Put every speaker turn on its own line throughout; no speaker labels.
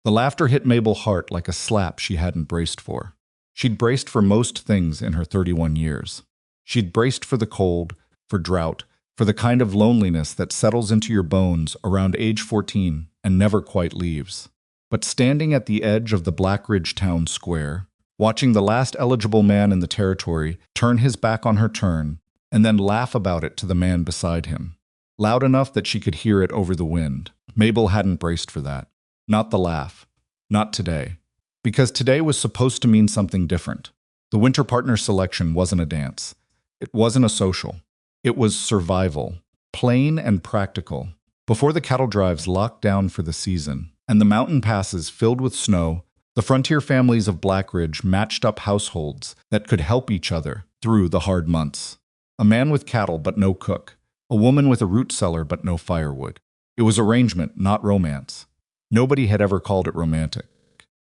The laughter hit Mabel Hart like a slap she hadn't braced for. She'd braced for most things in her 31 years. She'd braced for the cold, for drought, for the kind of loneliness that settles into your bones around age 14 and never quite leaves. But standing at the edge of the Blackridge town square, watching the last eligible man in the territory turn his back on her turn and then laugh about it to the man beside him, loud enough that she could hear it over the wind, Mabel hadn't braced for that. Not the laugh. Not today. Because today was supposed to mean something different. The winter partner selection wasn't a dance. It wasn't a social. It was survival. Plain and practical. Before the cattle drives locked down for the season, and the mountain passes filled with snow, the frontier families of Blackridge matched up households that could help each other through the hard months. A man with cattle but no cook. A woman with a root cellar but no firewood. It was arrangement, not romance. Nobody had ever called it romantic.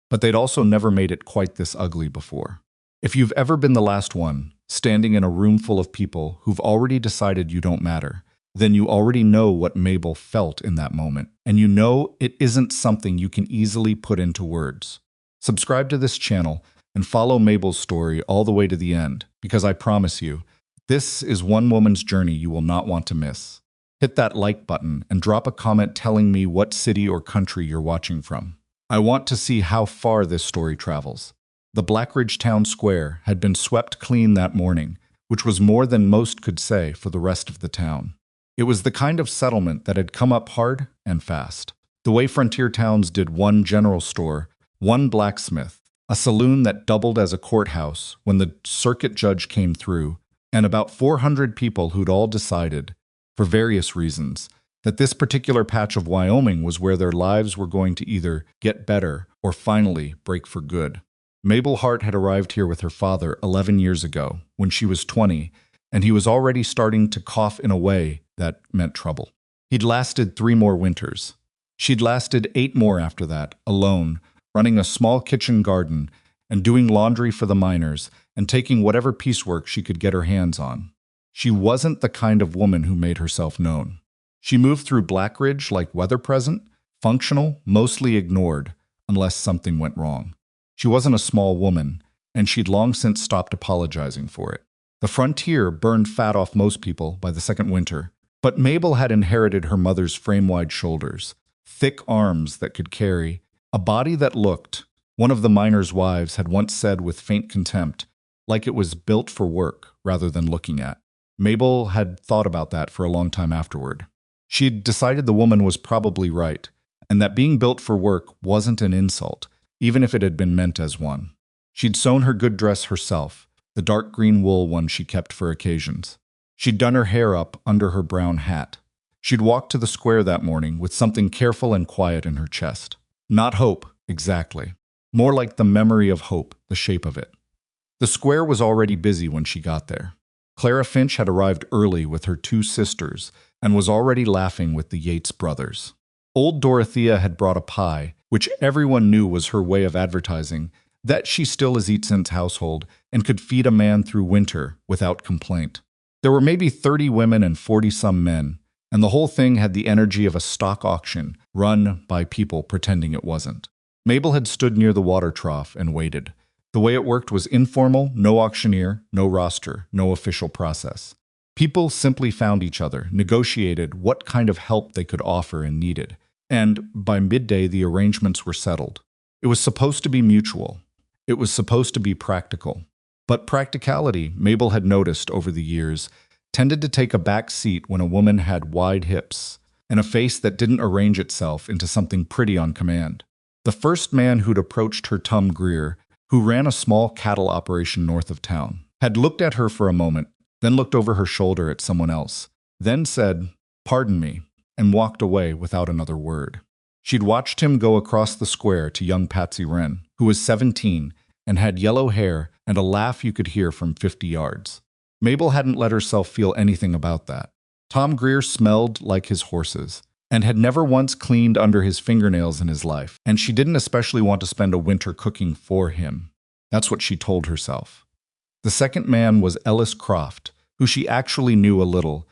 But they'd also never made it quite this ugly before. If you've ever been the last one, standing in a room full of people who've already decided you don't matter, then you already know what Mabel felt in that moment, and you know it isn't something you can easily put into words. Subscribe to this channel and follow Mabel's story all the way to the end, because I promise you, this is one woman's journey you will not want to miss. Hit that like button and drop a comment telling me what city or country you're watching from. I want to see how far this story travels. The Blackridge town square had been swept clean that morning, which was more than most could say for the rest of the town. It was the kind of settlement that had come up hard and fast. The way frontier towns did one general store, one blacksmith, a saloon that doubled as a courthouse when the circuit judge came through, and about 400 people who'd all decided, for various reasons, that this particular patch of Wyoming was where their lives were going to either get better or finally break for good. Mabel Hart had arrived here with her father 11 years ago, when she was 20, and he was already starting to cough in a way that meant trouble. He'd lasted 3 more winters. She'd lasted 8 more after that, alone, running a small kitchen garden and doing laundry for the miners and taking whatever piecework she could get her hands on. She wasn't the kind of woman who made herself known. She moved through Blackridge like weather present, functional, mostly ignored, unless something went wrong. She wasn't a small woman, and she'd long since stopped apologizing for it. The frontier burned fat off most people by the second winter, but Mabel had inherited her mother's frame-wide shoulders, thick arms that could carry, a body that looked, one of the miners' wives had once said with faint contempt, like it was built for work rather than looking at. Mabel had thought about that for a long time afterward. She'd decided the woman was probably right, and that being built for work wasn't an insult, even if it had been meant as one. She'd sewn her good dress herself, the dark green wool one she kept for occasions. She'd done her hair up under her brown hat. She'd walked to the square that morning with something careful and quiet in her chest. Not hope, exactly. More like the memory of hope, the shape of it. The square was already busy when she got there. Clara Finch had arrived early with her 2 sisters and was already laughing with the Yates brothers. Old Dorothea had brought a pie, which everyone knew was her way of advertising that she still is Eatson's household and could feed a man through winter without complaint. There were maybe 30 women and 40-some men, and the whole thing had the energy of a stock auction run by people pretending it wasn't. Mabel had stood near the water trough and waited. The way it worked was informal, no auctioneer, no roster, no official process. People simply found each other, negotiated what kind of help they could offer and needed, and by midday the arrangements were settled. It was supposed to be mutual. It was supposed to be practical. But practicality, Mabel had noticed over the years, tended to take a back seat when a woman had wide hips and a face that didn't arrange itself into something pretty on command. The first man who'd approached her, Tom Greer, who ran a small cattle operation north of town, had looked at her for a moment, then looked over her shoulder at someone else, then said, "Pardon me," and walked away without another word. She'd watched him go across the square to young Patsy Wren, who was 17 and had yellow hair and a laugh you could hear from 50 yards. Mabel hadn't let herself feel anything about that. Tom Greer smelled like his horses and had never once cleaned under his fingernails in his life, and she didn't especially want to spend a winter cooking for him. That's what she told herself. The second man was Ellis Croft, who she actually knew a little.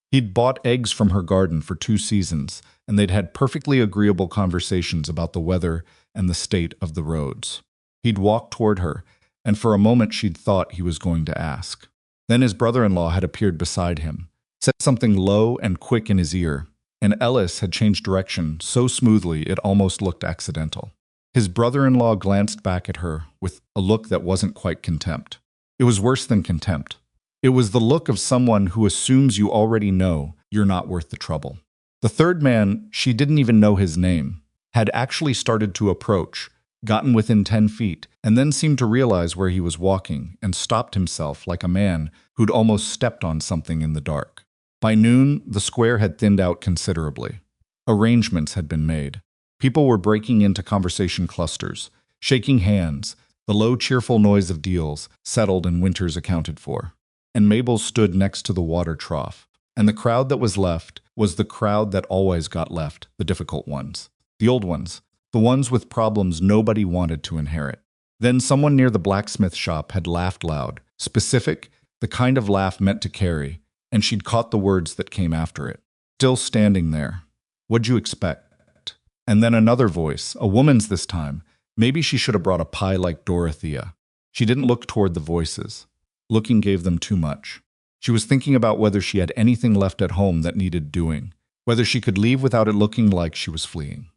He'd bought eggs from her garden for 2 seasons, and they'd had perfectly agreeable conversations about the weather and the state of the roads. He'd walked toward her, and for a moment she'd thought he was going to ask. Then his brother-in-law had appeared beside him, said something low and quick in his ear, and Ellis had changed direction so smoothly it almost looked accidental. His brother-in-law glanced back at her with a look that wasn't quite contempt. It was worse than contempt. It was the look of someone who assumes you already know you're not worth the trouble. The third man, she didn't even know his name, had actually started to approach, gotten within 10 feet, and then seemed to realize where he was walking and stopped himself like a man who'd almost stepped on something in the dark. By noon, the square had thinned out considerably. Arrangements had been made. People were breaking into conversation clusters, shaking hands, the low, cheerful noise of deals settled and Winters accounted for. And Mabel stood next to the water trough. And the crowd that was left was the crowd that always got left, the difficult ones, the old ones, the ones with problems nobody wanted to inherit. Then someone near the blacksmith shop had laughed loud, specific, the kind of laugh meant to carry, and she'd caught the words that came after it. Still standing there. What'd you expect? And then another voice, a woman's this time. Maybe she should have brought a pie like Dorothea. She didn't look toward the voices. Looking gave them too much. She was thinking about whether she had anything left at home that needed doing, whether she could leave without it looking like she was fleeing.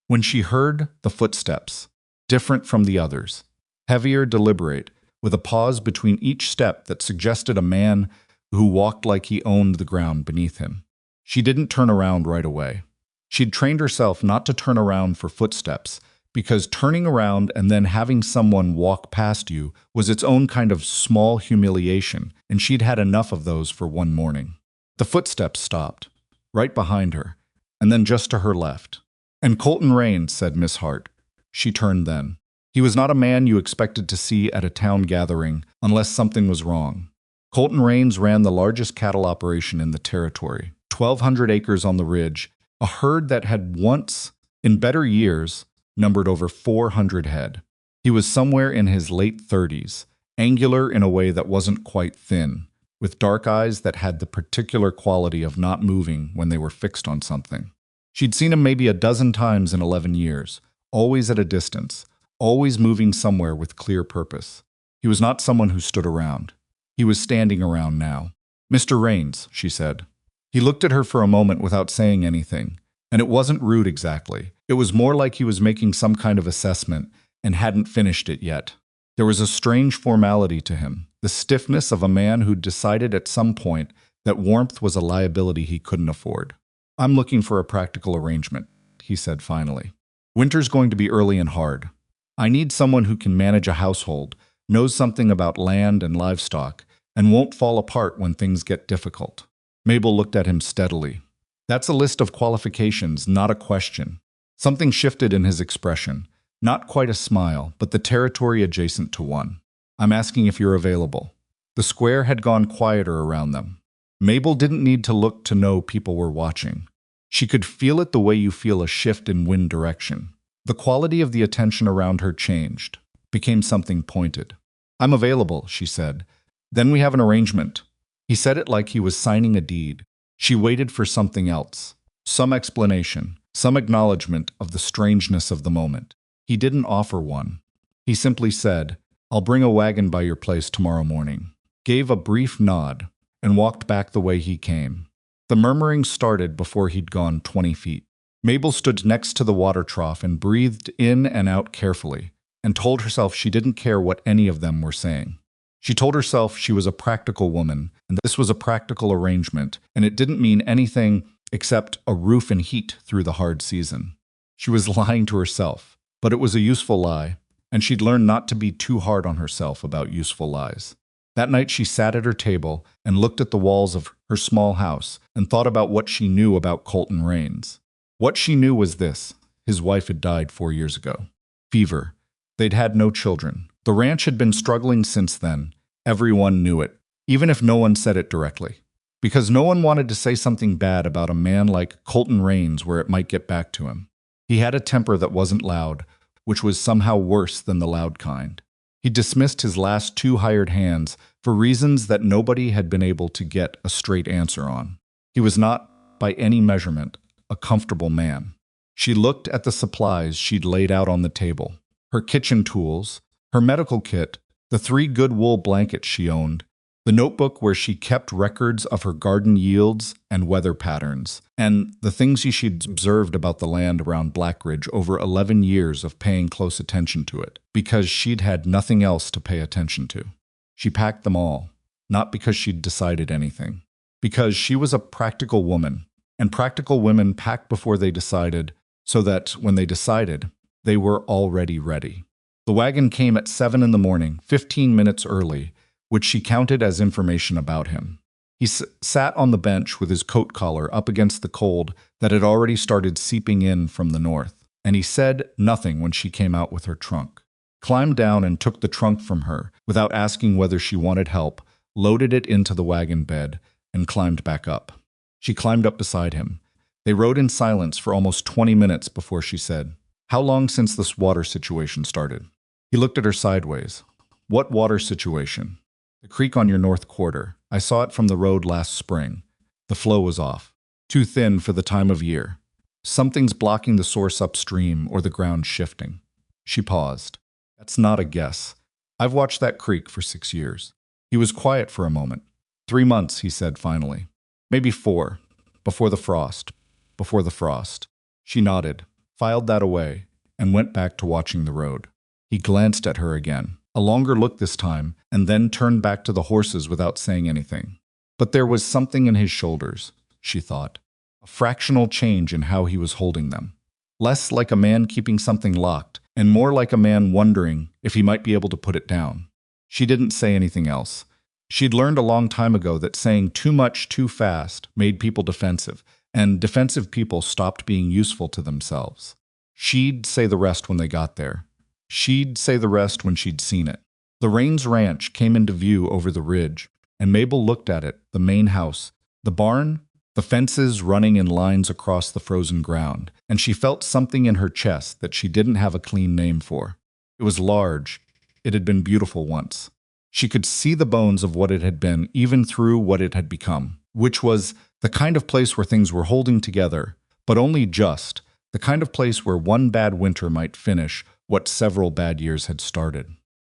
When she heard the footsteps, different from the others, heavier, deliberate, with a pause between each step that suggested a man who walked like he owned the ground beneath him, she didn't turn around right away. She'd trained herself not to turn around for footsteps, because turning around and then having someone walk past you was its own kind of small humiliation, and she'd had enough of those for one morning. The footsteps stopped, right behind her, and then just to her left. And Colton Rains, said Miss Hart. She turned then. He was not a man you expected to see at a town gathering unless something was wrong. Colton Rains ran the largest cattle operation in the territory, 1,200 acres on the ridge, a herd that had once, in better years, numbered over 400 head. He was somewhere in his late 30s, angular in a way that wasn't quite thin, with dark eyes that had the particular quality of not moving when they were fixed on something. She'd seen him maybe a dozen times in 11 years, always at a distance, always moving somewhere with clear purpose. He was not someone who stood around. He was standing around now. Mr. Rains, she said. He looked at her for a moment without saying anything, and it wasn't rude exactly. It was more like he was making some kind of assessment and hadn't finished it yet. There was a strange formality to him, the stiffness of a man who'd decided at some point that warmth was a liability he couldn't afford. I'm looking for a practical arrangement, he said finally. Winter's going to be early and hard. I need someone who can manage a household, knows something about land and livestock, and won't fall apart when things get difficult. Mabel looked at him steadily. That's a list of qualifications, not a question. Something shifted in his expression. Not quite a smile, but the territory adjacent to one. I'm asking if you're available. The square had gone quieter around them. Mabel didn't need to look to know people were watching. She could feel it the way you feel a shift in wind direction. The quality of the attention around her changed, became something pointed. I'm available, she said. Then we have an arrangement. He said it like he was signing a deed. She waited for something else, some explanation, some acknowledgement of the strangeness of the moment. He didn't offer one. He simply said, I'll bring a wagon by your place tomorrow morning, gave a brief nod, and walked back the way he came. The murmuring started before he'd gone 20 feet. Mabel stood next to the water trough and breathed in and out carefully, and told herself she didn't care what any of them were saying. She told herself she was a practical woman, and this was a practical arrangement, and it didn't mean anything except a roof and heat through the hard season. She was lying to herself, but it was a useful lie, and she'd learned not to be too hard on herself about useful lies. That night she sat at her table and looked at the walls of her small house and thought about what she knew about Colton Rains. What she knew was this: his wife had died 4 years ago. Fever. They'd had no children. The ranch had been struggling since then. Everyone knew it, even if no one said it directly. Because no one wanted to say something bad about a man like Colton Rains where it might get back to him. He had a temper that wasn't loud, which was somehow worse than the loud kind. He dismissed his last 2 hired hands for reasons that nobody had been able to get a straight answer on. He was not, by any measurement, a comfortable man. She looked at the supplies she'd laid out on the table. Her kitchen tools, her medical kit, the 3 good wool blankets she owned, the notebook where she kept records of her garden yields and weather patterns, and the things she'd observed about the land around Blackridge over 11 years of paying close attention to it, because she'd had nothing else to pay attention to. She packed them all, not because she'd decided anything, because she was a practical woman, and practical women pack before they decided, so that when they decided, they were already ready. The wagon came at 7 in the morning, 15 minutes early, which she counted as information about him. He sat on the bench with his coat collar up against the cold that had already started seeping in from the north, and he said nothing when she came out with her trunk. Climbed down and took the trunk from her without asking whether she wanted help, loaded it into the wagon bed, and climbed back up. She climbed up beside him. They rode in silence for almost 20 minutes before she said, "How long since this water situation started?" He looked at her sideways. "What water situation?" "The creek on your north quarter. I saw it from the road last spring. The flow was off. Too thin for the time of year. Something's blocking the source upstream or the ground shifting." She paused. "That's not a guess. I've watched that creek for 6 years." He was quiet for a moment. 3 months, he said finally. "Maybe 4. Before the frost. Before the frost." She nodded, filed that away, and went back to watching the road. He glanced at her again. A longer look this time, and then turned back to the horses without saying anything. But there was something in his shoulders, she thought. A fractional change in how he was holding them. Less like a man keeping something locked, and more like a man wondering if he might be able to put it down. She didn't say anything else. She'd learned a long time ago that saying too much too fast made people defensive, and defensive people stopped being useful to themselves. She'd say the rest when they got there. She'd say the rest when she'd seen it. The Rains Ranch came into view over the ridge, and Mabel looked at it, the main house, the barn, the fences running in lines across the frozen ground, and she felt something in her chest that she didn't have a clean name for. It was large. It had been beautiful once. She could see the bones of what it had been, even through what it had become, which was the kind of place where things were holding together, but only just, the kind of place where one bad winter might finish what several bad years had started.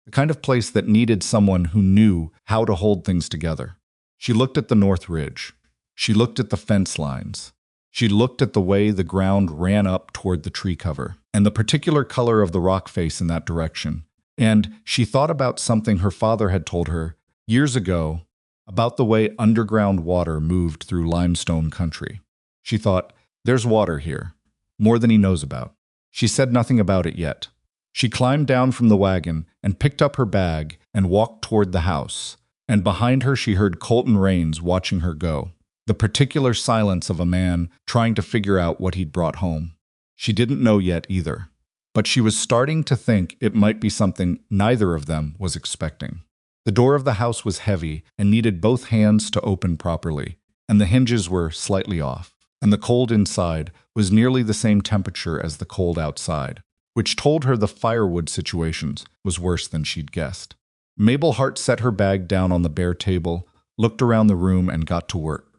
The kind of place that needed someone who knew how to hold things together. She looked at the North Ridge. She looked at the fence lines. She looked at the way the ground ran up toward the tree cover, and the particular color of the rock face in that direction. And she thought about something her father had told her years ago about the way underground water moved through limestone country. She thought, there's water here, more than he knows about. She said nothing about it yet. She climbed down from the wagon and picked up her bag and walked toward the house, and behind her she heard Colton Rains watching her go, the particular silence of a man trying to figure out what he'd brought home. She didn't know yet either, but she was starting to think it might be something neither of them was expecting. The door of the house was heavy and needed both hands to open properly, and the hinges were slightly off, and the cold inside was nearly the same temperature as the cold outside, which told her the firewood situations was worse than she'd guessed. Mabel Hart set her bag down on the bare table, looked around the room, and got to work.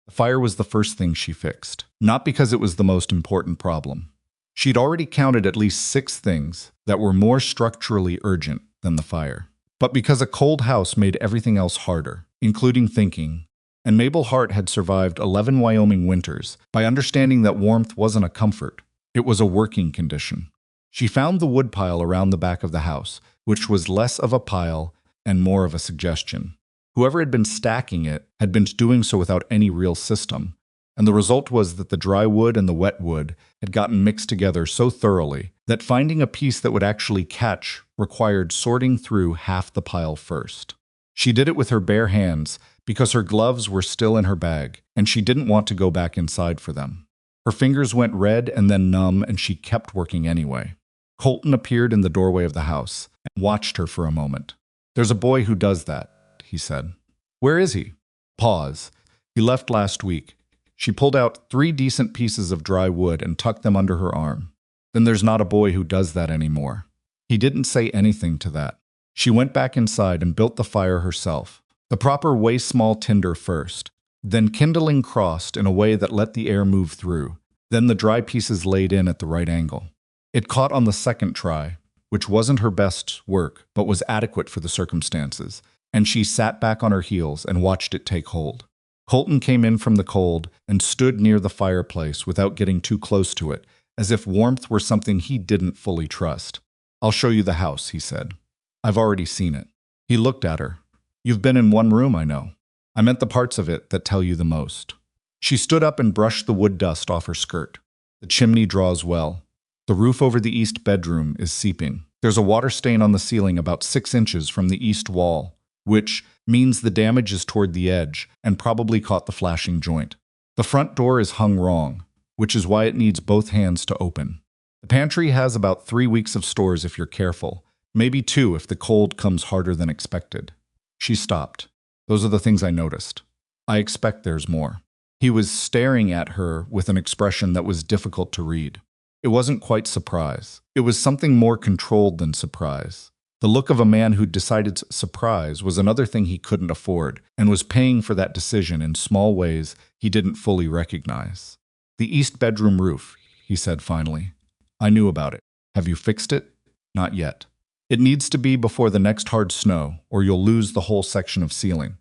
The fire was the first thing she fixed, not because it was the most important problem. She'd already counted at least 6 things that were more structurally urgent than the fire, but because a cold house made everything else harder, including thinking, and Mabel Hart had survived 11 Wyoming winters by understanding that warmth wasn't a comfort, it was a working condition. She found the woodpile around the back of the house, which was less of a pile and more of a suggestion. Whoever had been stacking it had been doing so without any real system, and the result was that the dry wood and the wet wood had gotten mixed together so thoroughly that finding a piece that would actually catch required sorting through half the pile first. She did it with her bare hands because her gloves were still in her bag, and she didn't want to go back inside for them. Her fingers went red and then numb, and she kept working anyway. Colton appeared in the doorway of the house and watched her for a moment. "There's a boy who does that," he said. "Where is he?" Pause. "He left last week." She pulled out 3 decent pieces of dry wood and tucked them under her arm. "Then there's not a boy who does that anymore." He didn't say anything to that. She went back inside and built the fire herself. The proper way small tinder first, then kindling crossed in a way that let the air move through, Then the dry pieces laid in at the right angle. It caught on the second try, which wasn't her best work, but was adequate for the circumstances, and she sat back on her heels and watched it take hold. Colton came in from the cold and stood near the fireplace without getting too close to it, as if warmth were something he didn't fully trust. "I'll show you the house," he said. "I've already seen it." He looked at her. "You've been in one room, I know. I meant the parts of it that tell you the most." She stood up and brushed the wood dust off her skirt. "The chimney draws well. The roof over the east bedroom is seeping. There's a water stain on the ceiling about 6 inches from the east wall, which means the damage is toward the edge and probably caught the flashing joint. The front door is hung wrong, which is why it needs both hands to open. The pantry has about 3 weeks of stores if you're careful, maybe 2 if the cold comes harder than expected." She stopped. "Those are the things I noticed. I expect there's more." He was staring at her with an expression that was difficult to read. It wasn't quite surprise. It was something more controlled than surprise. The look of a man who'd decided surprise was another thing he couldn't afford, and was paying for that decision in small ways he didn't fully recognize. "The east bedroom roof," he said finally. "I knew about it. Have you fixed it?" "Not yet. It needs to be before the next hard snow, or you'll lose the whole section of ceiling."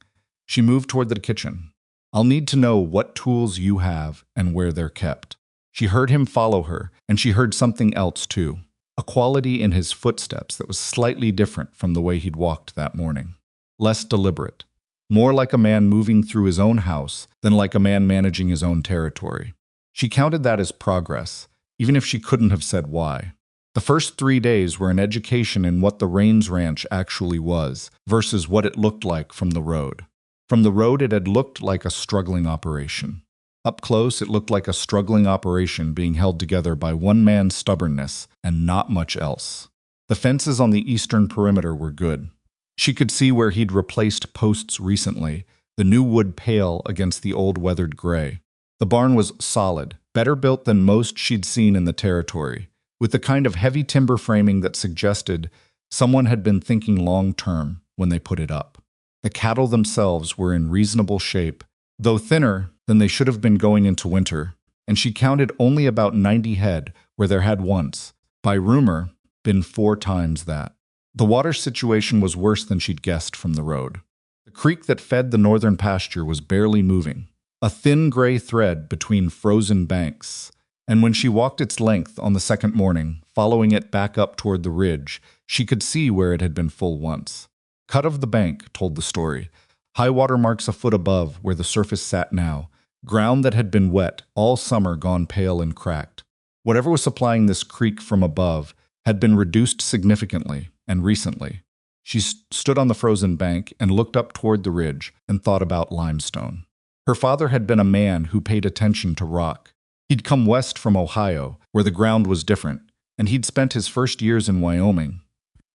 She moved toward the kitchen. "I'll need to know what tools you have and where they're kept." She heard him follow her, and she heard something else too. A quality in his footsteps that was slightly different from the way he'd walked that morning. Less deliberate. More like a man moving through his own house than like a man managing his own territory. She counted that as progress, even if she couldn't have said why. The first 3 days were an education in what the Rains Ranch actually was, versus what it looked like from the road. From the road, it had looked like a struggling operation. Up close, it looked like a struggling operation being held together by one man's stubbornness and not much else. The fences on the eastern perimeter were good. She could see where he'd replaced posts recently, the new wood pale against the old weathered gray. The barn was solid, better built than most she'd seen in the territory, with the kind of heavy timber framing that suggested someone had been thinking long-term when they put it up. The cattle themselves were in reasonable shape, though thinner than they should have been going into winter, and she counted only about 90 head where there had once, by rumor, been 4 times that. The water situation was worse than she'd guessed from the road. The creek that fed the northern pasture was barely moving, a thin gray thread between frozen banks, and when she walked its length on the second morning, following it back up toward the ridge, she could see where it had been full once. Cut of the bank, told the story. High water marks a foot above where the surface sat now, ground that had been wet all summer gone pale and cracked. Whatever was supplying this creek from above had been reduced significantly, and recently. She stood on the frozen bank and looked up toward the ridge and thought about limestone. Her father had been a man who paid attention to rock. He'd come west from Ohio, where the ground was different, and he'd spent his first years in Wyoming,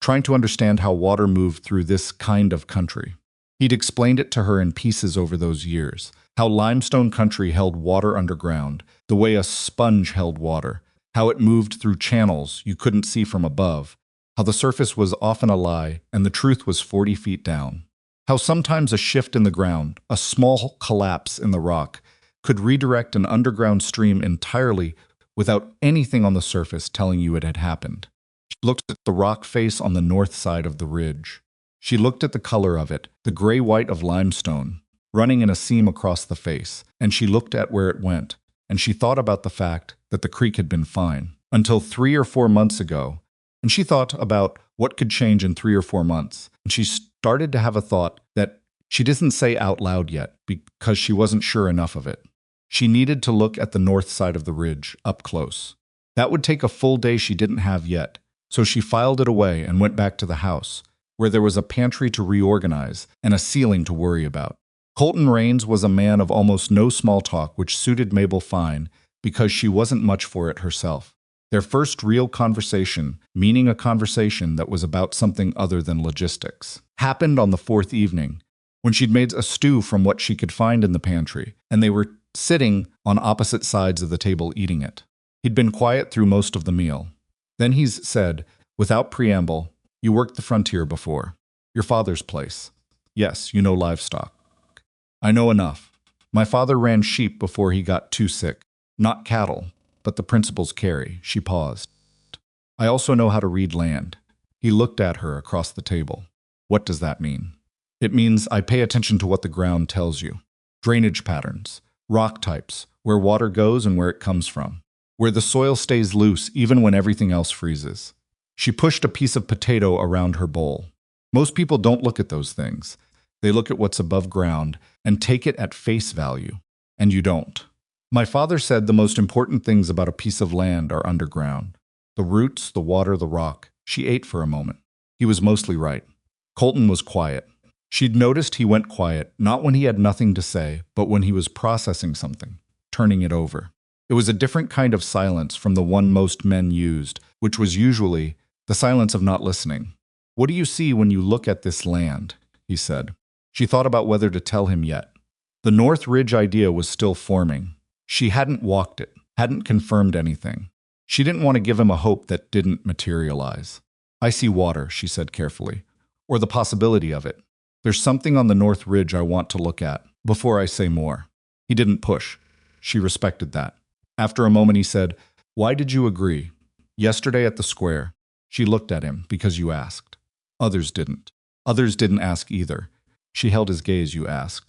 trying to understand how water moved through this kind of country. He'd explained it to her in pieces over those years, how limestone country held water underground, the way a sponge held water, how it moved through channels you couldn't see from above, how the surface was often a lie and the truth was 40 feet down, how sometimes a shift in the ground, a small collapse in the rock, could redirect an underground stream entirely without anything on the surface telling you it had happened. She looked at the rock face on the north side of the ridge. She looked at the color of it, the gray-white of limestone, running in a seam across the face, and she looked at where it went, and she thought about the fact that the creek had been fine until 3 or 4 months ago, and she thought about what could change in 3 or 4 months, and she started to have a thought that she didn't say out loud yet because she wasn't sure enough of it. She needed to look at the north side of the ridge, up close. That would take a full day she didn't have yet, so she filed it away and went back to the house, where there was a pantry to reorganize and a ceiling to worry about. Colton Rains was a man of almost no small talk, which suited Mabel fine because she wasn't much for it herself. Their first real conversation, meaning a conversation that was about something other than logistics, happened on the 4th evening, when she'd made a stew from what she could find in the pantry, and they were sitting on opposite sides of the table eating it. He'd been quiet through most of the meal. Then he said, without preamble, "You worked the frontier before. Your father's place. Yes, you know livestock." "I know enough. My father ran sheep before he got too sick. Not cattle. but the principles carry. She paused. I also know how to read land. He looked at her across the table. What does that mean? It means I pay attention to what the ground tells you. Drainage patterns, rock types, where water goes and where it comes from, where the soil stays loose even when everything else freezes. She pushed a piece of potato around her bowl. Most people don't look at those things. They look at what's above ground and take it at face value. And you don't. My father said the most important things about a piece of land are underground. The roots, the water, the rock. She ate for a moment. He was mostly right. Colton was quiet. She'd noticed he went quiet, not when he had nothing to say, but when he was processing something, turning it over. It was a different kind of silence from the one most men used, which was usually the silence of not listening. What do you see when you look at this land? He said. She thought about whether to tell him yet. The North Ridge idea was still forming. She hadn't walked it, hadn't confirmed anything. She didn't want to give him a hope that didn't materialize. I see water, she said carefully, or the possibility of it. There's something on the North Ridge I want to look at, before I say more. He didn't push. She respected that. After a moment he said, Why did you agree? Yesterday at the square. She looked at him, because you asked. Others didn't. Others didn't ask either. She held his gaze. You asked.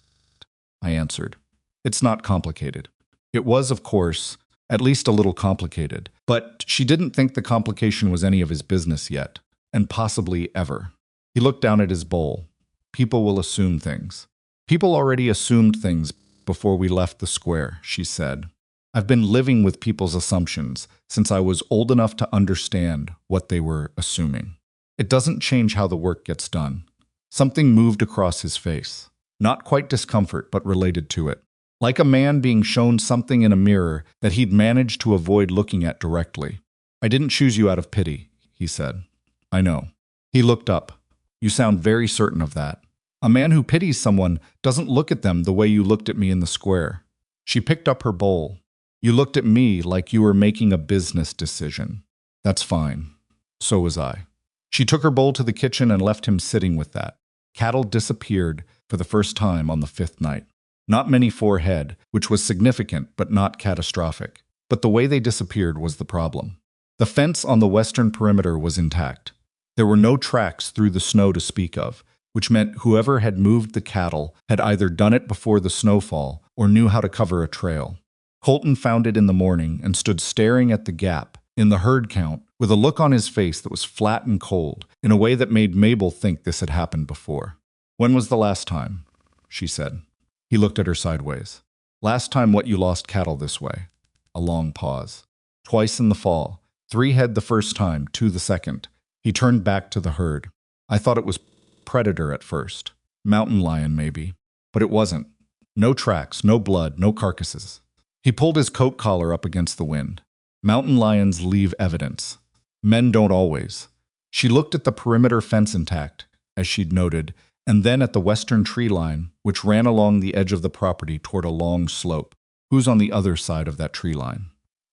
I answered. It's not complicated. It was, of course, at least a little complicated, but she didn't think the complication was any of his business yet, and possibly ever. He looked down at his bowl. People will assume things. People already assumed things before we left the square, she said. I've been living with people's assumptions since I was old enough to understand what they were assuming. It doesn't change how the work gets done. Something moved across his face. Not quite discomfort, but related to it. Like a man being shown something in a mirror that he'd managed to avoid looking at directly. I didn't choose you out of pity, he said. I know. He looked up. You sound very certain of that. A man who pities someone doesn't look at them the way you looked at me in the square. She picked up her bowl. You looked at me like you were making a business decision. That's fine. So was I. She took her bowl to the kitchen and left him sitting with that. Cattle disappeared for the first time on the 5th night. Not many 4 head, which was significant but not catastrophic. But the way they disappeared was the problem. The fence on the western perimeter was intact. There were no tracks through the snow to speak of, which meant whoever had moved the cattle had either done it before the snowfall or knew how to cover a trail. Colton found it in the morning and stood staring at the gap in the herd count with a look on his face that was flat and cold in a way that made Mabel think this had happened before. When was the last time? She said. He looked at her sideways. Last time what you lost cattle this way. A long pause. Twice in the fall. 3 head the first time, 2 the second. He turned back to the herd. I thought it was predator at first. Mountain lion, maybe. But it wasn't. No tracks, no blood, no carcasses. He pulled his coat collar up against the wind. Mountain lions leave evidence. Men don't always. She looked at the perimeter fence intact, as she'd noted, and then at the western tree line, which ran along the edge of the property toward a long slope. Who's on the other side of that tree line?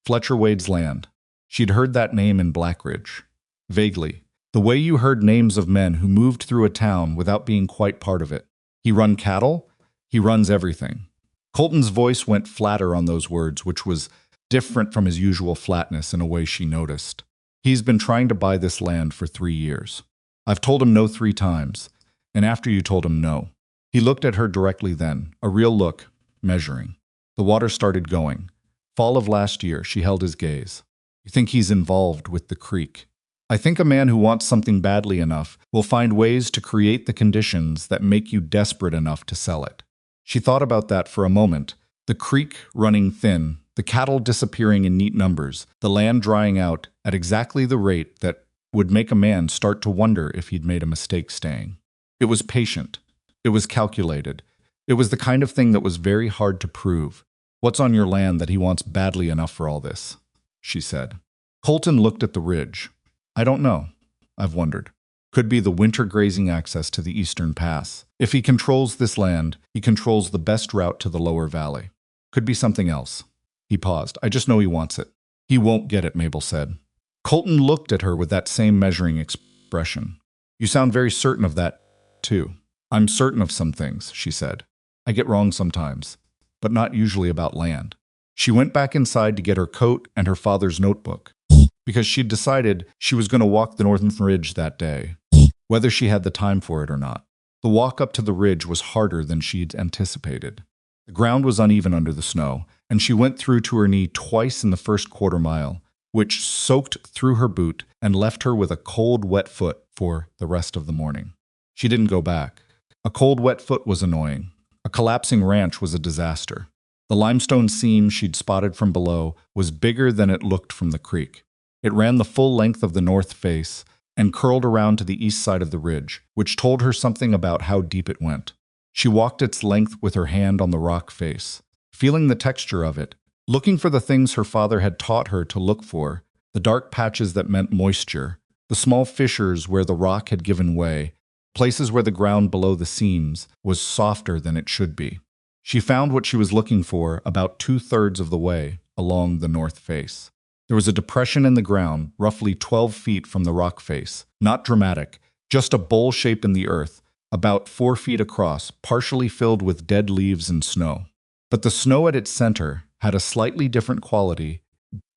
Fletcher Wade's land. She'd heard that name in Blackridge. Vaguely. The way you heard names of men who moved through a town without being quite part of it. He run cattle? He runs everything. Colton's voice went flatter on those words, which was different from his usual flatness in a way she noticed. He's been trying to buy this land for 3 years. I've told him no 3 times, and after you told him no. He looked at her directly then, a real look, measuring. The water started going. Fall of last year, she held his gaze. You think he's involved with the creek? I think a man who wants something badly enough will find ways to create the conditions that make you desperate enough to sell it. She thought about that for a moment. The creek running thin, the cattle disappearing in neat numbers, the land drying out at exactly the rate that would make a man start to wonder if he'd made a mistake staying. It was patient. It was calculated. It was the kind of thing that was very hard to prove. What's on your land that he wants badly enough for all this? She said. Colton looked at the ridge. I don't know. I've wondered. Could be the winter grazing access to the eastern pass. If he controls this land, he controls the best route to the lower valley. Could be something else. He paused. I just know he wants it. He won't get it, Mabel said. Colton looked at her with that same measuring expression. You sound very certain of that, too. I'm certain of some things, she said. I get wrong sometimes, but not usually about land. She went back inside to get her coat and her father's notebook, because she'd decided she was going to walk the northern ridge that day, whether she had the time for it or not. The walk up to the ridge was harder than she'd anticipated. The ground was uneven under the snow, and she went through to her knee twice in the first quarter mile, which soaked through her boot and left her with a cold, wet foot for the rest of the morning. She didn't go back. A cold, wet foot was annoying. A collapsing ranch was a disaster. The limestone seam she'd spotted from below was bigger than it looked from the creek. It ran the full length of the north face and curled around to the east side of the ridge, which told her something about how deep it went. She walked its length with her hand on the rock face, feeling the texture of it, looking for the things her father had taught her to look for, the dark patches that meant moisture, the small fissures where the rock had given way, places where the ground below the seams was softer than it should be. She found what she was looking for about 2/3 of the way along the north face. There was a depression in the ground, roughly 12 feet from the rock face, not dramatic, just a bowl shape in the earth, about 4 feet across, partially filled with dead leaves and snow. But the snow at its center had a slightly different quality,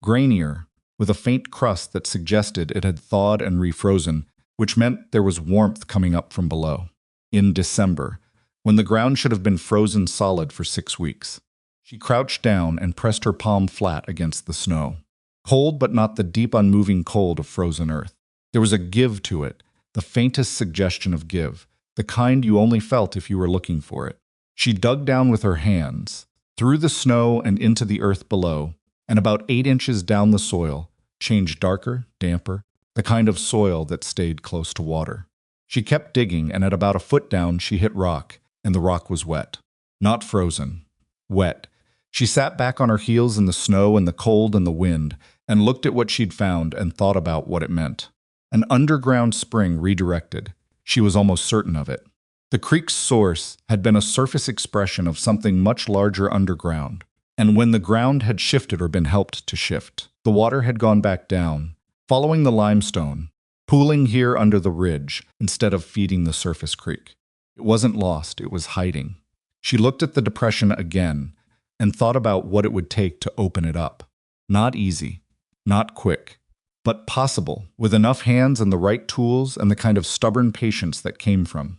grainier, with a faint crust that suggested it had thawed and refrozen, which meant there was warmth coming up from below. In December, when the ground should have been frozen solid for 6 weeks. She crouched down and pressed her palm flat against the snow. Cold, but not the deep, unmoving cold of frozen earth. There was a give to it, the faintest suggestion of give, the kind you only felt if you were looking for it. She dug down with her hands, through the snow and into the earth below, and about 8 inches down the soil, changed darker, damper, the kind of soil that stayed close to water. She kept digging, and at about a foot down she hit rock, and the rock was wet. Not frozen. Wet. She sat back on her heels in the snow and the cold and the wind, and looked at what she'd found and thought about what it meant. An underground spring redirected. She was almost certain of it. The creek's source had been a surface expression of something much larger underground, and when the ground had shifted or been helped to shift, the water had gone back down, following the limestone, pooling here under the ridge instead of feeding the surface creek. It wasn't lost, it was hiding. She looked at the depression again and thought about what it would take to open it up. Not easy, not quick, but possible, with enough hands and the right tools and the kind of stubborn patience that came from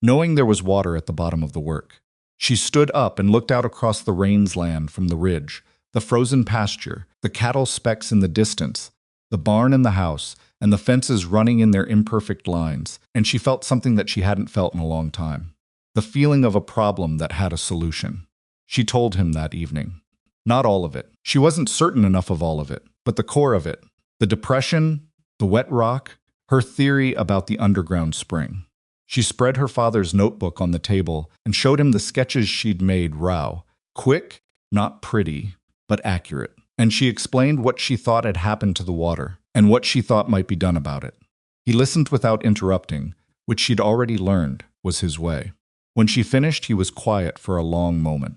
knowing there was water at the bottom of the work. She stood up and looked out across the Rains land from the ridge, the frozen pasture, the cattle specks in the distance, the barn and the house, and the fences running in their imperfect lines, and she felt something that she hadn't felt in a long time. The feeling of a problem that had a solution. She told him that evening. Not all of it. She wasn't certain enough of all of it, but the core of it. The depression, the wet rock, her theory about the underground spring. She spread her father's notebook on the table and showed him the sketches she'd made raw, quick, not pretty, but accurate. And she explained what she thought had happened to the water and what she thought might be done about it. He listened without interrupting, which she'd already learned was his way. When she finished, he was quiet for a long moment.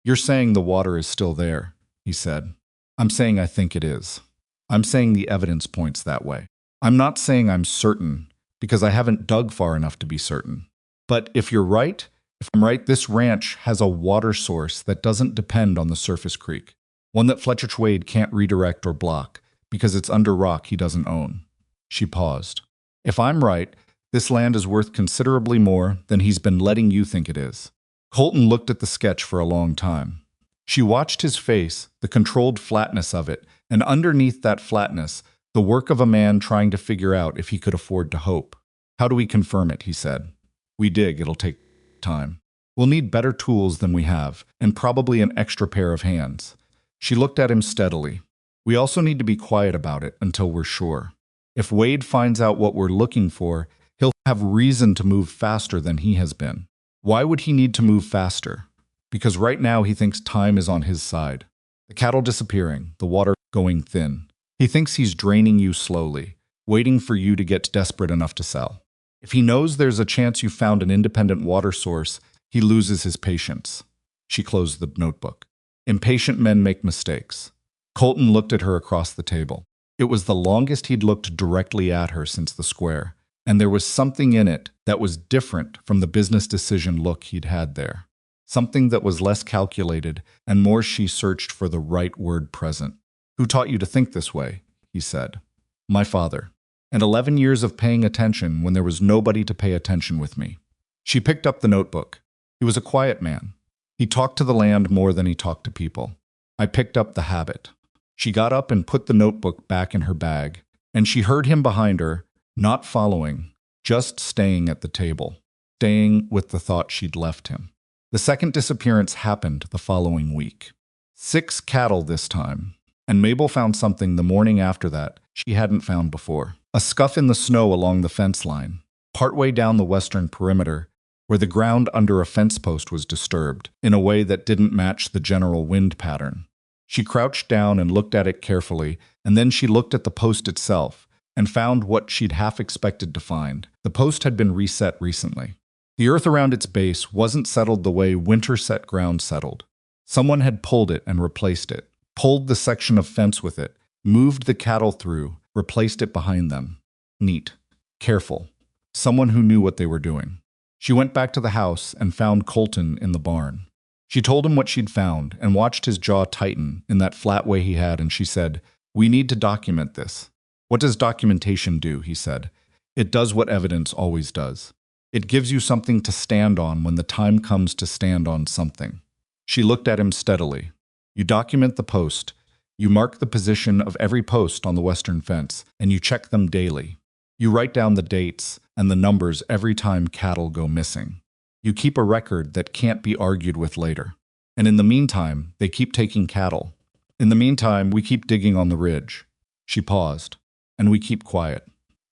"You're saying the water is still there," he said. "I'm saying I think it is. I'm saying the evidence points that way. I'm not saying I'm certain, because I haven't dug far enough to be certain. But if you're right, if I'm right, this ranch has a water source that doesn't depend on the surface creek, one that Fletcher Wade can't redirect or block, because it's under rock he doesn't own." She paused. "If I'm right, this land is worth considerably more than he's been letting you think it is." Colton looked at the sketch for a long time. She watched his face, the controlled flatness of it, and underneath that flatness, the work of a man trying to figure out if he could afford to hope. "How do we confirm it?" he said. "We dig, it'll take time. We'll need better tools than we have, and probably an extra pair of hands." She looked at him steadily. "We also need to be quiet about it until we're sure. If Wade finds out what we're looking for, he'll have reason to move faster than he has been." Why would he need to move faster? Because right now he thinks time is on his side. The cattle disappearing, the water going thin. He thinks he's draining you slowly, waiting for you to get desperate enough to sell. If he knows there's a chance you found an independent water source, he loses his patience. She closed the notebook. Impatient men make mistakes. Colton looked at her across the table. It was the longest he'd looked directly at her since the square, and there was something in it that was different from the business decision look he'd had there. something that was less calculated and more she searched for the right word present. Who taught you to think this way? He said. My father. And 11 years of paying attention when there was nobody to pay attention with me. She picked up the notebook. He was a quiet man. He talked to the land more than he talked to people. I picked up the habit. She got up and put the notebook back in her bag, and she heard him behind her, not following, just staying at the table, staying with the thought she'd left him. The second disappearance happened the following week. 6 cattle this time, and Mabel found something the morning after that she hadn't found before. A scuff in the snow along the fence line, partway down the western perimeter, where the ground under a fence post was disturbed in a way that didn't match the general wind pattern. She crouched down and looked at it carefully, and then she looked at the post itself and found what she'd half expected to find. The post had been reset recently. The earth around its base wasn't settled the way winter-set ground settled. Someone had pulled it and replaced it, pulled the section of fence with it, moved the cattle through, replaced it behind them. Neat. Careful. Someone who knew what they were doing. She went back to the house and found Colton in the barn. She told him what she'd found and watched his jaw tighten in that flat way he had, and she said, "We need to document this." "What does documentation do?" he said. "It does what evidence always does. It gives you something to stand on when the time comes to stand on something." She looked at him steadily. "You document the post. You mark the position of every post on the western fence, and you check them daily. You write down the dates and the numbers every time cattle go missing. You keep a record that can't be argued with later. And in the meantime, they keep taking cattle. In the meantime, we keep digging on the ridge." She paused, and we keep quiet.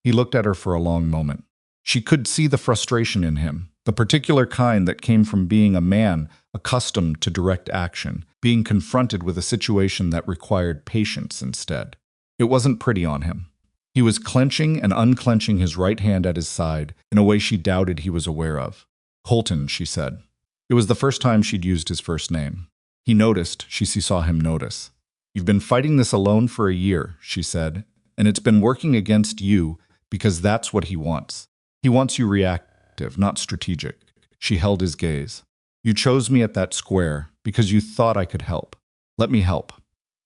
He looked at her for a long moment. She could see the frustration in him, the particular kind that came from being a man accustomed to direct action, being confronted with a situation that required patience instead. It wasn't pretty on him. He was clenching and unclenching his right hand at his side in a way she doubted he was aware of. "Colton," she said. It was the first time she'd used his first name. He noticed, she saw him notice. "You've been fighting this alone for a year," she said, "and it's been working against you because that's what he wants. He wants you reactive, not strategic." She held his gaze. "You chose me at that square because you thought I could help. Let me help."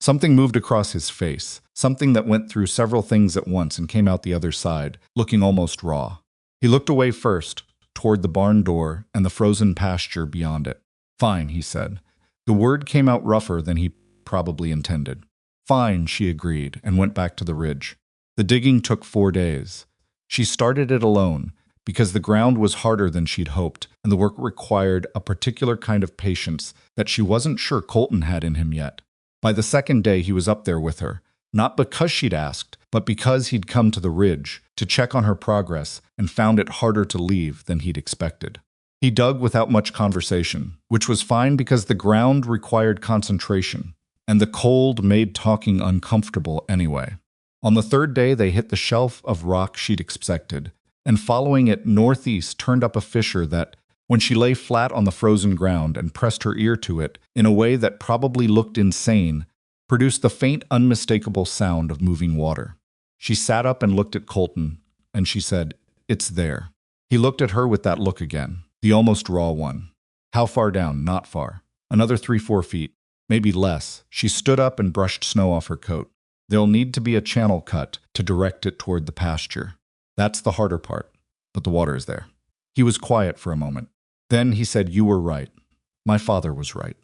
Something moved across his face, something that went through several things at once and came out the other side, looking almost raw. He looked away first, toward the barn door and the frozen pasture beyond it. "Fine," he said. The word came out rougher than he probably intended. "Fine," she agreed, and went back to the ridge. The digging took 4 days. She started it alone, because the ground was harder than she'd hoped, and the work required a particular kind of patience that she wasn't sure Colton had in him yet. By the second day, he was up there with her, not because she'd asked, but because he'd come to the ridge to check on her progress and found it harder to leave than he'd expected. He dug without much conversation, which was fine because the ground required concentration, and the cold made talking uncomfortable anyway. On the 3rd day, they hit the shelf of rock she'd expected, and following it northeast turned up a fissure that, when she lay flat on the frozen ground and pressed her ear to it in a way that probably looked insane, produced the faint, unmistakable sound of moving water. She sat up and looked at Colton, and she said, "It's there." He looked at her with that look again, the almost raw one. "How far down?" "Not far. Another 3-4 feet. Maybe less." She stood up and brushed snow off her coat. "There'll need to be a channel cut to direct it toward the pasture. That's the harder part, but the water is there." He was quiet for a moment. Then he said, "You were right. My father was right.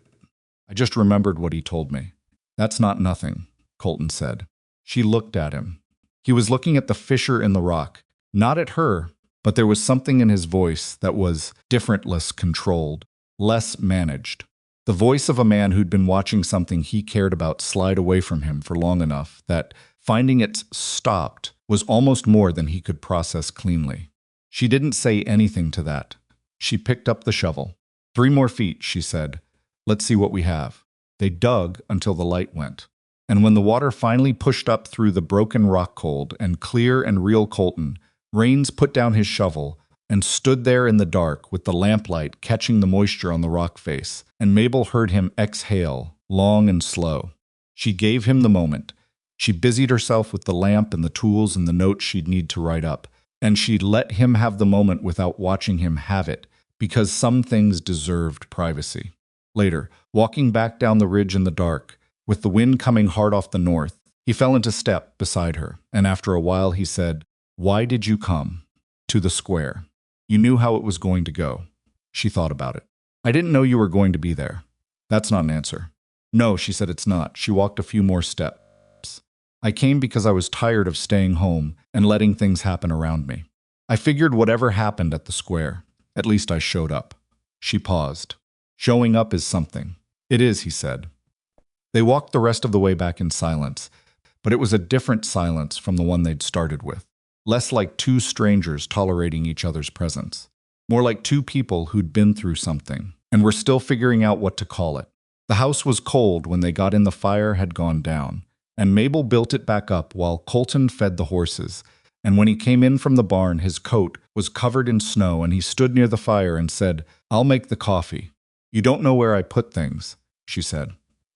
I just remembered what he told me." "That's not nothing," Colton said. She looked at him. He was looking at the fissure in the rock, not at her, but there was something in his voice that was different, less controlled, less managed. The voice of a man who'd been watching something he cared about slide away from him for long enough that finding it stopped was almost more than he could process cleanly. She didn't say anything to that. She picked up the shovel. 3 more feet, she said. "Let's see what we have." They dug until the light went. And when the water finally pushed up through the broken rock cold and clear and real Colton, Rains put down his shovel and stood there in the dark with the lamplight catching the moisture on the rock face, and Mabel heard him exhale, long and slow. She gave him the moment. She busied herself with the lamp and the tools and the notes she'd need to write up, and she let him have the moment without watching him have it, because some things deserved privacy. Later, walking back down the ridge in the dark, with the wind coming hard off the north, he fell into step beside her, and after a while he said, "Why did you come?" "To the square. You knew how it was going to go." She thought about it. "I didn't know you were going to be there." "That's not an answer." "No," she said, "it's not." She walked a few more steps. "I came because I was tired of staying home and letting things happen around me. I figured whatever happened at the square, at least I showed up." She paused. "Showing up is something." "It is," he said. They walked the rest of the way back in silence, but it was a different silence from the one they'd started with. Less like two strangers tolerating each other's presence. More like two people who'd been through something and were still figuring out what to call it. The house was cold when they got in. The fire had gone down, and Mabel built it back up while Colton fed the horses. And when he came in from the barn, his coat was covered in snow, and he stood near the fire and said, "I'll make the coffee." "You don't know where I put things," she said.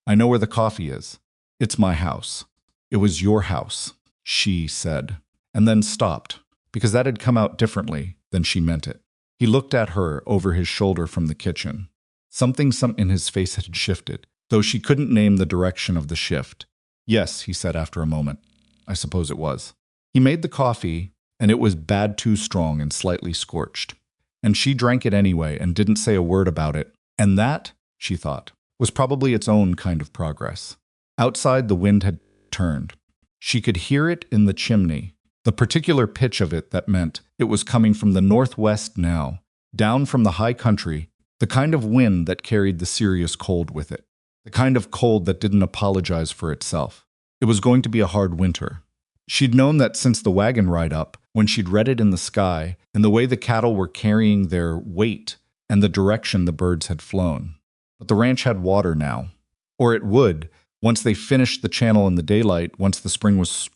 "I know where the coffee is. It's my house." "It was your house," she said, and then stopped, because that had come out differently than she meant it. He looked at her over his shoulder from the kitchen. Something in his face had shifted, though she couldn't name the direction of the shift. "Yes," he said after a moment. "I suppose it was." He made the coffee, and it was bad too strong and slightly scorched. And she drank it anyway and didn't say a word about it. And that, she thought, was probably its own kind of progress. Outside, the wind had turned. She could hear it in the chimney, the particular pitch of it that meant it was coming from the northwest now, down from the high country, the kind of wind that carried the serious cold with it, the kind of cold that didn't apologize for itself. It was going to be a hard winter. She'd known that since the wagon ride up, when she'd read it in the sky, and the way the cattle were carrying their weight and the direction the birds had flown. But the ranch had water now. Or it would, once they finished the channel in the daylight, once the spring was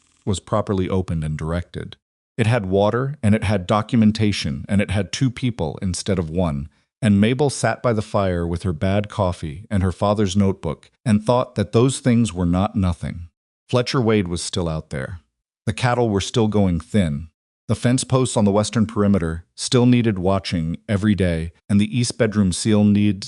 properly opened and directed. It had water, and it had documentation, and it had two people instead of one. And Mabel sat by the fire with her bad coffee and her father's notebook and thought that those things were not nothing. Fletcher Wade was still out there. The cattle were still going thin. The fence posts on the western perimeter still needed watching every day, and the east bedroom seal needed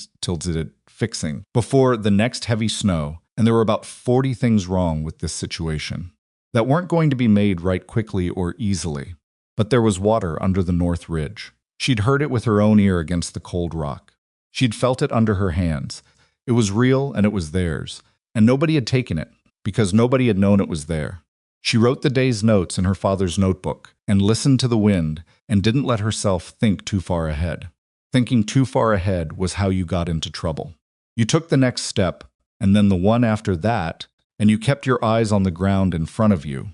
fixing before the next heavy snow, and there were about 40 things wrong with this situation that weren't going to be made right quickly or easily. But there was water under the north ridge. She'd heard it with her own ear against the cold rock. She'd felt it under her hands. It was real and it was theirs, and nobody had taken it because nobody had known it was there. She wrote the day's notes in her father's notebook and listened to the wind and didn't let herself think too far ahead. Thinking too far ahead was how you got into trouble. You took the next step, and then the one after that, and you kept your eyes on the ground in front of you,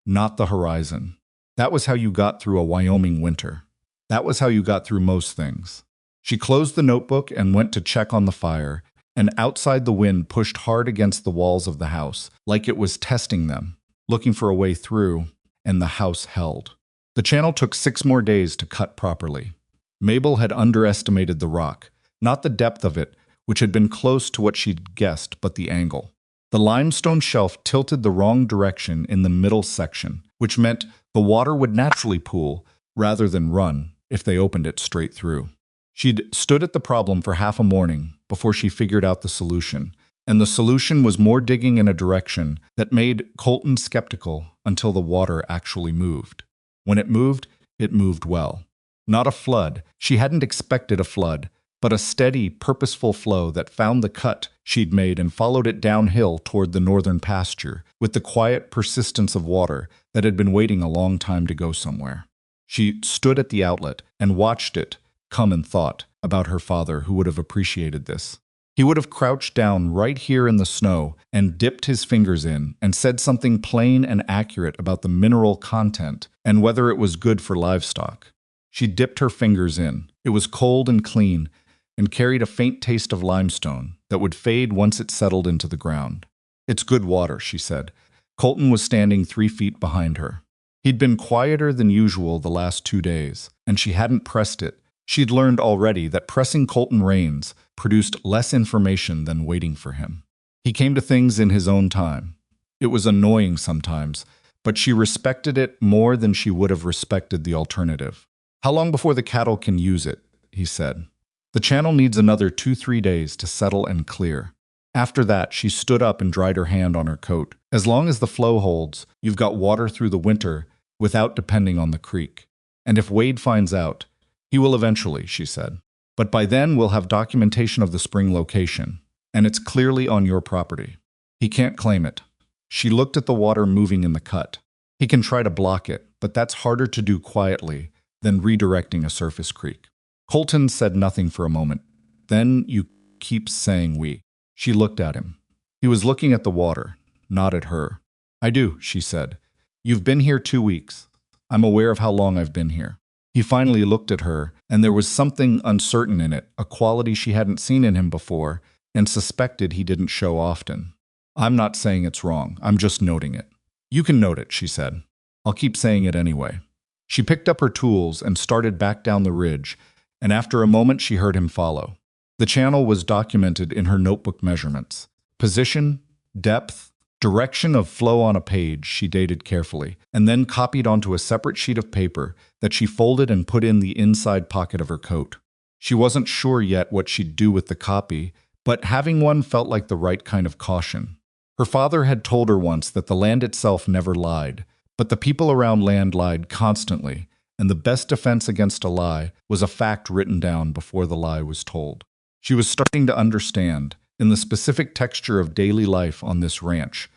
not the horizon. That was how you got through a Wyoming winter. That was how you got through most things. She closed the notebook and went to check on the fire, and outside the wind pushed hard against the walls of the house, like it was testing them, looking for a way through, and the house held. The channel took 6 more days to cut properly. Mabel had underestimated the rock, not the depth of it, which had been close to what she'd guessed, but the angle. The limestone shelf tilted the wrong direction in the middle section, which meant the water would naturally pool rather than run if they opened it straight through. She'd stood at the problem for half a morning before she figured out the solution, and the solution was more digging in a direction that made Colton skeptical until the water actually moved. When it moved well. Not a flood. She hadn't expected a flood, but a steady, purposeful flow that found the cut she'd made and followed it downhill toward the northern pasture, with the quiet persistence of water that had been waiting a long time to go somewhere. She stood at the outlet and watched it come and thought about her father, who would have appreciated this. He would have crouched down right here in the snow and dipped his fingers in and said something plain and accurate about the mineral content and whether it was good for livestock. She dipped her fingers in. It was cold and clean and carried a faint taste of limestone that would fade once it settled into the ground. "It's good water," she said. Colton was standing 3 feet behind her. He'd been quieter than usual the last 2 days, and she hadn't pressed it. She'd learned already that pressing Colton reins produced less information than waiting for him. He came to things in his own time. It was annoying sometimes, but she respected it more than she would have respected the alternative. "How long before the cattle can use it?" he said. The channel needs another 2-3 days to settle and clear. After that, she stood up and dried her hand on her coat. As long as the flow holds, you've got water through the winter without depending on the creek. And if Wade finds out, he will eventually, she said. But by then, we'll have documentation of the spring location, and it's clearly on your property. He can't claim it. She looked at the water moving in the cut. He can try to block it, but that's harder to do quietly than redirecting a surface creek. Colton said nothing for a moment. Then you keep saying we. She looked at him. He was looking at the water, not at her. I do, she said. You've been here 2 weeks. I'm aware of how long I've been here. He finally looked at her, and there was something uncertain in it, a quality she hadn't seen in him before and suspected he didn't show often. I'm not saying it's wrong. I'm just noting it. You can note it, she said. I'll keep saying it anyway. She picked up her tools and started back down the ridge, and after a moment she heard him follow. The channel was documented in her notebook measurements. Position, depth, direction of flow on a page she dated carefully, and then copied onto a separate sheet of paper that she folded and put in the inside pocket of her coat. She wasn't sure yet what she'd do with the copy, but having one felt like the right kind of caution. Her father had told her once that the land itself never lied, but the people around land lied constantly, and the best defense against a lie was a fact written down before the lie was told. She was starting to understand, in the specific texture of daily life on this ranch,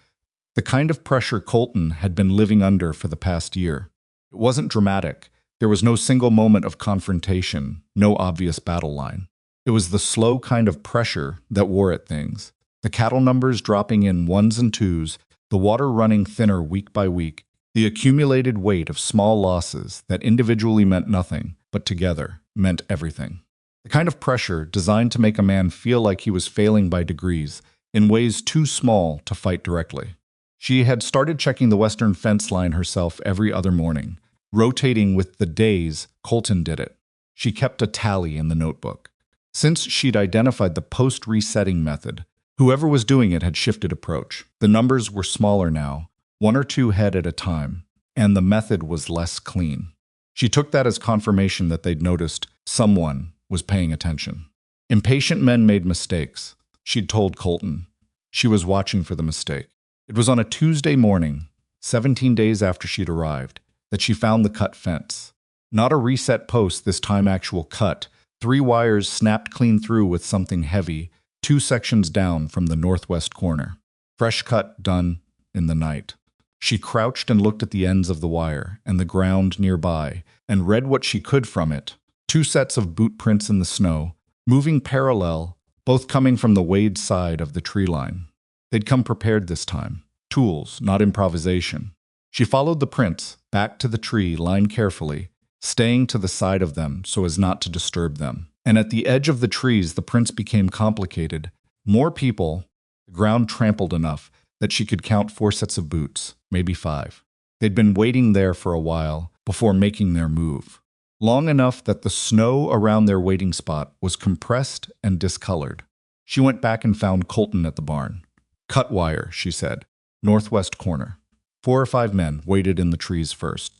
the kind of pressure Colton had been living under for the past year. It wasn't dramatic. There was no single moment of confrontation, no obvious battle line. It was the slow kind of pressure that wore at things. The cattle numbers dropping in 1s and 2s, the water running thinner week by week, the accumulated weight of small losses that individually meant nothing, but together meant everything. The kind of pressure designed to make a man feel like he was failing by degrees, in ways too small to fight directly. She had started checking the western fence line herself every other morning, rotating with the days Colton did it. She kept a tally in the notebook. Since she'd identified the post-resetting method, whoever was doing it had shifted approach. The numbers were smaller now, 1 or 2 head at a time, and the method was less clean. She took that as confirmation that they'd noticed someone was paying attention. Impatient men made mistakes, she'd told Colton. She was watching for the mistake. It was on a Tuesday morning, 17 days after she'd arrived, that she found the cut fence. Not a reset post this time, actual cut. 3 wires snapped clean through with something heavy, 2 sections down from the northwest corner. Fresh cut done in the night. She crouched and looked at the ends of the wire and the ground nearby and read what she could from it. 2 sets of boot prints in the snow, moving parallel, both coming from the Wade side of the tree line. They'd come prepared this time. Tools, not improvisation. She followed the prints back to the tree line carefully, staying to the side of them so as not to disturb them. And at the edge of the trees, the prints became complicated. More people, the ground trampled enough that she could count 4 sets of boots, maybe 5. They'd been waiting there for a while before making their move. Long enough that the snow around their waiting spot was compressed and discolored. She went back and found Colton at the barn. Cut wire, she said. Northwest corner. 4 or 5 men waited in the trees first.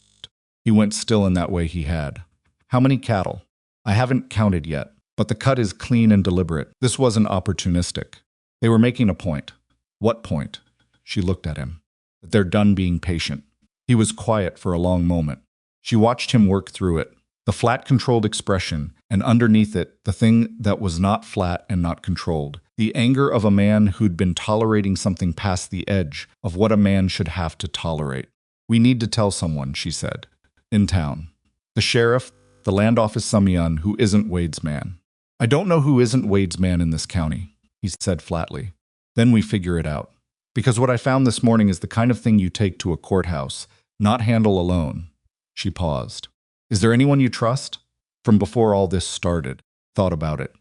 He went still in that way he had. How many cattle? I haven't counted yet, but the cut is clean and deliberate. This wasn't opportunistic. They were making a point. What point? She looked at him. That they're done being patient. He was quiet for a long moment. She watched him work through it. The flat, controlled expression, and underneath it, the thing that was not flat and not controlled. The anger of a man who'd been tolerating something past the edge of what a man should have to tolerate. We need to tell someone, she said. In town. The sheriff, the land office Summian, who isn't Wade's man. I don't know who isn't Wade's man in this county, he said flatly. Then we figure it out. Because what I found this morning is the kind of thing you take to a courthouse, not handle alone. She paused. Is there anyone you trust? From before all this started, thought about it.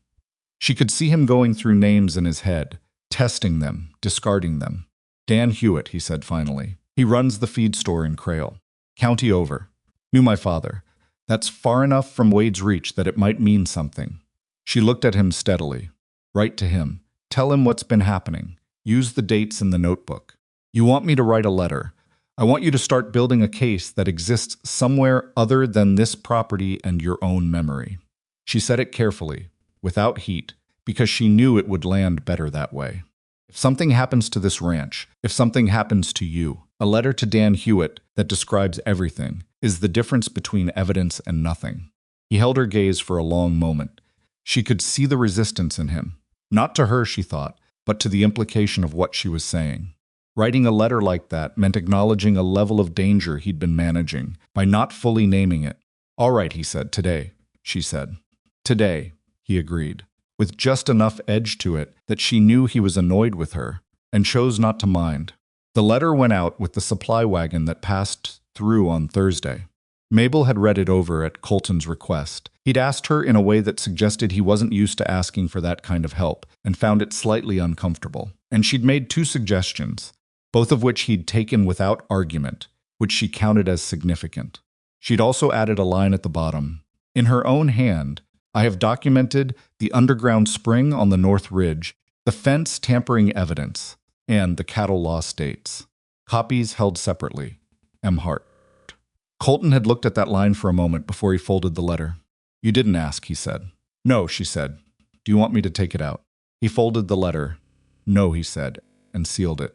She could see him going through names in his head, testing them, discarding them. Dan Hewitt, he said finally. He runs the feed store in Crail. County over. Knew my father. That's far enough from Wade's reach that it might mean something. She looked at him steadily. Write to him. Tell him what's been happening. Use the dates in the notebook. You want me to write a letter. I want you to start building a case that exists somewhere other than this property and your own memory. She said it carefully, without heat, because she knew it would land better that way. If something happens to this ranch, if something happens to you, a letter to Dan Hewitt that describes everything is the difference between evidence and nothing. He held her gaze for a long moment. She could see the resistance in him. Not to her, she thought, but to the implication of what she was saying. Writing a letter like that meant acknowledging a level of danger he'd been managing by not fully naming it. "All right," he said, "today," she said. "Today," he agreed, with just enough edge to it that she knew he was annoyed with her and chose not to mind. The letter went out with the supply wagon that passed through on Thursday. Mabel had read it over at Colton's request. He'd asked her in a way that suggested he wasn't used to asking for that kind of help and found it slightly uncomfortable. And she'd made 2 suggestions, both of which he'd taken without argument, which she counted as significant. She'd also added a line at the bottom. "In her own hand, I have documented the underground spring on the North Ridge, the fence tampering evidence, and the cattle loss dates. Copies held separately. M. Hart." Colton had looked at that line for a moment before he folded the letter. "You didn't ask," he said. "No," she said. "Do you want me to take it out?" He folded the letter. "No," he said, and sealed it.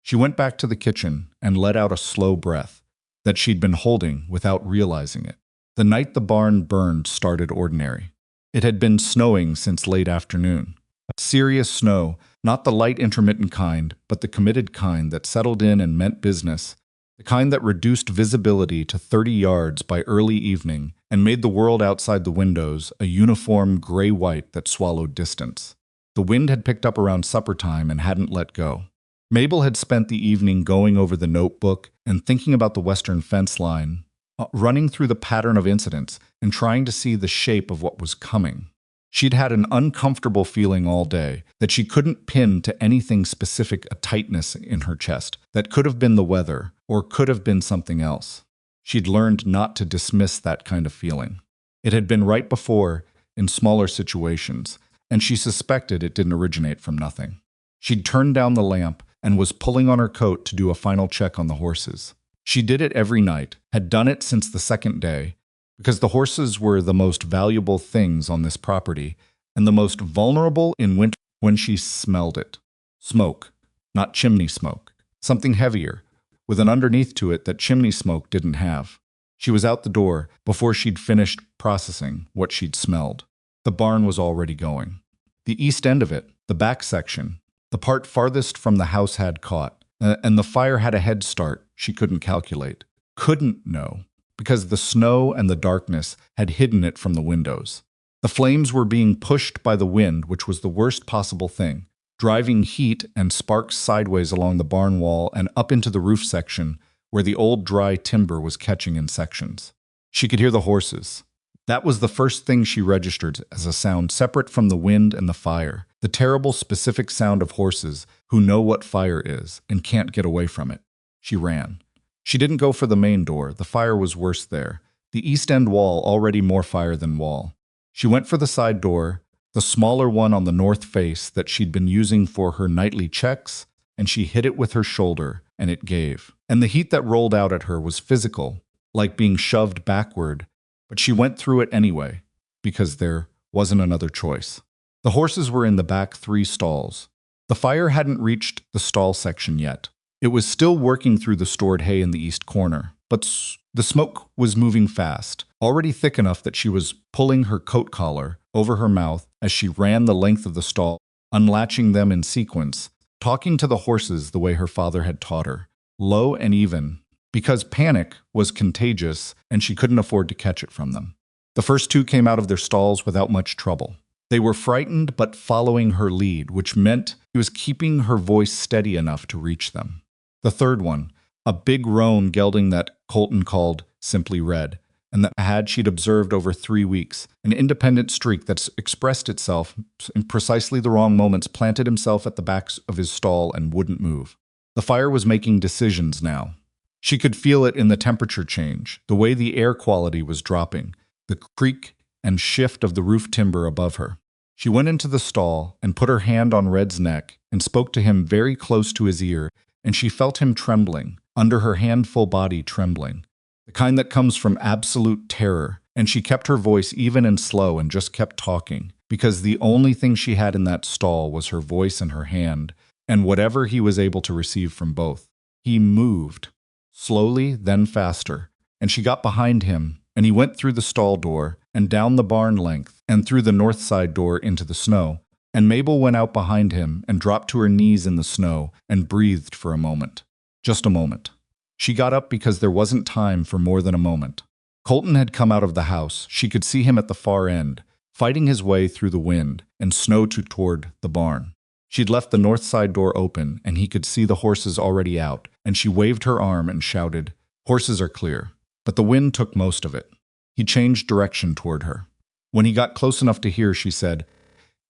She went back to the kitchen and let out a slow breath that she'd been holding without realizing it. The night the barn burned started ordinary. It had been snowing since late afternoon. Serious snow, not the light intermittent kind, but the committed kind that settled in and meant business, the kind that reduced visibility to 30 yards by early evening and made the world outside the windows a uniform gray-white that swallowed distance. The wind had picked up around supper time and hadn't let go. Mabel had spent the evening going over the notebook and thinking about the western fence line, running through the pattern of incidents and trying to see the shape of what was coming. She'd had an uncomfortable feeling all day that she couldn't pin to anything specific, a tightness in her chest that could have been the weather or could have been something else. She'd learned not to dismiss that kind of feeling. It had been right before in smaller situations, and she suspected it didn't originate from nothing. She'd turned down the lamp and was pulling on her coat to do a final check on the horses. She did it every night, had done it since the second day, because the horses were the most valuable things on this property and the most vulnerable in winter when she smelled it. Smoke, not chimney smoke. Something heavier, with an underneath to it that chimney smoke didn't have. She was out the door before she'd finished processing what she'd smelled. The barn was already going. The east end of it, the back section, the part farthest from the house had caught, and the fire had a head start she couldn't calculate. Couldn't know, because the snow and the darkness had hidden it from the windows. The flames were being pushed by the wind, which was the worst possible thing, driving heat and sparks sideways along the barn wall and up into the roof section where the old dry timber was catching in sections. She could hear the horses. That was the first thing she registered as a sound separate from the wind and the fire, the terrible specific sound of horses who know what fire is and can't get away from it. She ran. She didn't go for the main door. The fire was worse there. The east end wall already more fire than wall. She went for the side door, the smaller one on the north face that she'd been using for her nightly checks, and she hit it with her shoulder, and it gave. And the heat that rolled out at her was physical, like being shoved backward, but she went through it anyway, because there wasn't another choice. The horses were in the back 3 stalls. The fire hadn't reached the stall section yet. It was still working through the stored hay in the east corner, but the smoke was moving fast, already thick enough that she was pulling her coat collar over her mouth as she ran the length of the stall, unlatching them in sequence, talking to the horses the way her father had taught her, low and even, because panic was contagious and she couldn't afford to catch it from them. The first 2 came out of their stalls without much trouble. They were frightened but following her lead, which meant he was keeping her voice steady enough to reach them. The third one, a big roan gelding that Colton called simply red, and that she'd observed over 3 weeks, an independent streak that's expressed itself in precisely the wrong moments, planted himself at the back of his stall and wouldn't move. The fire was making decisions now. She could feel it in the temperature change, the way the air quality was dropping, the creak and shift of the roof timber above her. She went into the stall and put her hand on Red's neck and spoke to him very close to his ear, and she felt him trembling, under her handful body trembling, the kind that comes from absolute terror And she kept her voice even and slow and just kept talking, because the only thing she had in that stall was her voice and her hand, and whatever he was able to receive from both. He moved, slowly, then faster, and she got behind him, and he went through the stall door, and down the barn length, and through the north side door into the snow, and Mabel went out behind him and dropped to her knees in the snow and breathed for a moment. Just a moment. She got up because there wasn't time for more than a moment. Colton had come out of the house. She could see him at the far end, fighting his way through the wind and snow toward the barn. She'd left the north side door open, and he could see the horses already out, and she waved her arm and shouted, "Horses are clear." But the wind took most of it. He changed direction toward her. When he got close enough to hear, she said,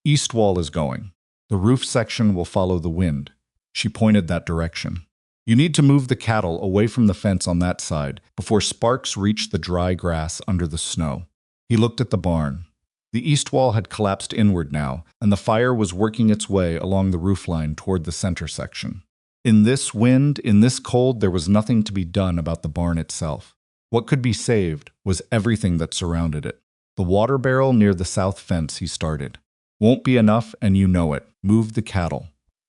"East wall is going. The roof section will follow the wind." She pointed that direction. "You need to move the cattle away from the fence on that side before sparks reach the dry grass under the snow." He looked at the barn. The east wall had collapsed inward now, and the fire was working its way along the roofline toward the center section. In this wind, in this cold, there was nothing to be done about the barn itself. What could be saved was everything that surrounded it. The water barrel near the south fence, he started. "Won't be enough, and you know it. Move the cattle."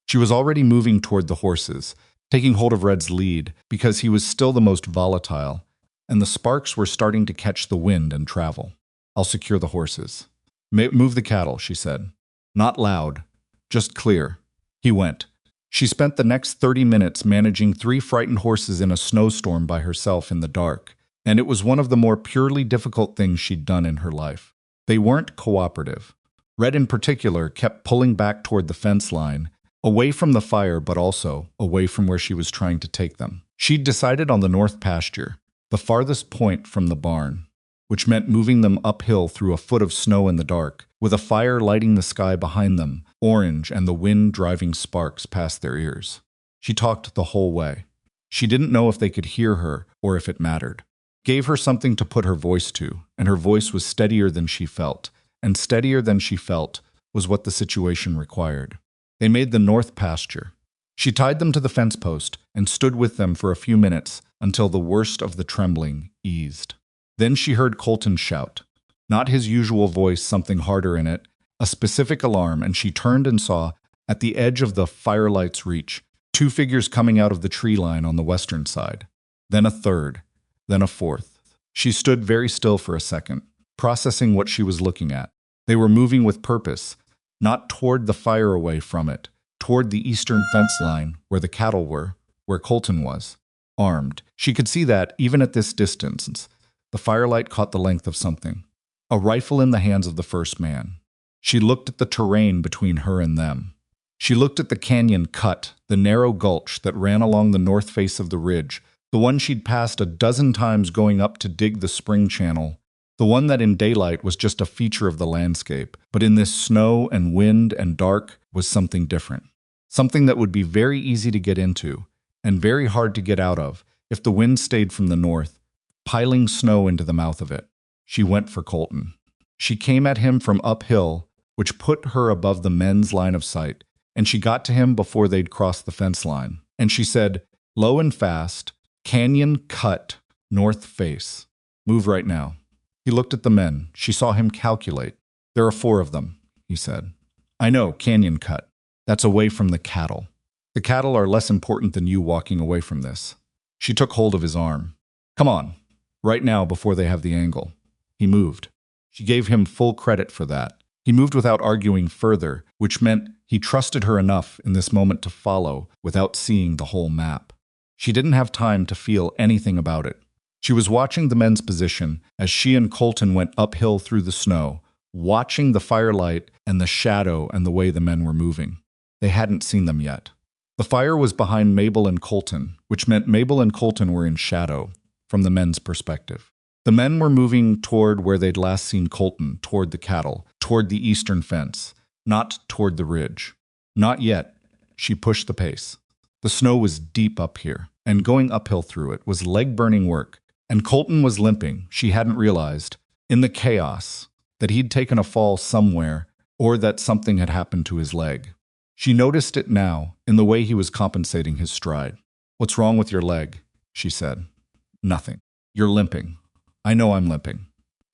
She was already moving toward the horses, taking hold of Red's lead because he was still the most volatile, and the sparks were starting to catch the wind and travel. "I'll secure the horses." "Move the cattle," she said. "Not loud, just clear." He went. She spent the next 30 minutes managing 3 frightened horses in a snowstorm by herself in the dark, and it was one of the more purely difficult things she'd done in her life. They weren't cooperative. Red in particular kept pulling back toward the fence line, away from the fire but also away from where she was trying to take them. She'd decided on the north pasture, the farthest point from the barn, which meant moving them uphill through a foot of snow in the dark, with a fire lighting the sky behind them, orange, and the wind driving sparks past their ears. She talked the whole way. She didn't know if they could hear her or if it mattered. Gave her something to put her voice to, and her voice was steadier than she felt, and steadier than she felt was what the situation required. They made the north pasture. She tied them to the fence post and stood with them for a few minutes until the worst of the trembling eased. Then she heard Colton shout. Not his usual voice, something harder in it, a specific alarm, and she turned and saw, at the edge of the firelight's reach, 2 figures coming out of the tree line on the western side. Then a third, then a fourth. She stood very still for a second, processing what she was looking at. They were moving with purpose, not toward the fire, away from it, toward the eastern fence line where the cattle were, where Colton was, armed. She could see that, even at this distance. The firelight caught the length of something. A rifle in the hands of the first man. She looked at the terrain between her and them. She looked at the canyon cut, the narrow gulch that ran along the north face of the ridge, the one she'd passed a dozen times going up to dig the spring channel, the one that in daylight was just a feature of the landscape, but in this snow and wind and dark was something different. Something that would be very easy to get into, and very hard to get out of, if the wind stayed from the north, piling snow into the mouth of it. She went for Colton. She came at him from uphill, which put her above the men's line of sight, and she got to him before they'd crossed the fence line. And she said, low and fast, "Canyon cut, north face. Move right now." He looked at the men. She saw him calculate. "There are 4 of them," he said. "I know, canyon cut. That's away from the cattle. The cattle are less important than you walking away from this." She took hold of his arm. "Come on, right now before they have the angle." He moved. She gave him full credit for that. He moved without arguing further, which meant he trusted her enough in this moment to follow without seeing the whole map. She didn't have time to feel anything about it. She was watching the men's position as she and Colton went uphill through the snow, watching the firelight and the shadow and the way the men were moving. They hadn't seen them yet. The fire was behind Mabel and Colton, which meant Mabel and Colton were in shadow, from the men's perspective. The men were moving toward where they'd last seen Colton, toward the cattle, toward the eastern fence, not toward the ridge. Not yet. She pushed the pace. The snow was deep up here, and going uphill through it was leg-burning work, and Colton was limping. She hadn't realized, in the chaos, that he'd taken a fall somewhere or that something had happened to his leg. She noticed it now in the way he was compensating his stride. "What's wrong with your leg?" she said. "Nothing. You're limping. I know I'm limping."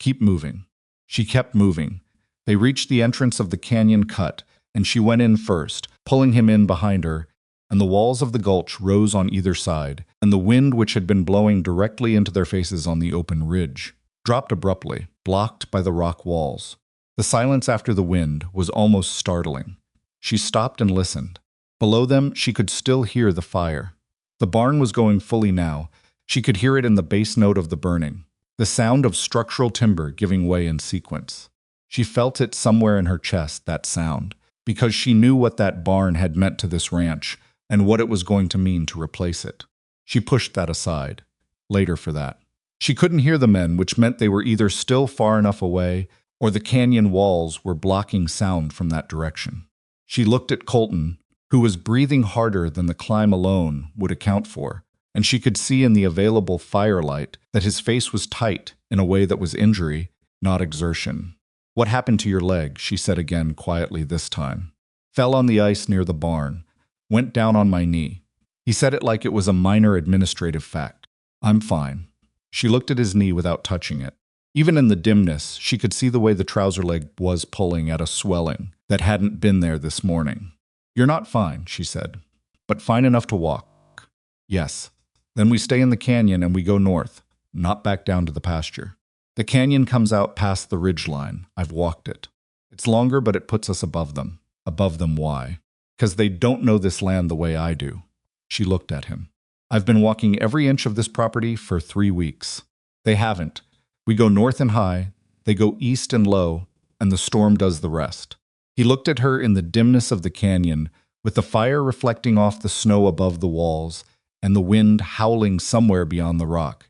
Keep moving. She kept moving. They reached the entrance of the canyon cut, and she went in first, pulling him in behind her, and the walls of the gulch rose on either side, and the wind, which had been blowing directly into their faces on the open ridge, dropped abruptly, blocked by the rock walls. The silence after the wind was almost startling. She stopped and listened. Below them, she could still hear the fire. The barn was going fully now. She could hear it in the bass note of the burning, the sound of structural timber giving way in sequence. She felt it somewhere in her chest, that sound, because she knew what that barn had meant to this ranch and what it was going to mean to replace it. She pushed that aside. Later for that. She couldn't hear the men, which meant they were either still far enough away or the canyon walls were blocking sound from that direction. She looked at Colton, who was breathing harder than the climb alone would account for, and she could see in the available firelight that his face was tight in a way that was injury, not exertion. "What happened to your leg?" she said again quietly this time. "Fell on the ice near the barn. Went down on my knee." He said it like it was a minor administrative fact. "I'm fine." She looked at his knee without touching it. Even in the dimness, she could see the way the trouser leg was pulling at a swelling that hadn't been there this morning. "You're not fine," she said, "but fine enough to walk." "Yes." "Then we stay in the canyon and we go north, not back down to the pasture. The canyon comes out past the ridge line. I've walked it. It's longer, but it puts us above them." "Above them, why?" "'Cause they don't know this land the way I do." She looked at him. "I've been walking every inch of this property for 3 weeks. They haven't. We go north and high, they go east and low, and the storm does the rest." He looked at her in the dimness of the canyon, with the fire reflecting off the snow above the walls and the wind howling somewhere beyond the rock.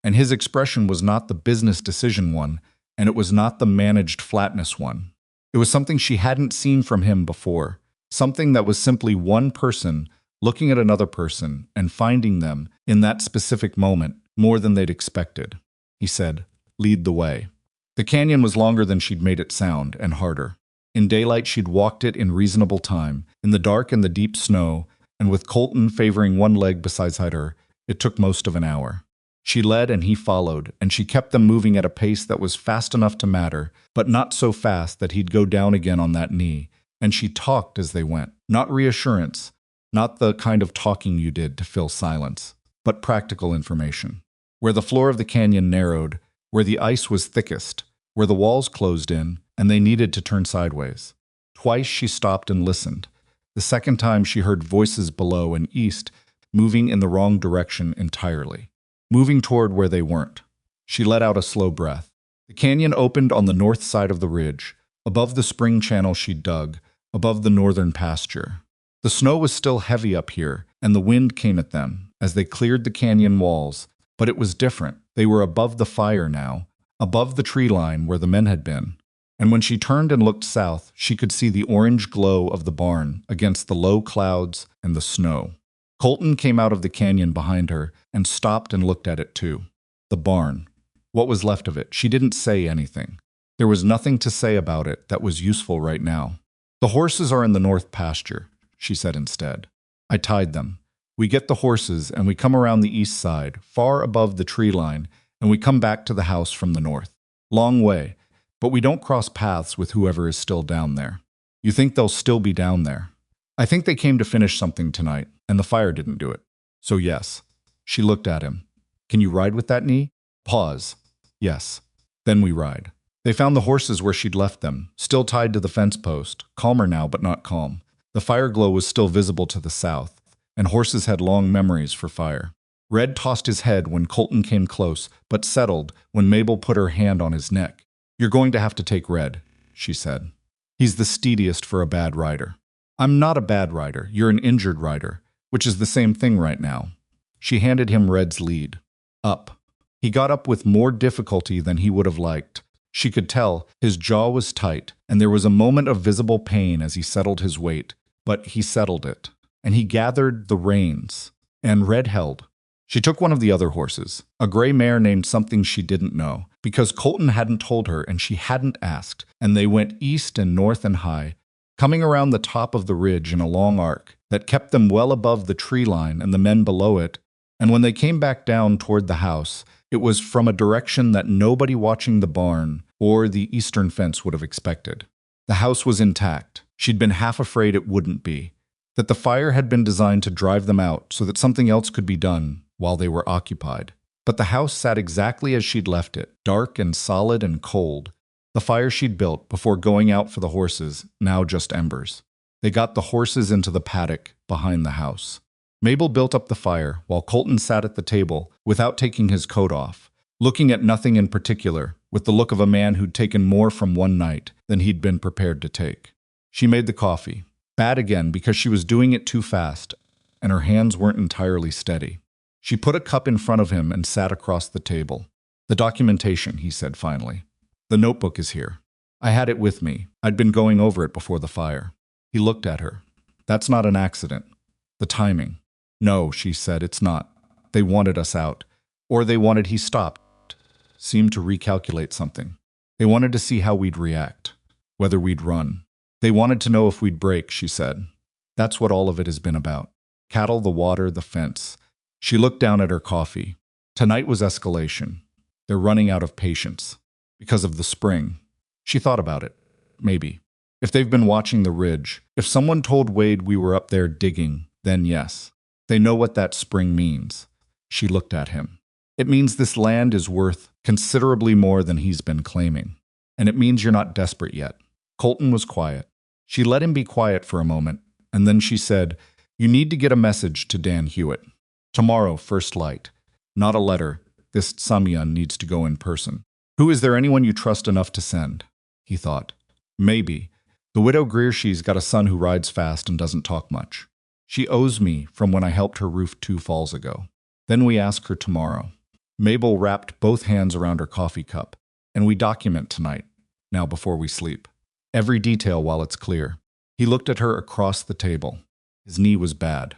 And his expression was not the business decision one, and it was not the managed flatness one. It was something she hadn't seen from him before, something that was simply one person looking at another person and finding them, in that specific moment, more than they'd expected. He said, "Lead the way." The canyon was longer than she'd made it sound, and harder. In daylight, she'd walked it in reasonable time. In the dark and the deep snow, and with Colton favoring one leg beside her, it took most of an hour. She led and he followed, and she kept them moving at a pace that was fast enough to matter, but not so fast that he'd go down again on that knee. And she talked as they went. Not reassurance, not the kind of talking you did to fill silence, but practical information. Where the floor of the canyon narrowed, where the ice was thickest, where the walls closed in, and they needed to turn sideways. Twice she stopped and listened. The second time she heard voices below and east, moving in the wrong direction entirely, moving toward where they weren't. She let out a slow breath. The canyon opened on the north side of the ridge, above the spring channel she'd dug, above the northern pasture. The snow was still heavy up here, and the wind came at them as they cleared the canyon walls, but it was different. They were above the fire now, above the tree line where the men had been. And when she turned and looked south, she could see the orange glow of the barn against the low clouds and the snow. Colton came out of the canyon behind her and stopped and looked at it too. The barn. What was left of it? She didn't say anything. There was nothing to say about it that was useful right now. "The horses are in the north pasture," she said instead. "I tied them. We get the horses and we come around the east side, far above the tree line, and we come back to the house from the north. Long way, but we don't cross paths with whoever is still down there." "You think they'll still be down there?" "I think they came to finish something tonight, and the fire didn't do it. So yes." She looked at him. "Can you ride with that knee?" Pause. "Yes." "Then we ride." They found the horses where she'd left them, still tied to the fence post, calmer now but not calm. The fire glow was still visible to the south, and horses had long memories for fire. Red tossed his head when Colton came close, but settled when Mabel put her hand on his neck. "You're going to have to take Red," she said. "He's the steadiest for a bad rider." "I'm not a bad rider. You're an injured rider, which is the same thing right now." She handed him Red's lead. Up. He got up with more difficulty than he would have liked. She could tell his jaw was tight, and there was a moment of visible pain as he settled his weight, but he settled it, and he gathered the reins, and Red held. She took one of the other horses, a gray mare named something she didn't know, because Colton hadn't told her and she hadn't asked, and they went east and north and high, coming around the top of the ridge in a long arc that kept them well above the tree line and the men below it, and when they came back down toward the house, It was from a direction that nobody watching the barn or the eastern fence would have expected. The house was intact. She'd been half afraid it wouldn't be, that the fire had been designed to drive them out so that something else could be done while they were occupied. But the house sat exactly as she'd left it, dark and solid and cold. The fire she'd built before going out for the horses, now just embers. They got the horses into the paddock behind the house. Mabel built up the fire while Colton sat at the table without taking his coat off, looking at nothing in particular, with the look of a man who'd taken more from one night than he'd been prepared to take. She made the coffee. Bad again because she was doing it too fast, and her hands weren't entirely steady. She put a cup in front of him and sat across the table. "The documentation," he said finally. "The notebook is here. I had it with me. I'd been going over it before the fire." He looked at her. "That's not an accident. The timing." "No," she said, "it's not. They wanted us out. Or they wanted." He stopped, seemed to recalculate something. "They wanted to see how we'd react, whether we'd run. They wanted to know if we'd break," she said. "That's what all of it has been about. Cattle, the water, the fence." She looked down at her coffee. Tonight was escalation. They're running out of patience. Because of the spring. She thought about it. Maybe. If they've been watching the ridge, if someone told Wade we were up there digging, then yes. They know what that spring means. She looked at him. It means this land is worth considerably more than he's been claiming. And it means you're not desperate yet. Colton was quiet. She let him be quiet for a moment, and then she said, "You need to get a message to Dan Hewitt. Tomorrow, first light. Not a letter. This Samyan needs to go in person." "Who is there anyone you trust enough to send?" He thought. "Maybe. The widow Greershe's got a son who rides fast and doesn't talk much. She owes me from when I helped her roof 2 falls ago. Then we ask her tomorrow." Mabel wrapped both hands around her coffee cup. "And we document tonight, now before we sleep. Every detail while it's clear." He looked at her across the table. His knee was bad.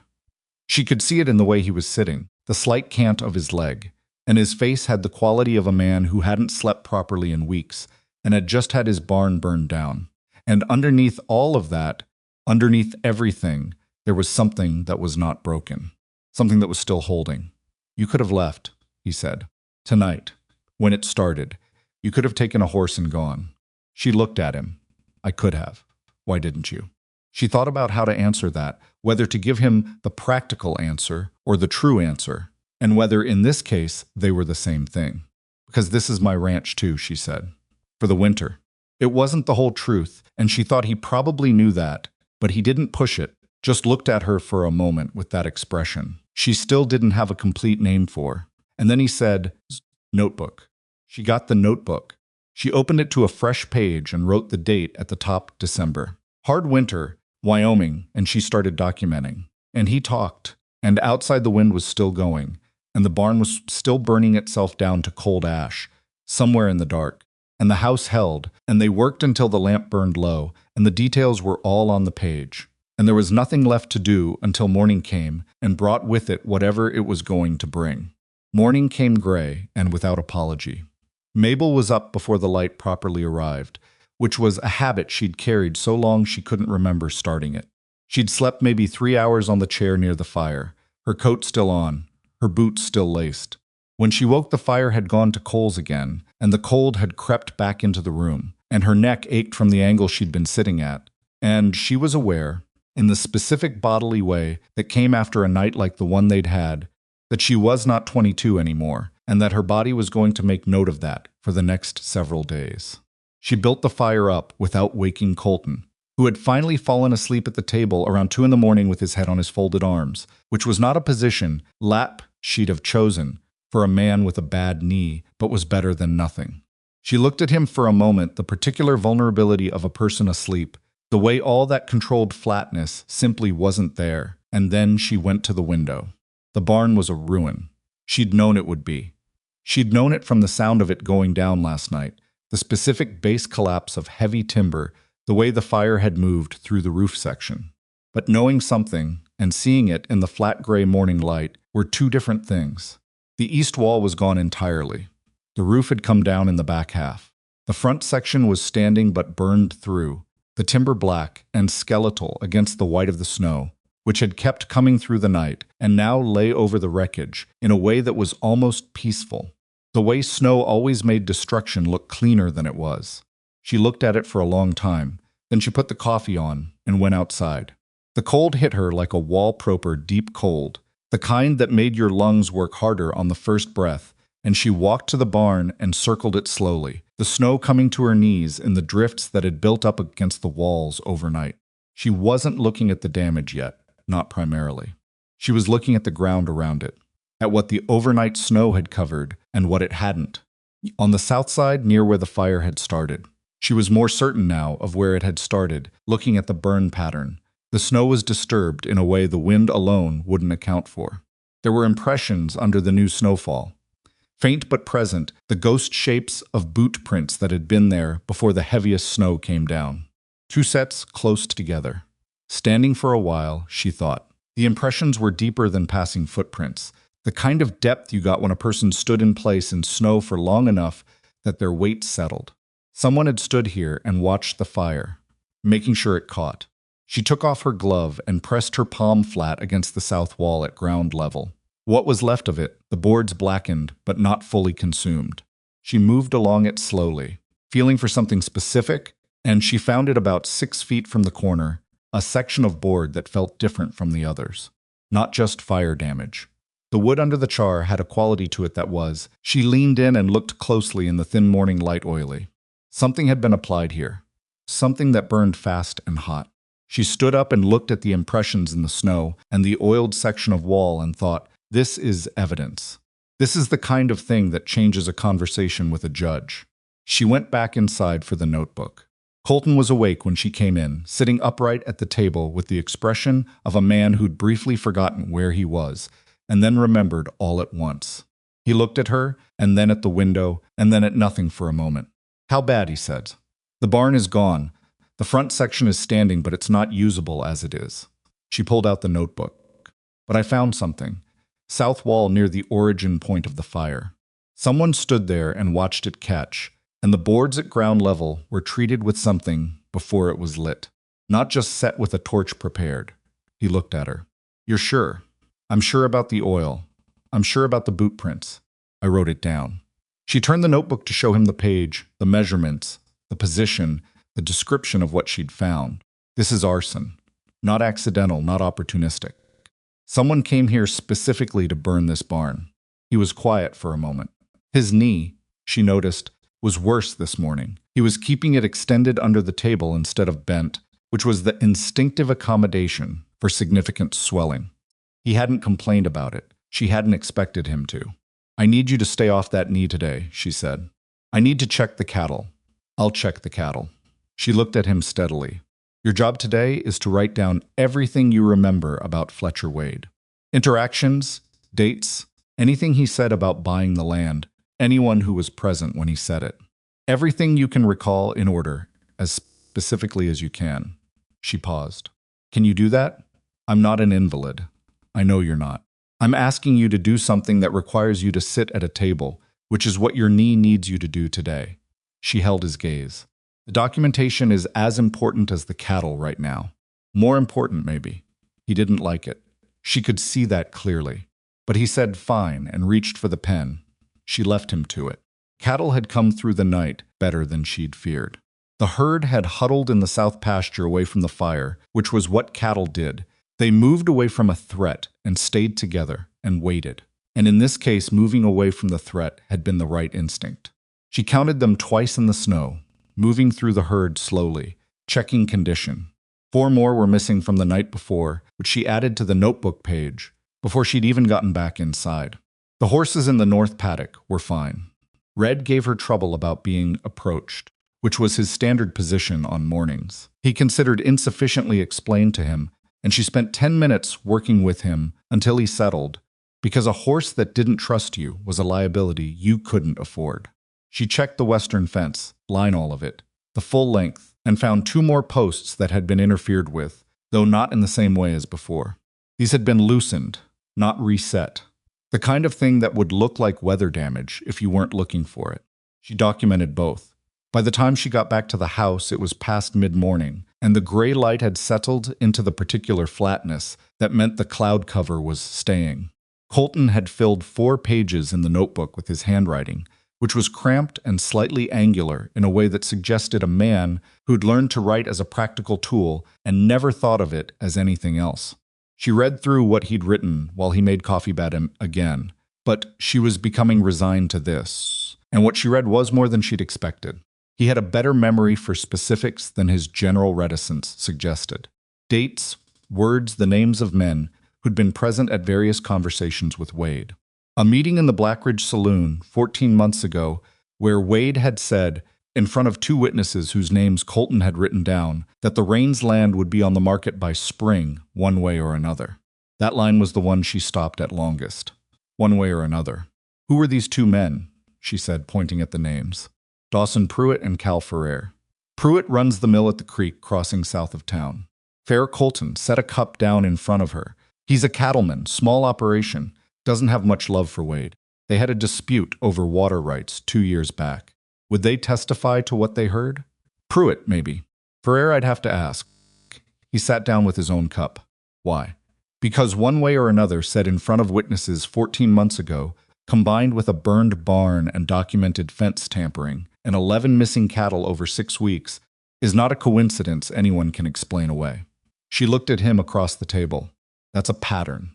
She could see it in the way he was sitting, the slight cant of his leg, and his face had the quality of a man who hadn't slept properly in weeks and had just had his barn burned down. And underneath all of that, underneath everything, there was something that was not broken, something that was still holding. "You could have left," he said. "Tonight, when it started, you could have taken a horse and gone." She looked at him. "I could have. Why didn't you?" She thought about how to answer that, whether to give him the practical answer or the true answer, and whether in this case they were the same thing. "Because this is my ranch too," she said. "For the winter." It wasn't the whole truth, and she thought he probably knew that, but he didn't push it, just looked at her for a moment with that expression she still didn't have a complete name for. And then he said, "Notebook." She got the notebook. She opened it to a fresh page and wrote the date at the top, December. Hard winter, Wyoming, and she started documenting. And he talked, and outside the wind was still going, and the barn was still burning itself down to cold ash, somewhere in the dark. And the house held, and they worked until the lamp burned low, and the details were all on the page. And there was nothing left to do until morning came and brought with it whatever it was going to bring. Morning came gray and without apology. Mabel was up before the light properly arrived, which was a habit she'd carried so long she couldn't remember starting it. She'd slept maybe 3 hours on the chair near the fire, her coat still on, her boots still laced. When she woke, the fire had gone to coals again, and the cold had crept back into the room, and her neck ached from the angle she'd been sitting at. And she was aware, in the specific bodily way that came after a night like the one they'd had, that she was not 22 anymore, and that her body was going to make note of that for the next several days. She built the fire up without waking Colton, who had finally fallen asleep at the table around 2 a.m. with his head on his folded arms, which was not a position lap she'd have chosen for a man with a bad knee, but was better than nothing. She looked at him for a moment, the particular vulnerability of a person asleep, the way all that controlled flatness simply wasn't there, and then she went to the window. The barn was a ruin. She'd known it would be. She'd known it from the sound of it going down last night, the specific base collapse of heavy timber, the way the fire had moved through the roof section. But knowing something and seeing it in the flat gray morning light were two different things. The east wall was gone entirely. The roof had come down in the back half. The front section was standing but burned through, the timber black and skeletal against the white of the snow, which had kept coming through the night and now lay over the wreckage in a way that was almost peaceful. The way snow always made destruction look cleaner than it was. She looked at it for a long time, then she put the coffee on and went outside. The cold hit her like a wall-proper deep cold, the kind that made your lungs work harder on the first breath, and she walked to the barn and circled it slowly, the snow coming to her knees in the drifts that had built up against the walls overnight. She wasn't looking at the damage yet, not primarily. She was looking at the ground around it, at what the overnight snow had covered and what it hadn't. On the south side, near where the fire had started. She was more certain now of where it had started, looking at the burn pattern. The snow was disturbed in a way the wind alone wouldn't account for. There were impressions under the new snowfall. Faint but present, the ghost shapes of boot prints that had been there before the heaviest snow came down. Two sets close together. Standing for a while, she thought. The impressions were deeper than passing footprints, the kind of depth you got when a person stood in place in snow for long enough that their weight settled. Someone had stood here and watched the fire, making sure it caught. She took off her glove and pressed her palm flat against the south wall at ground level. What was left of it, the boards blackened but not fully consumed. She moved along it slowly, feeling for something specific, and she found it about 6 feet from the corner, a section of board that felt different from the others. Not just fire damage. The wood under the char had a quality to it that was. She leaned in and looked closely in the thin morning light oily. Something had been applied here. Something that burned fast and hot. She stood up and looked at the impressions in the snow and the oiled section of wall and thought, this is evidence. This is the kind of thing that changes a conversation with a judge. She went back inside for the notebook. Colton was awake when she came in, sitting upright at the table with the expression of a man who'd briefly forgotten where he was, and then remembered all at once. He looked at her, and then at the window, and then at nothing for a moment. How bad, he said. The barn is gone. The front section is standing, but it's not usable as it is. She pulled out the notebook. But I found something. South wall near the origin point of the fire. Someone stood there and watched it catch, and the boards at ground level were treated with something before it was lit. Not just set with a torch prepared. He looked at her. You're sure? I'm sure about the oil. I'm sure about the boot prints. I wrote it down. She turned the notebook to show him the page, the measurements, the position, the description of what she'd found. This is arson. Not accidental, not opportunistic. Someone came here specifically to burn this barn. He was quiet for a moment. His knee, she noticed, was worse this morning. He was keeping it extended under the table instead of bent, which was the instinctive accommodation for significant swelling. He hadn't complained about it. She hadn't expected him to. I need you to stay off that knee today, she said. I need to check the cattle. I'll check the cattle. She looked at him steadily. Your job today is to write down everything you remember about Fletcher Wade. Interactions, dates, anything he said about buying the land, anyone who was present when he said it. Everything you can recall in order, as specifically as you can. She paused. Can you do that? I'm not an invalid. I know you're not. I'm asking you to do something that requires you to sit at a table, which is what your knee needs you to do today. She held his gaze. The documentation is as important as the cattle right now. More important, maybe. He didn't like it. She could see that clearly. But he said fine and reached for the pen. She left him to it. Cattle had come through the night better than she'd feared. The herd had huddled in the south pasture away from the fire, which was what cattle did. They moved away from a threat and stayed together and waited. And in this case, moving away from the threat had been the right instinct. She counted them twice in the snow, moving through the herd slowly, checking condition. 4 more were missing from the night before, which she added to the notebook page, before she'd even gotten back inside. The horses in the north paddock were fine. Red gave her trouble about being approached, which was his standard position on mornings. He considered insufficiently explained to him, and she spent 10 minutes working with him until he settled, because a horse that didn't trust you was a liability you couldn't afford. She checked the western fence, line all of it, the full length, and found 2 more posts that had been interfered with, though not in the same way as before. These had been loosened, not reset. The kind of thing that would look like weather damage if you weren't looking for it. She documented both. By the time she got back to the house, it was past mid-morning, and the gray light had settled into the particular flatness that meant the cloud cover was staying. Colton had filled 4 pages in the notebook with his handwriting, which was cramped and slightly angular in a way that suggested a man who'd learned to write as a practical tool and never thought of it as anything else. She read through what he'd written while he made coffee bad him again, but she was becoming resigned to this, and what she read was more than she'd expected. He had a better memory for specifics than his general reticence suggested. Dates, words, the names of men who'd been present at various conversations with Wade. A meeting in the Blackridge Saloon 14 months ago where Wade had said, in front of 2 witnesses whose names Colton had written down, that the Rains land would be on the market by spring, one way or another. That line was the one she stopped at longest. One way or another. Who were these 2 men? She said, pointing at the names. Dawson Pruitt and Cal Ferrer. Pruitt runs the mill at the creek crossing south of town. Fair Colton set a cup down in front of her. He's a cattleman, small operation, doesn't have much love for Wade. They had a dispute over water rights 2 years back. Would they testify to what they heard? Pruitt, maybe. Ferrer, I'd have to ask. He sat down with his own cup. Why? Because one way or another said in front of witnesses 14 months ago, combined with a burned barn and documented fence tampering, and 11 missing cattle over 6 weeks, is not a coincidence anyone can explain away. She looked at him across the table. That's a pattern.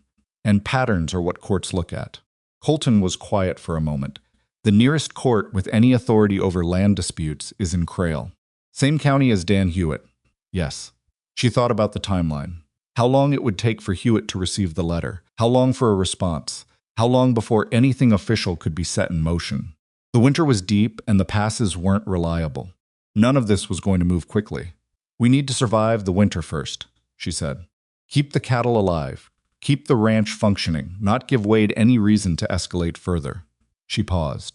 And patterns are what courts look at. Colton was quiet for a moment. The nearest court with any authority over land disputes is in Crail. Same county as Dan Hewitt. Yes. She thought about the timeline. How long it would take for Hewitt to receive the letter. How long for a response. How long before anything official could be set in motion. The winter was deep and the passes weren't reliable. None of this was going to move quickly. We need to survive the winter first, she said. Keep the cattle alive. Keep the ranch functioning, not give Wade any reason to escalate further. She paused.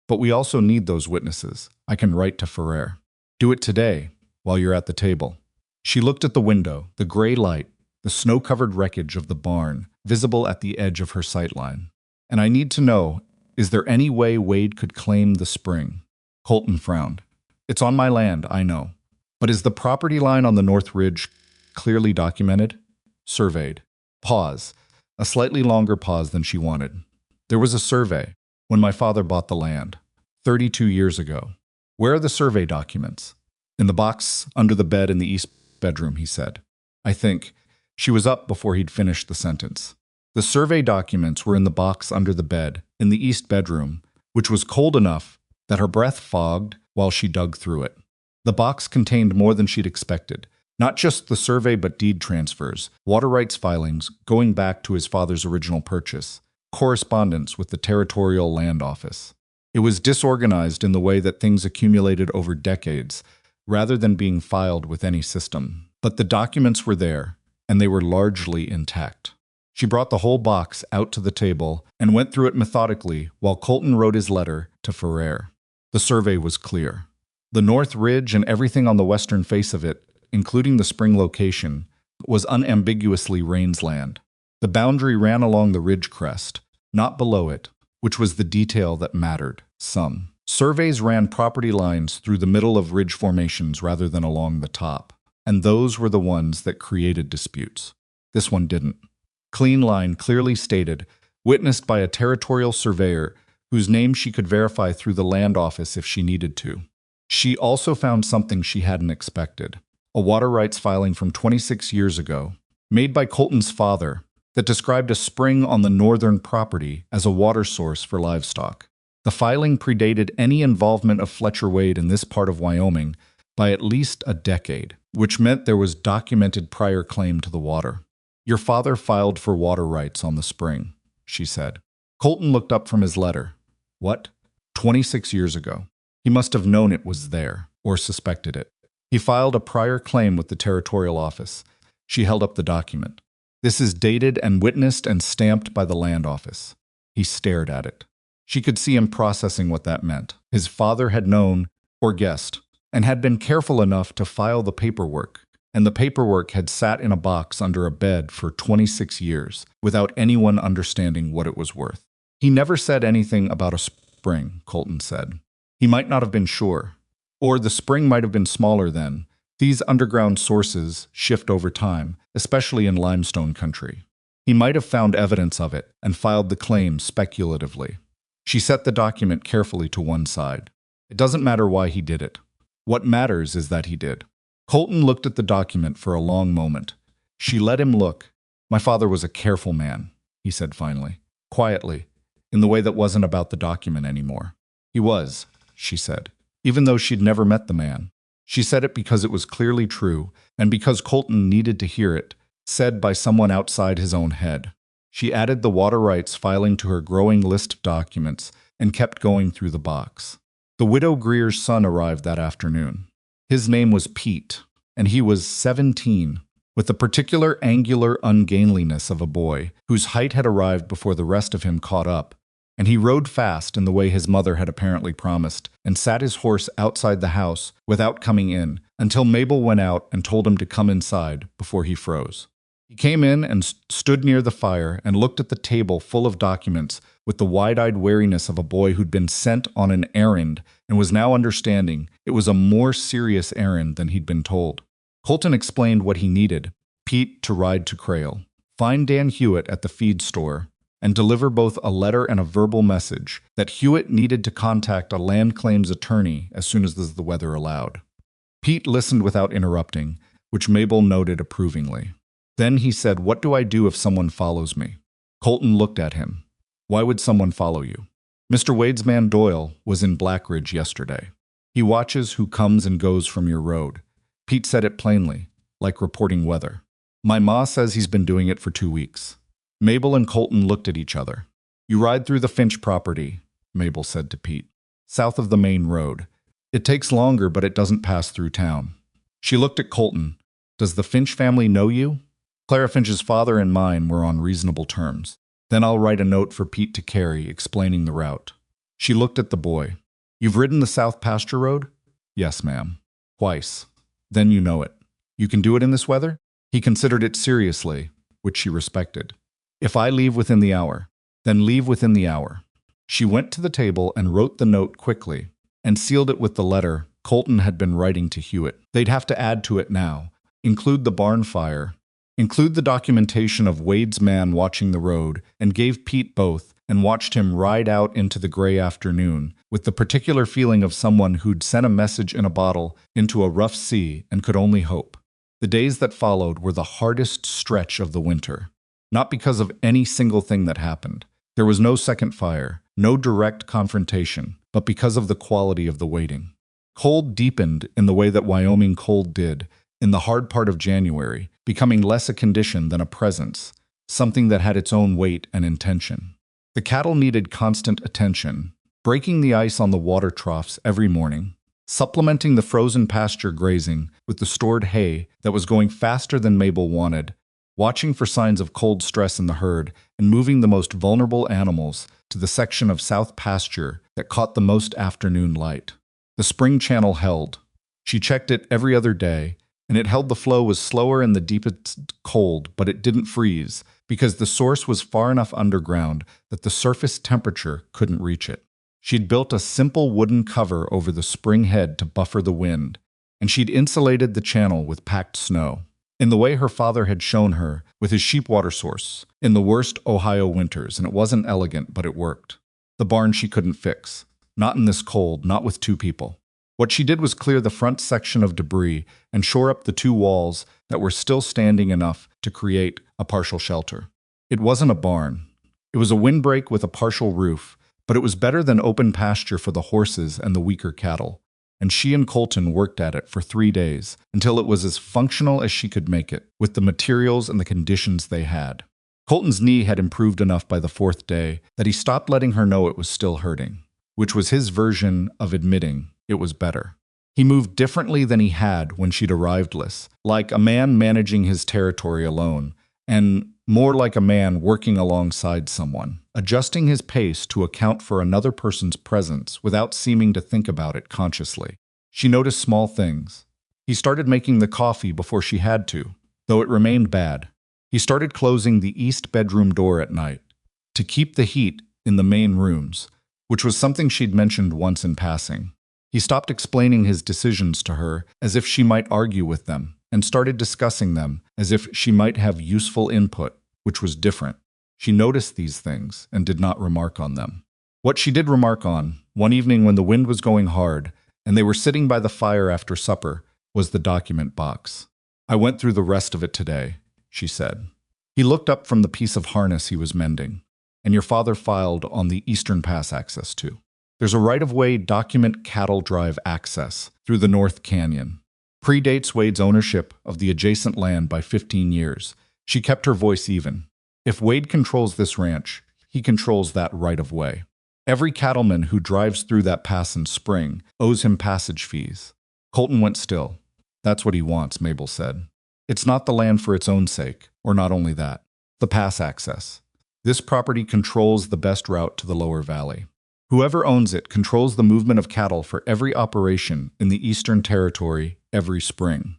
But we also need those witnesses. I can write to Ferrer. Do it today, while you're at the table. She looked at the window, the gray light, the snow-covered wreckage of the barn, visible at the edge of her sightline. And I need to know, is there any way Wade could claim the spring? Colton frowned. It's on my land, I know. But is the property line on the North Ridge clearly documented? Surveyed. Pause. A slightly longer pause than she wanted. There was a survey when my father bought the land, 32 years ago. Where are the survey documents? In the box under the bed in the east bedroom, he said. I think. She was up before he'd finished the sentence. The survey documents were in the box under the bed in the east bedroom, which was cold enough that her breath fogged while she dug through it. The box contained more than she'd expected. Not just the survey, but deed transfers, water rights filings going back to his father's original purchase, correspondence with the Territorial Land Office. It was disorganized in the way that things accumulated over decades, rather than being filed with any system. But the documents were there, and they were largely intact. She brought the whole box out to the table and went through it methodically while Colton wrote his letter to Ferrer. The survey was clear. The North Ridge and everything on the western face of it, including the spring location, was unambiguously Rains land. The boundary ran along the ridge crest, not below it, which was the detail that mattered some. Surveys ran property lines through the middle of ridge formations rather than along the top, and those were the ones that created disputes. This one didn't. Clean line clearly stated, witnessed by a territorial surveyor whose name she could verify through the land office if she needed to. She also found something she hadn't expected. A water rights filing from 26 years ago, made by Colton's father, that described a spring on the northern property as a water source for livestock. The filing predated any involvement of Fletcher Wade in this part of Wyoming by at least a decade, which meant there was documented prior claim to the water. Your father filed for water rights on the spring, she said. Colton looked up from his letter. What? 26 years ago. He must have known it was there, or suspected it. He filed a prior claim with the territorial office. She held up the document. This is dated and witnessed and stamped by the land office. He stared at it. She could see him processing what that meant. His father had known, or guessed, and had been careful enough to file the paperwork, and the paperwork had sat in a box under a bed for 26 years without anyone understanding what it was worth. He never said anything about a spring, Colton said. He might not have been sure. Or the spring might have been smaller then. These underground sources shift over time, especially in limestone country. He might have found evidence of it and filed the claim speculatively. She set the document carefully to one side. It doesn't matter why he did it. What matters is that he did. Colton looked at the document for a long moment. She let him look. My father was a careful man, he said finally, quietly, in the way that wasn't about the document anymore. He was, she said, even though she'd never met the man. She said it because it was clearly true, and because Colton needed to hear it, said by someone outside his own head. She added the water rights filing to her growing list of documents and kept going through the box. The widow Greer's son arrived that afternoon. His name was Pete, and he was 17, with the particular angular ungainliness of a boy whose height had arrived before the rest of him caught up, and he rode fast in the way his mother had apparently promised and sat his horse outside the house without coming in until Mabel went out and told him to come inside before he froze. He came in and stood near the fire and looked at the table full of documents with the wide-eyed wariness of a boy who'd been sent on an errand and was now understanding it was a more serious errand than he'd been told. Colton explained what he needed: Pete to ride to Crail, find Dan Hewitt at the feed store, and deliver both a letter and a verbal message that Hewitt needed to contact a land claims attorney as soon as the weather allowed. Pete listened without interrupting, which Mabel noted approvingly. Then he said, "What do I do if someone follows me?" Colton looked at him. "Why would someone follow you?" "Mr. Wade's man Doyle was in Blackridge yesterday. He watches who comes and goes from your road." Pete said it plainly, like reporting weather. "My ma says he's been doing it for 2 weeks." Mabel and Colton looked at each other. "You ride through the Finch property," Mabel said to Pete, "south of the main road. It takes longer, but it doesn't pass through town." She looked at Colton. "Does the Finch family know you?" "Clara Finch's father and mine were on reasonable terms. Then I'll write a note for Pete to carry explaining the route." She looked at the boy. "You've ridden the South Pasture Road?" "Yes, ma'am. Twice." "Then you know it. You can do it in this weather?" He considered it seriously, which she respected. "If I leave within the hour." "Then leave within the hour." She went to the table and wrote the note quickly, and sealed it with the letter Colton had been writing to Hewitt. They'd have to add to it now. Include the barn fire. Include the documentation of Wade's man watching the road, and gave Pete both, and watched him ride out into the gray afternoon, with the particular feeling of someone who'd sent a message in a bottle into a rough sea and could only hope. The days that followed were the hardest stretch of the winter. Not because of any single thing that happened. There was no second fire, no direct confrontation, but because of the quality of the waiting. Cold deepened in the way that Wyoming cold did in the hard part of January, becoming less a condition than a presence, something that had its own weight and intention. The cattle needed constant attention, breaking the ice on the water troughs every morning, supplementing the frozen pasture grazing with the stored hay that was going faster than Mabel wanted, watching for signs of cold stress in the herd, and moving the most vulnerable animals to the section of South Pasture that caught the most afternoon light. The spring channel held. She checked it every other day, and it held. The flow was slower in the deepest cold, but it didn't freeze, because the source was far enough underground that the surface temperature couldn't reach it. She'd built a simple wooden cover over the spring head to buffer the wind, and she'd insulated the channel with packed snow, in the way her father had shown her with his sheep water source in the worst Ohio winters, and it wasn't elegant, but it worked. The barn she couldn't fix. Not in this cold, not with 2 people. What she did was clear the front section of debris and shore up the 2 walls that were still standing enough to create a partial shelter. It wasn't a barn. It was a windbreak with a partial roof, but it was better than open pasture for the horses and the weaker cattle. And she and Colton worked at it for 3 days, until it was as functional as she could make it, with the materials and the conditions they had. Colton's knee had improved enough by the 4th day that he stopped letting her know it was still hurting, which was his version of admitting it was better. He moved differently than he had when she'd arrived, like a man managing his territory alone, and more like a man working alongside someone, adjusting his pace to account for another person's presence without seeming to think about it consciously. She noticed small things. He started making the coffee before she had to, though it remained bad. He started closing the east bedroom door at night to keep the heat in the main rooms, which was something she'd mentioned once in passing. He stopped explaining his decisions to her as if she might argue with them, and started discussing them as if she might have useful input, which was different. She noticed these things and did not remark on them. What she did remark on, one evening when the wind was going hard and they were sitting by the fire after supper, was the document box. "I went through the rest of it today," she said. He looked up from the piece of harness he was mending. "And your father filed on the Eastern Pass access too. There's a right-of-way document cattle drive access through the North Canyon. Predates Wade's ownership of the adjacent land by 15 years. She kept her voice even. If Wade controls this ranch, he controls that right-of-way. Every cattleman who drives through that pass in spring owes him passage fees." Colton went still. "That's what he wants," Mabel said. "It's not the land for its own sake, or not only that. The pass access. This property controls the best route to the lower valley. Whoever owns it controls the movement of cattle for every operation in the Eastern Territory every spring.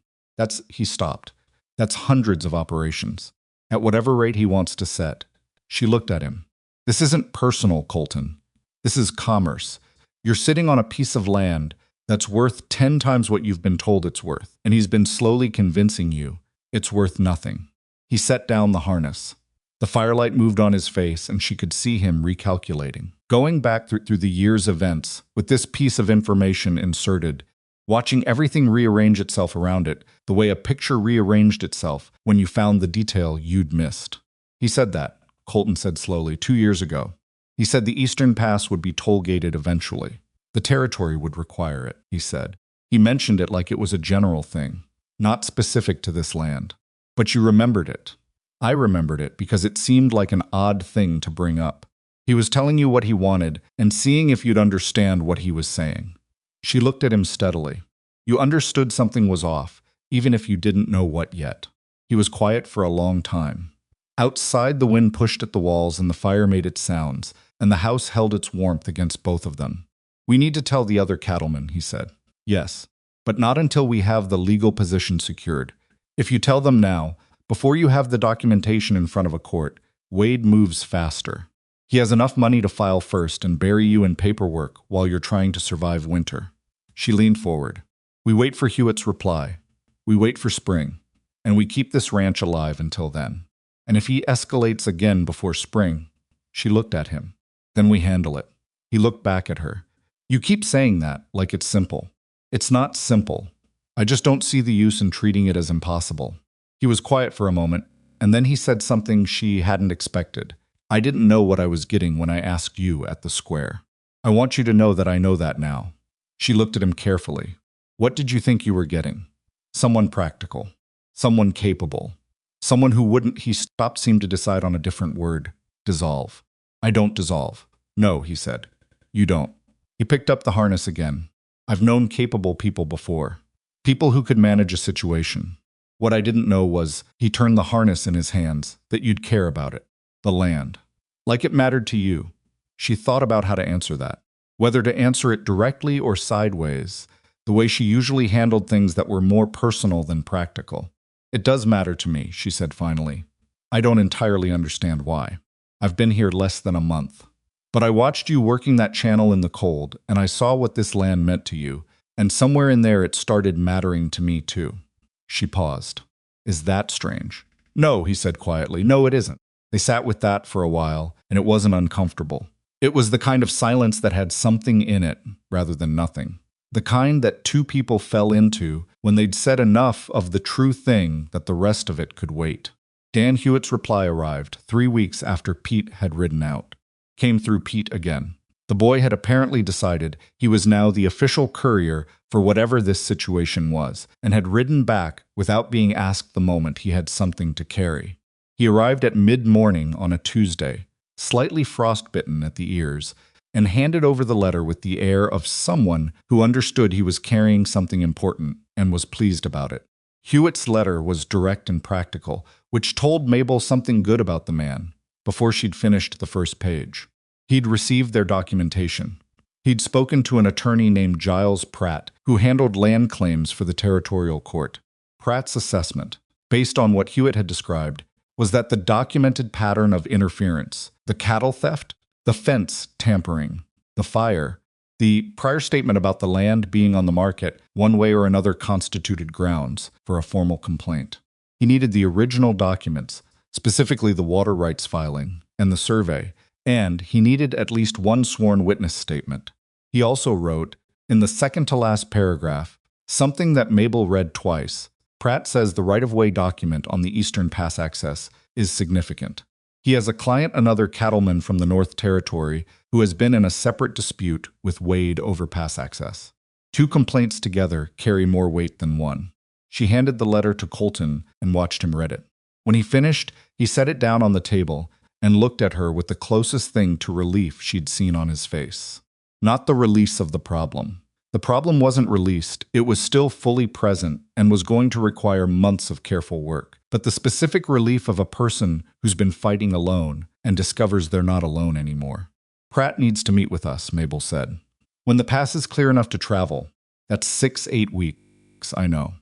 He stopped. That's hundreds of operations. At whatever rate he wants to set." She looked at him. "This isn't personal, Colton. This is commerce. You're sitting on a piece of land that's worth 10 times what you've been told it's worth, and he's been slowly convincing you it's worth nothing." He set down the harness. The firelight moved on his face, and she could see him recalculating. Going back through the year's events, with this piece of information inserted, watching everything rearrange itself around it, the way a picture rearranged itself when you found the detail you'd missed. "He said that," Colton said slowly, 2 years ago. "He said the Eastern Pass would be toll-gated eventually. The territory would require it," he said. He mentioned it like it was a general thing, not specific to this land. "But you remembered it." "I remembered it because it seemed like an odd thing to bring up. He was telling you what he wanted and seeing if you'd understand what he was saying." She looked at him steadily. "You understood something was off, even if you didn't know what yet." He was quiet for a long time. Outside, the wind pushed at the walls and the fire made its sounds, and the house held its warmth against both of them. "We need to tell the other cattlemen," he said. "Yes, but not until we have the legal position secured. If you tell them now, before you have the documentation in front of a court, Wade moves faster. He has enough money to file first and bury you in paperwork while you're trying to survive winter." She leaned forward. "We wait for Hewitt's reply. We wait for spring. And we keep this ranch alive until then. And if he escalates again before spring," she looked at him, "then we handle it." He looked back at her. "You keep saying that, like it's simple. It's not simple. I just don't see the use in treating it as impossible." He was quiet for a moment, and then he said something she hadn't expected. "I didn't know what I was getting when I asked you at the square. I want you to know that I know that now." She looked at him carefully. "What did you think you were getting?" "Someone practical. Someone capable. Someone who wouldn't," he stopped, seemed to decide on a different word, "dissolve." "I don't dissolve." "No," he said. "You don't." He picked up the harness again. "I've known capable people before. People who could manage a situation. What I didn't know was," he turned the harness in his hands, "that you'd care about it. The land. Like it mattered to you." She thought about how to answer that. Whether to answer it directly or sideways, the way she usually handled things that were more personal than practical. "It does matter to me," she said finally. "I don't entirely understand why. I've been here less than a month. But I watched you working that channel in the cold, and I saw what this land meant to you, and somewhere in there it started mattering to me too." She paused. "Is that strange?" "No," he said quietly. "No, it isn't." They sat with that for a while, and it wasn't uncomfortable. It was the kind of silence that had something in it rather than nothing. The kind that two people fell into when they'd said enough of the true thing that the rest of it could wait. Dan Hewitt's reply arrived 3 weeks after Pete had ridden out. Came through Pete again. The boy had apparently decided he was now the official courier for whatever this situation was, and had ridden back without being asked the moment he had something to carry. He arrived at mid-morning on a Tuesday, slightly frostbitten at the ears, and handed over the letter with the air of someone who understood he was carrying something important and was pleased about it. Hewitt's letter was direct and practical, which told Mabel something good about the man before she'd finished the first page. He'd received their documentation. He'd spoken to an attorney named Giles Pratt, who handled land claims for the territorial court. Pratt's assessment, based on what Hewitt had described, was that the documented pattern of interference, the cattle theft, the fence tampering, the fire, the prior statement about the land being on the market one way or another constituted grounds for a formal complaint. He needed the original documents, specifically the water rights filing and the survey, and he needed at least one sworn witness statement. He also wrote, in the second-to-last paragraph, something that Mabel read twice. Pratt says the right-of-way document on the Eastern Pass access is significant. He has a client, another cattleman from the North Territory, who has been in a separate dispute with Wade over pass access. Two complaints together carry more weight than one. She handed the letter to Colton and watched him read it. When he finished, he set it down on the table and looked at her with the closest thing to relief she'd seen on his face. Not the release of the problem. The problem wasn't released, it was still fully present and was going to require months of careful work. But the specific relief of a person who's been fighting alone and discovers they're not alone anymore. Pratt needs to meet with us, Mabel said. When the pass is clear enough to travel, that's 6-8 weeks, I know.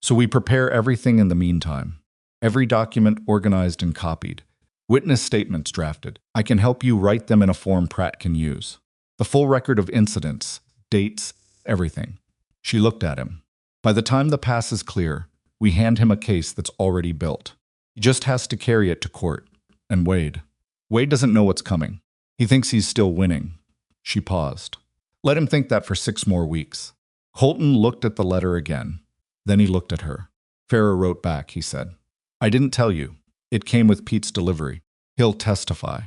So we prepare everything in the meantime. Every document organized and copied. Witness statements drafted. I can help you write them in a form Pratt can use. The full record of incidents, dates, everything. She looked at him. By the time the pass is clear, we hand him a case that's already built. He just has to carry it to court. And Wade doesn't know what's coming. He thinks he's still winning. She paused. Let him think that for 6 more weeks. Colton looked at the letter again. Then he looked at her. Farrah wrote back, he said. I didn't tell you. It came with Pete's delivery. He'll testify.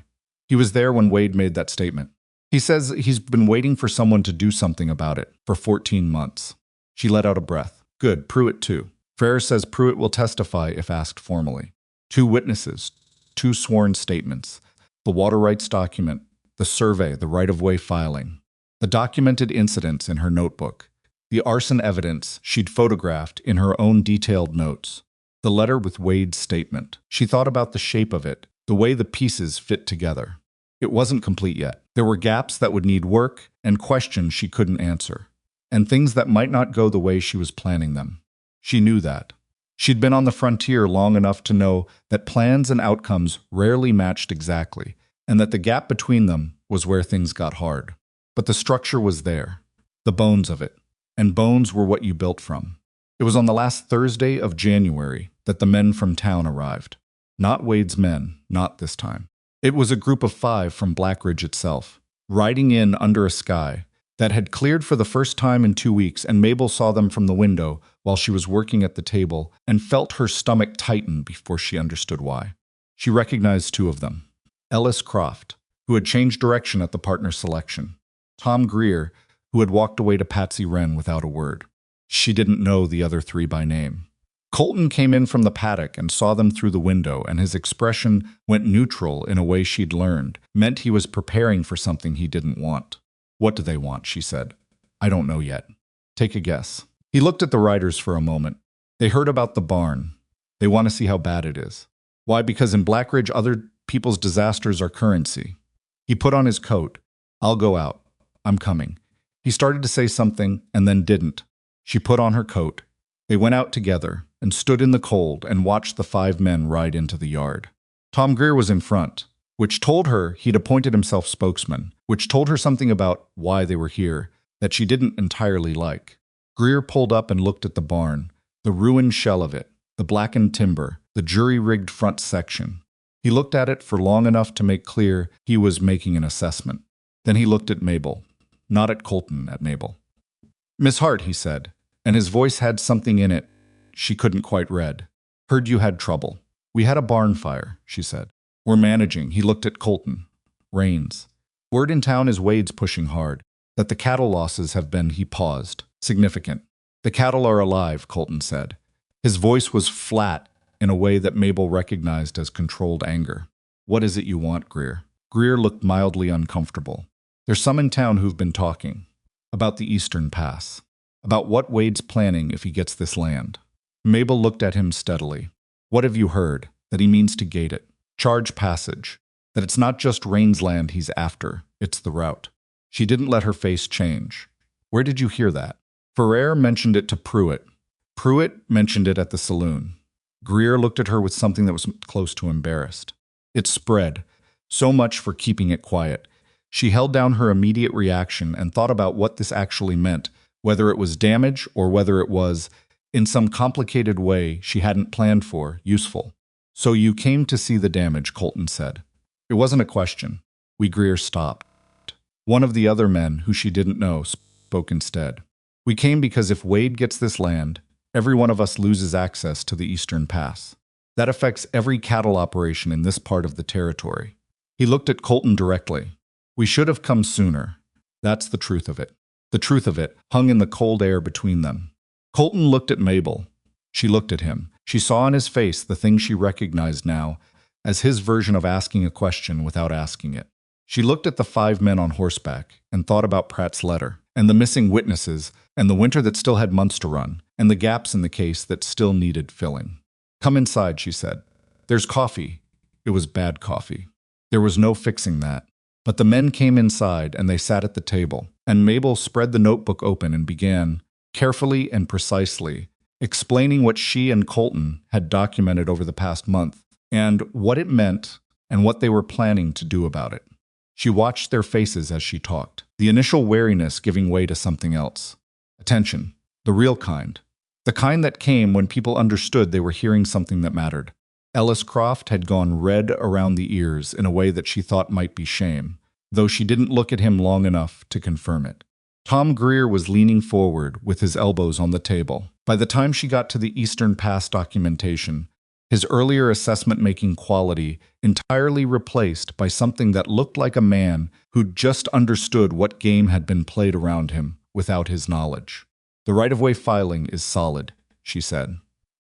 He was there when Wade made that statement. He says he's been waiting for someone to do something about it for 14 months. She let out a breath. Good, Pruitt too. Farrah says Pruitt will testify if asked formally. 2 witnesses, 2 sworn statements, the water rights document, the survey, the right-of-way filing, the documented incidents in her notebook, the arson evidence she'd photographed in her own detailed notes, the letter with Wade's statement. She thought about the shape of it, the way the pieces fit together. It wasn't complete yet. There were gaps that would need work and questions she couldn't answer, and things that might not go the way she was planning them. She knew that. She'd been on the frontier long enough to know that plans and outcomes rarely matched exactly, and that the gap between them was where things got hard. But the structure was there, the bones of it, and bones were what you built from. It was on the last Thursday of January that the men from town arrived. Not Wade's men, not this time. It was a group of 5 from Blackridge itself, riding in under a sky that had cleared for the first time in 2 weeks, and Mabel saw them from the window while she was working at the table and felt her stomach tighten before she understood why. She recognized 2 of them. Ellis Croft, who had changed direction at the partner selection. Tom Greer, who had walked away to Patsy Wren without a word. She didn't know the other 3 by name. Colton came in from the paddock and saw them through the window, and his expression went neutral in a way she'd learned, meant he was preparing for something he didn't want. What do they want? She said. I don't know yet. Take a guess. He looked at the riders for a moment. They heard about the barn. They want to see how bad it is. Why? Because in Blackridge, other people's disasters are currency. He put on his coat. I'll go out. I'm coming. He started to say something and then didn't. She put on her coat. They went out together and stood in the cold and watched the 5 men ride into the yard. Tom Greer was in front, which told her he'd appointed himself spokesman, which told her something about why they were here that she didn't entirely like. Greer pulled up and looked at the barn, the ruined shell of it, the blackened timber, the jury-rigged front section. He looked at it for long enough to make clear he was making an assessment. Then he looked at Mabel. Not at Colton, at Mabel. Miss Hart, he said, and his voice had something in it she couldn't quite read. Heard you had trouble. We had a barn fire, she said. We're managing. He looked at Colton. Rains. Word in town is Wade's pushing hard. That the cattle losses have been, he paused, significant. The cattle are alive, Colton said. His voice was flat in a way that Mabel recognized as controlled anger. What is it you want, Greer? Greer looked mildly uncomfortable. There's some in town who've been talking. About the Eastern Pass. About what Wade's planning if he gets this land. Mabel looked at him steadily. What have you heard? That he means to gate it. Charge passage. That it's not just Rain's land he's after. It's the route. She didn't let her face change. Where did you hear that? Ferrer mentioned it to Pruitt. Pruitt mentioned it at the saloon. Greer looked at her with something that was close to embarrassed. It spread. So much for keeping it quiet. She held down her immediate reaction and thought about what this actually meant, whether it was damage or whether it was, in some complicated way she hadn't planned for, useful. "So you came to see the damage," Colton said. It wasn't a question. Greer stopped. One of the other men, who she didn't know, spoke instead. "We came because if Wade gets this land, every one of us loses access to the Eastern Pass. That affects every cattle operation in this part of the territory." He looked at Colton directly. "We should have come sooner. That's the truth of it." The truth of it hung in the cold air between them. Colton looked at Mabel. She looked at him. She saw on his face the thing she recognized now as his version of asking a question without asking it. She looked at the 5 men on horseback and thought about Pratt's letter, and the missing witnesses, and the winter that still had months to run, and the gaps in the case that still needed filling. "Come inside," she said. "There's coffee." It was bad coffee. There was no fixing that. But the men came inside and they sat at the table, and Mabel spread the notebook open and began, carefully and precisely, explaining what she and Colton had documented over the past month, and what it meant and what they were planning to do about it. She watched their faces as she talked, the initial wariness giving way to something else. Attention, the real kind. The kind that came when people understood they were hearing something that mattered. Ellis Croft had gone red around the ears in a way that she thought might be shame, though she didn't look at him long enough to confirm it. Tom Greer was leaning forward with his elbows on the table. By the time she got to the Eastern Pass documentation, his earlier assessment-making quality entirely replaced by something that looked like a man who'd just understood what game had been played around him without his knowledge. "The right-of-way filing is solid," she said.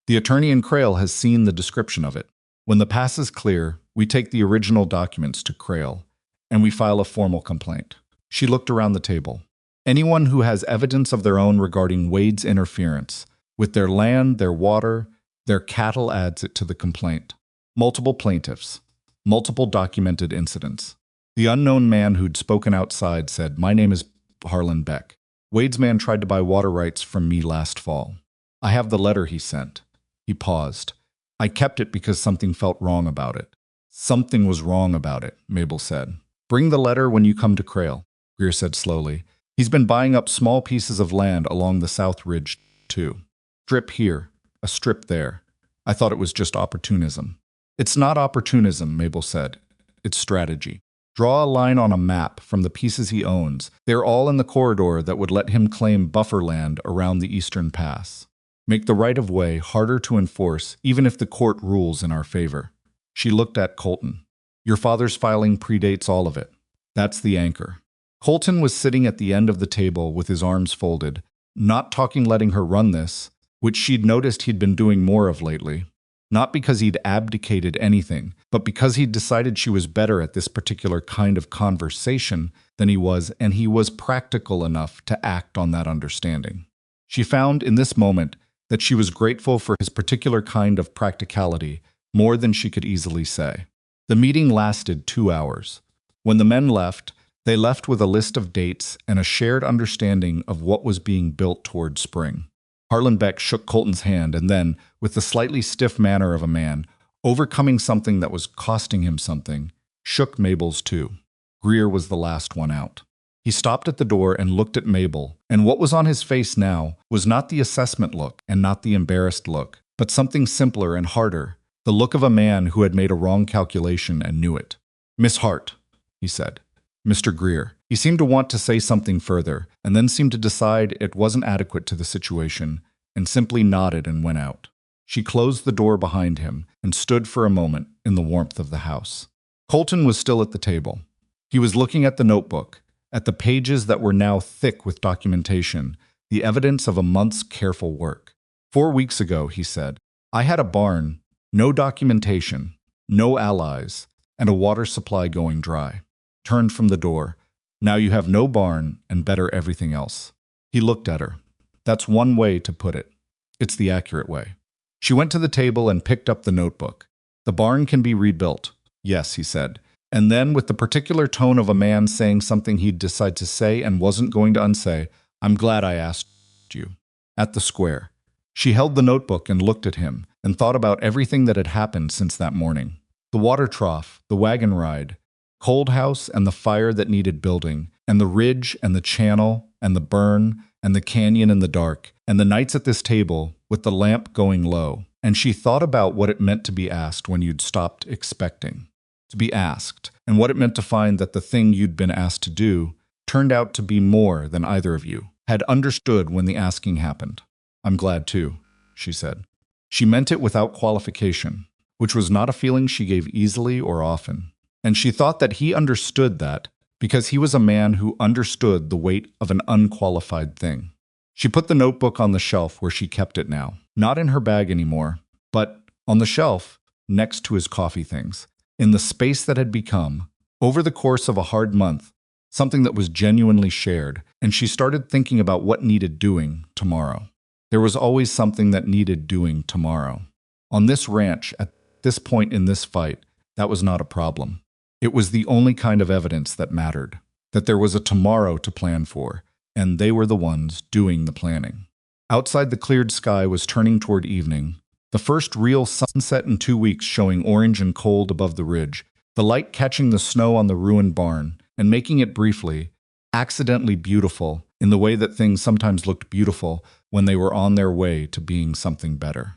"The attorney in Crail has seen the description of it. When the pass is clear, we take the original documents to Crail, and we file a formal complaint." She looked around the table. "Anyone who has evidence of their own regarding Wade's interference with their land, their water, their cattle adds it to the complaint. Multiple plaintiffs, multiple documented incidents." The unknown man who'd spoken outside said, "My name is Harlan Beck. Wade's man tried to buy water rights from me last fall. I have the letter he sent." He paused. "I kept it because something felt wrong about it." "Something was wrong about it," Mabel said. "Bring the letter when you come to Crail," Greer said slowly. "He's been buying up small pieces of land along the South Ridge, too. Strip here, a strip there. I thought it was just opportunism." "It's not opportunism," Mabel said. "It's strategy. Draw a line on a map from the pieces he owns. They're all in the corridor that would let him claim buffer land around the Eastern Pass. Make the right-of-way harder to enforce, even if the court rules in our favor." She looked at Colton. "Your father's filing predates all of it. That's the anchor." Colton was sitting at the end of the table with his arms folded, not talking, letting her run this, which she'd noticed he'd been doing more of lately. Not because he'd abdicated anything, but because he'd decided she was better at this particular kind of conversation than he was, and he was practical enough to act on that understanding. She found in this moment that she was grateful for his particular kind of practicality more than she could easily say. The meeting lasted 2 hours. When the men left, they left with a list of dates and a shared understanding of what was being built toward spring. Harlan Beck shook Colton's hand and then, with the slightly stiff manner of a man, overcoming something that was costing him something, shook Mabel's too. Greer was the last one out. He stopped at the door and looked at Mabel, and what was on his face now was not the assessment look and not the embarrassed look, but something simpler and harder, the look of a man who had made a wrong calculation and knew it. "Miss Hart," he said. "Mr. Greer." He seemed to want to say something further, and then seemed to decide it wasn't adequate to the situation, and simply nodded and went out. She closed the door behind him and stood for a moment in the warmth of the house. Colton was still at the table. He was looking at the notebook, at the pages that were now thick with documentation, the evidence of a month's careful work. 4 weeks ago, he said, I had a barn, no documentation, no allies, and a water supply going dry. Turned from the door. Now you have no barn and better everything else. He looked at her. That's one way to put it. It's the accurate way. She went to the table and picked up the notebook. The barn can be rebuilt. Yes, he said. And then, with the particular tone of a man saying something he'd decide to say and wasn't going to unsay, I'm glad I asked you. At the square. She held the notebook and looked at him, and thought about everything that had happened since that morning. The water trough, the wagon ride, Cold House and the fire that needed building, and the ridge and the channel, and the burn, and the canyon in the dark, and the nights at this table with the lamp going low, and she thought about what it meant to be asked when you'd stopped expecting to be asked, and what it meant to find that the thing you'd been asked to do turned out to be more than either of you had understood when the asking happened. "I'm glad too," she said. She meant it without qualification, which was not a feeling she gave easily or often. And she thought that he understood that because he was a man who understood the weight of an unqualified thing. She put the notebook on the shelf where she kept it now, not in her bag anymore, but on the shelf next to his coffee things, in the space that had become, over the course of a hard month, something that was genuinely shared, and she started thinking about what needed doing tomorrow. There was always something that needed doing tomorrow. On this ranch, at this point in this fight, that was not a problem. It was the only kind of evidence that mattered, that there was a tomorrow to plan for, and they were the ones doing the planning. Outside, the cleared sky was turning toward evening, the first real sunset in 2 weeks showing orange and cold above the ridge, the light catching the snow on the ruined barn and making it briefly, accidentally beautiful in the way that things sometimes looked beautiful when they were on their way to being something better.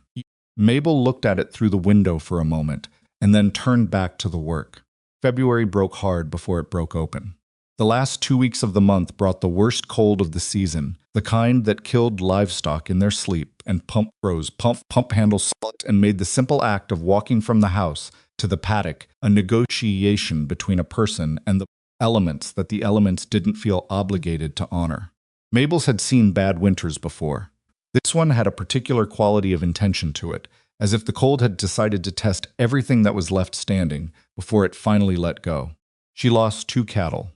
Mabel looked at it through the window for a moment and then turned back to the work. February broke hard before it broke open. The last 2 weeks of the month brought the worst cold of the season, the kind that killed livestock in their sleep and pump handle split and made the simple act of walking from the house to the paddock a negotiation between a person and the elements that the elements didn't feel obligated to honor. Mabel's had seen bad winters before. This one had a particular quality of intention to it, as if the cold had decided to test everything that was left standing before it finally let go. She lost 2 cattle.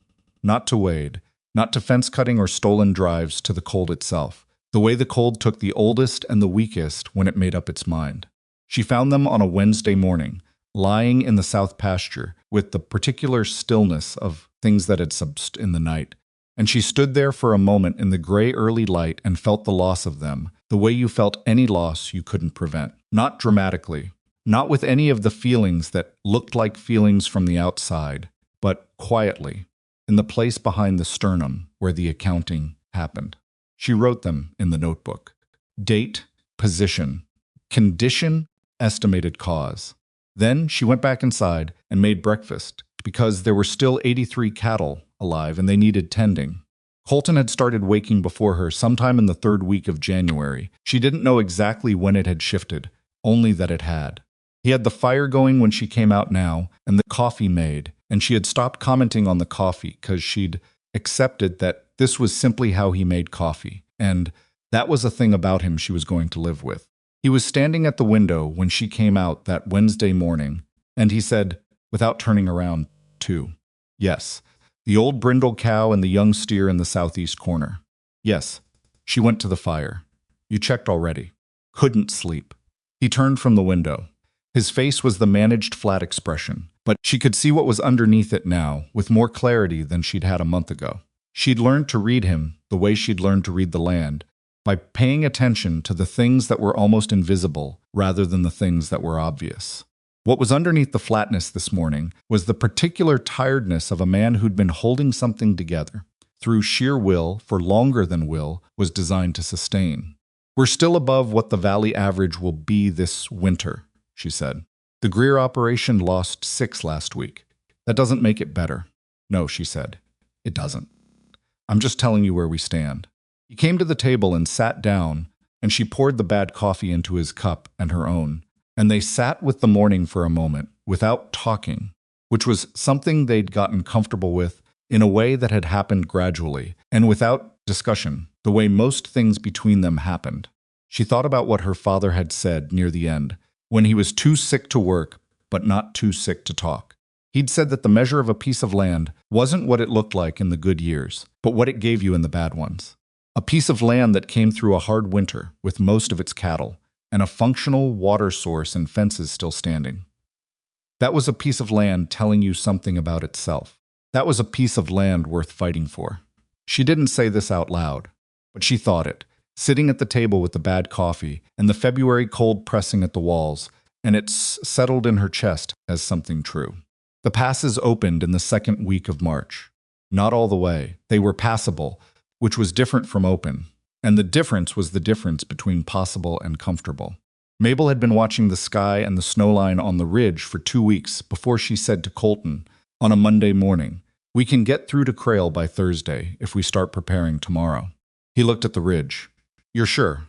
Not to Wade, not to fence cutting or stolen drives, to the cold itself, the way the cold took the oldest and the weakest when it made up its mind. She found them on a Wednesday morning, lying in the south pasture, with the particular stillness of things that had subsisted in the night. And she stood there for a moment in the gray early light and felt the loss of them, the way you felt any loss you couldn't prevent. Not dramatically, not with any of the feelings that looked like feelings from the outside, but quietly, in the place behind the sternum where the accounting happened. She wrote them in the notebook. Date, position, condition, estimated cause. Then she went back inside and made breakfast, because there were still 83 cattle alive and they needed tending. Colton had started waking before her sometime in the 3rd week of January. She didn't know exactly when it had shifted, only that it had. He had the fire going when she came out now, and the coffee made, and she had stopped commenting on the coffee because she'd accepted that this was simply how he made coffee, and that was a thing about him she was going to live with. He was standing at the window when she came out that Wednesday morning, and he said, without turning around, too, "Yes, the old brindle cow and the young steer in the southeast corner. Yes, she went to the fire. You checked already. Couldn't sleep." He turned from the window. His face was the managed flat expression, but she could see what was underneath it now, with more clarity than she'd had a month ago. She'd learned to read him the way she'd learned to read the land, by paying attention to the things that were almost invisible rather than the things that were obvious. What was underneath the flatness this morning was the particular tiredness of a man who'd been holding something together, through sheer will for longer than will was designed to sustain. "We're still above what the valley average will be this winter," she said. "The Greer operation lost 6 last week. That doesn't make it better." "No," she said. "It doesn't. I'm just telling you where we stand." He came to the table and sat down, and she poured the bad coffee into his cup and her own, and they sat with the morning for a moment, without talking, which was something they'd gotten comfortable with in a way that had happened gradually, and without discussion, the way most things between them happened. She thought about what her father had said near the end, when he was too sick to work, but not too sick to talk. He'd said that the measure of a piece of land wasn't what it looked like in the good years, but what it gave you in the bad ones. A piece of land that came through a hard winter with most of its cattle, and a functional water source and fences still standing. That was a piece of land telling you something about itself. That was a piece of land worth fighting for. She didn't say this out loud, but she thought it, sitting at the table with the bad coffee and the February cold pressing at the walls, and it settled in her chest as something true. The passes opened in the 2nd week of March. Not all the way. They were passable, which was different from open, and the difference was the difference between possible and comfortable. Mabel had been watching the sky and the snow line on the ridge for 2 weeks before she said to Colton, on a Monday morning, "We can get through to Crail by Thursday if we start preparing tomorrow." He looked at the ridge. "You're sure?"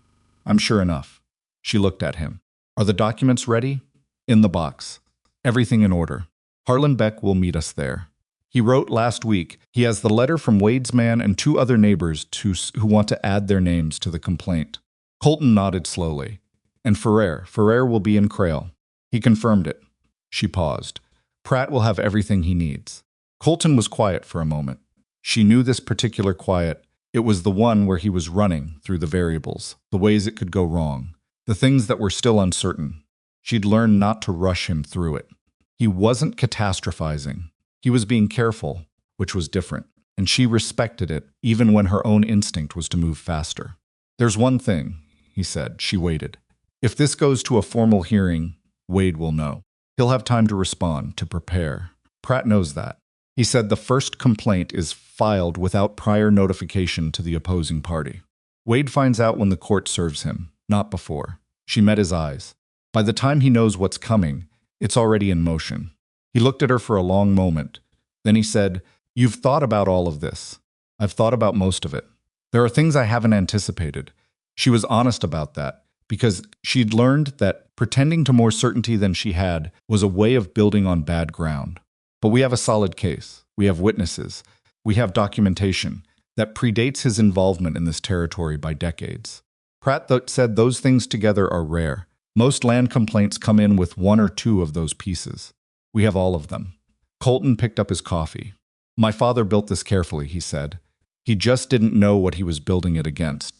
"I'm sure enough." She looked at him. "Are the documents ready?" "In the box. Everything in order. Harlan Beck will meet us there. He wrote last week he has the letter from Wade's man and 2 other neighbors who want to add their names to the complaint." Colton nodded slowly. "And Ferrer will be in Crail." He confirmed it. She paused. "Pratt will have everything he needs." Colton was quiet for a moment. She knew this particular quiet. It was the one where he was running through the variables, the ways it could go wrong, the things that were still uncertain. She'd learned not to rush him through it. He wasn't catastrophizing. He was being careful, which was different, and she respected it, even when her own instinct was to move faster. "There's one thing," he said. She waited. "If this goes to a formal hearing, Wade will know. He'll have time to respond, to prepare. Pratt knows that." He said the first complaint is filed without prior notification to the opposing party. Wade finds out when the court serves him, not before. She met his eyes. By the time he knows what's coming, it's already in motion. He looked at her for a long moment. Then he said, "You've thought about all of this. I've thought about most of it. There are things I haven't anticipated." She was honest about that, because she'd learned that pretending to more certainty than she had was a way of building on bad ground. "But we have a solid case. We have witnesses. We have documentation that predates his involvement in this territory by decades." Pratt said those things together are rare. Most land complaints come in with 1 or 2 of those pieces. We have all of them. Colton picked up his coffee. "My father built this carefully," he said. "He just didn't know what he was building it against."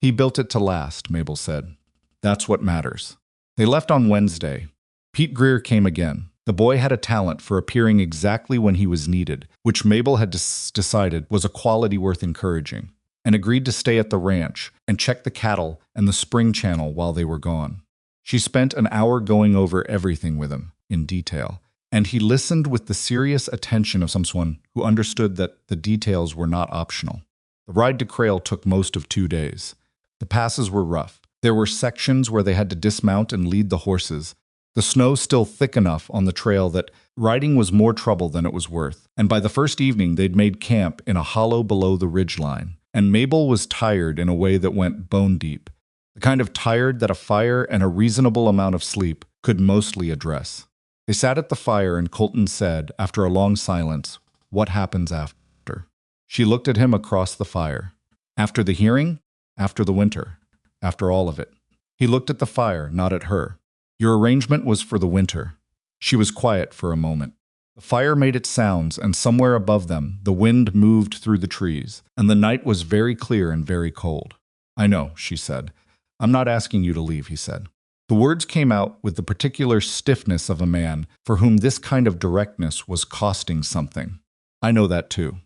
"He built it to last," Mabel said. "That's what matters." They left on Wednesday. Pete Greer came again. The boy had a talent for appearing exactly when he was needed, which Mabel had decided was a quality worth encouraging, and agreed to stay at the ranch and check the cattle and the spring channel while they were gone. She spent an hour going over everything with him, in detail, and he listened with the serious attention of someone who understood that the details were not optional. The ride to Crail took most of 2 days. The passes were rough. There were sections where they had to dismount and lead the horses. The snow still thick enough on the trail that riding was more trouble than it was worth, and by the first evening they'd made camp in a hollow below the ridgeline, and Mabel was tired in a way that went bone deep, the kind of tired that a fire and a reasonable amount of sleep could mostly address. They sat at the fire and Colton said, after a long silence, "What happens after?" She looked at him across the fire. "After the hearing? After the winter. After all of it." He looked at the fire, not at her. "Your arrangement was for the winter." She was quiet for a moment. The fire made its sounds, and somewhere above them, the wind moved through the trees, and the night was very clear and very cold. "I know," she said. "I'm not asking you to leave," he said. The words came out with the particular stiffness of a man for whom this kind of directness was costing something. "I know that too."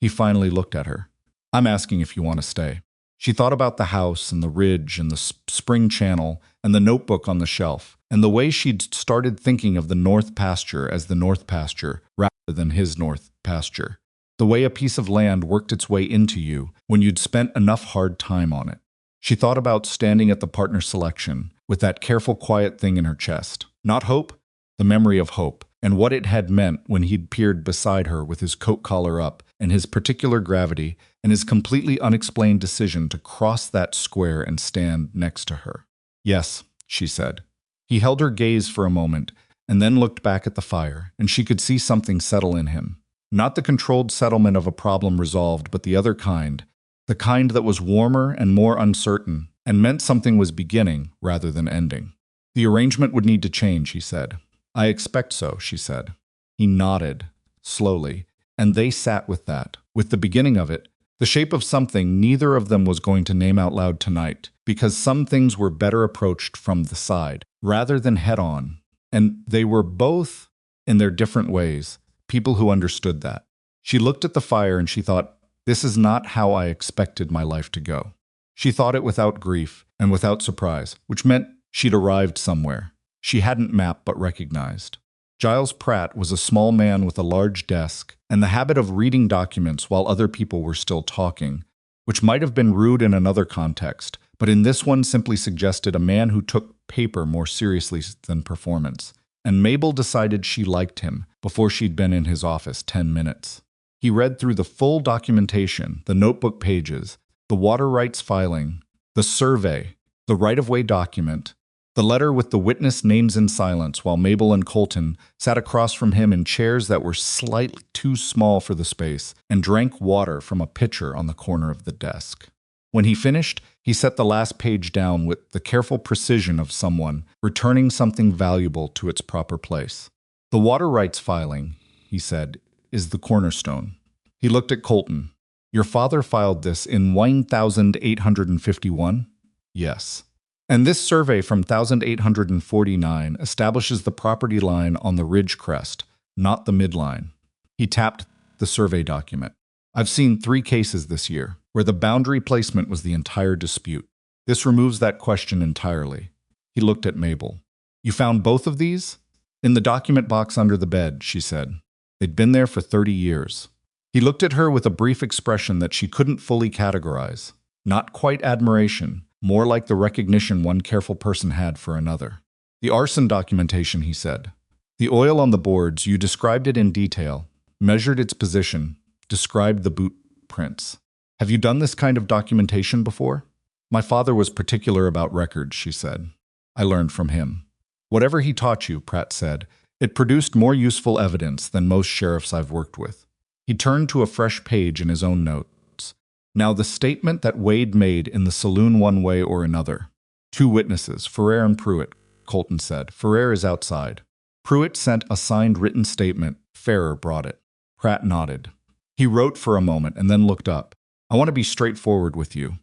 He finally looked at her. "I'm asking if you want to stay." She thought about the house and the ridge and the spring channel and the notebook on the shelf, and the way she'd started thinking of the North Pasture as the North Pasture rather than his North Pasture. The way a piece of land worked its way into you when you'd spent enough hard time on it. She thought about standing at the partner selection with that careful, quiet thing in her chest. Not hope, the memory of hope, and what it had meant when he'd peered beside her with his coat collar up and his particular gravity and his completely unexplained decision to cross that square and stand next to her. "Yes," she said. He held her gaze for a moment and then looked back at the fire, and she could see something settle in him. Not the controlled settlement of a problem resolved, but the other kind, the kind that was warmer and more uncertain and meant something was beginning rather than ending. "The arrangement would need to change," he said. "I expect so," she said. He nodded, slowly, and they sat with that, with the beginning of it, the shape of something neither of them was going to name out loud tonight, because some things were better approached from the side, rather than head-on, and they were both, in their different ways, people who understood that. She looked at the fire and she thought, "This is not how I expected my life to go." She thought it without grief and without surprise, which meant she'd arrived somewhere. She hadn't mapped but recognized. Giles Pratt was a small man with a large desk and the habit of reading documents while other people were still talking, which might have been rude in another context, but in this one simply suggested a man who took paper more seriously than performance. And Mabel decided she liked him before she'd been in his office 10 minutes. He read through the full documentation, the notebook pages, the water rights filing, the survey, the right-of-way document, the letter with the witness names in silence, while Mabel and Colton sat across from him in chairs that were slightly too small for the space and drank water from a pitcher on the corner of the desk. When he finished, he set the last page down with the careful precision of someone returning something valuable to its proper place. The water rights filing, he said, is the cornerstone. He looked at Colton. Your father filed this in 1851? Yes. And this survey from 1849 establishes the property line on the ridge crest, not the midline. He tapped the survey document. I've seen 3 cases this year where the boundary placement was the entire dispute. This removes that question entirely. He looked at Mabel. You found both of these? In the document box under the bed, she said. They'd been there for 30 years. He looked at her with a brief expression that she couldn't fully categorize. Not quite admiration, more like the recognition one careful person had for another. The arson documentation, he said. The oil on the boards, you described it in detail, measured its position, described the boot prints. Have you done this kind of documentation before? My father was particular about records, she said. I learned from him. Whatever he taught you, Pratt said, it produced more useful evidence than most sheriffs I've worked with. He turned to a fresh page in his own notes. Now the statement that Wade made in the saloon one way or another. 2 witnesses, Ferrer and Pruitt, Colton said. Ferrer is outside. Pruitt sent a signed written statement. Ferrer brought it. Pratt nodded. He wrote for a moment and then looked up. I want to be straightforward with you.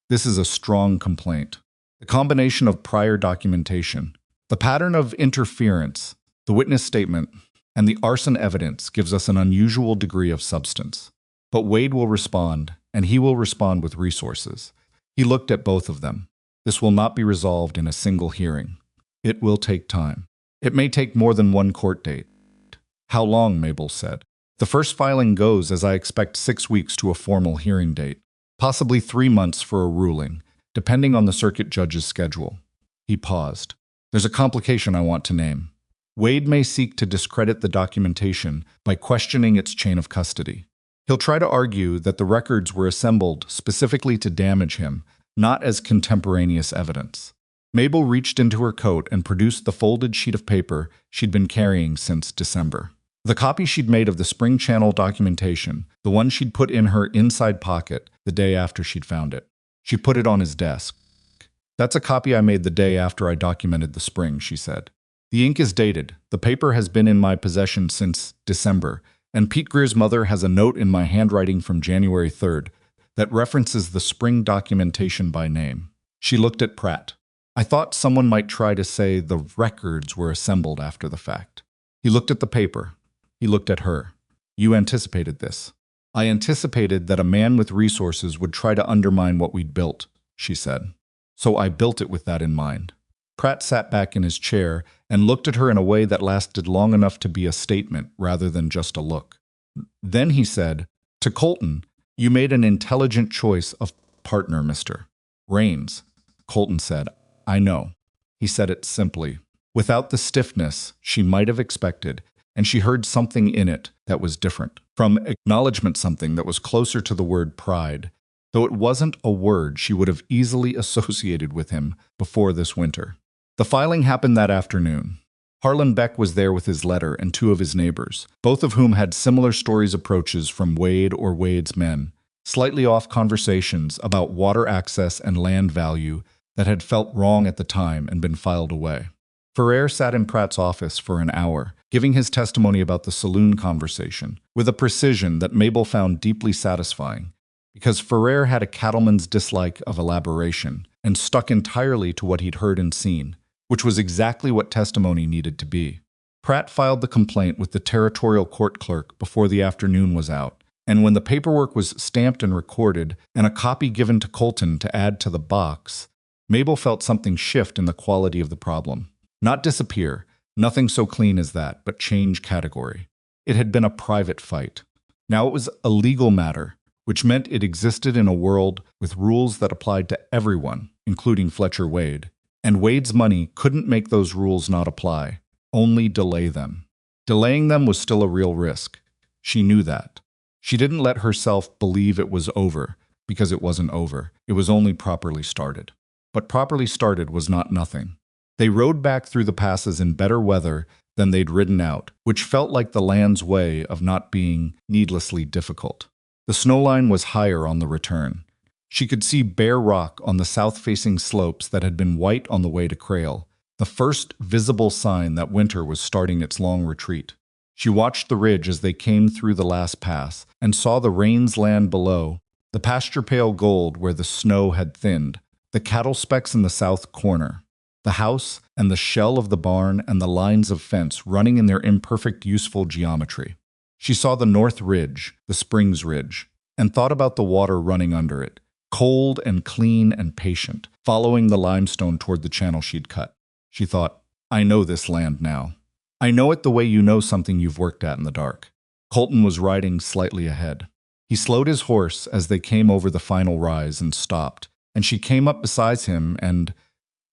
This is a strong complaint. The combination of prior documentation, the pattern of interference, the witness statement, and the arson evidence gives us an unusual degree of substance. But Wade will respond, and he will respond with resources. He looked at both of them. This will not be resolved in a single hearing. It will take time. It may take more than 1 court date. How long, Mabel said. The first filing goes as I expect 6 weeks to a formal hearing date, possibly 3 months for a ruling, depending on the circuit judge's schedule. He paused. There's a complication I want to name. Wade may seek to discredit the documentation by questioning its chain of custody. He'll try to argue that the records were assembled specifically to damage him, not as contemporaneous evidence. Mabel reached into her coat and produced the folded sheet of paper she'd been carrying since December. The copy she'd made of the Spring Channel documentation, the one she'd put in her inside pocket the day after she'd found it. She put it on his desk. That's a copy I made the day after I documented the spring, she said. The ink is dated. The paper has been in my possession since December, and Pete Greer's mother has a note in my handwriting from January 3rd that references the spring documentation by name. She looked at Pratt. I thought someone might try to say the records were assembled after the fact. He looked at the paper. He looked at her. You anticipated this. I anticipated that a man with resources would try to undermine what we'd built, she said. So I built it with that in mind. Pratt sat back in his chair and looked at her in a way that lasted long enough to be a statement rather than just a look. Then he said, to Colton, you made an intelligent choice of partner, Mr. Raines. Colton said, I know. He said it simply, without the stiffness she might have expected, and she heard something in it that was different. From acknowledgement, something that was closer to the word pride, though it wasn't a word she would have easily associated with him before this winter. The filing happened that afternoon. Harlan Beck was there with his letter and 2 of his neighbors, both of whom had similar stories approaches from Wade or Wade's men, slightly off conversations about water access and land value that had felt wrong at the time and been filed away. Ferrer sat in Pratt's office for an hour, giving his testimony about the saloon conversation, with a precision that Mabel found deeply satisfying, because Ferrer had a cattleman's dislike of elaboration and stuck entirely to what he'd heard and seen, which was exactly what testimony needed to be. Pratt filed the complaint with the territorial court clerk before the afternoon was out, and when the paperwork was stamped and recorded and a copy given to Colton to add to the box, Mabel felt something shift in the quality of the problem. Not disappear, nothing so clean as that, but change category. It had been a private fight. Now it was a legal matter, which meant it existed in a world with rules that applied to everyone, including Fletcher Wade, and Wade's money couldn't make those rules not apply, only delay them. Delaying them was still a real risk. She knew that. She didn't let herself believe it was over, because it wasn't over. It was only properly started. But properly started was not nothing. They rode back through the passes in better weather than they'd ridden out, which felt like the land's way of not being needlessly difficult. The snowline was higher on the return. She could see bare rock on the south-facing slopes that had been white on the way to Crail, the first visible sign that winter was starting its long retreat. She watched the ridge as they came through the last pass and saw the Rains land below, the pasture-pale gold where the snow had thinned, the cattle specks in the south corner, the house and the shell of the barn and the lines of fence running in their imperfect, useful geometry. She saw the North Ridge, the Springs Ridge, and thought about the water running under it, cold and clean and patient, following the limestone toward the channel she'd cut. She thought, I know this land now. I know it the way you know something you've worked at in the dark. Colton was riding slightly ahead. He slowed his horse as they came over the final rise and stopped, and she came up beside him and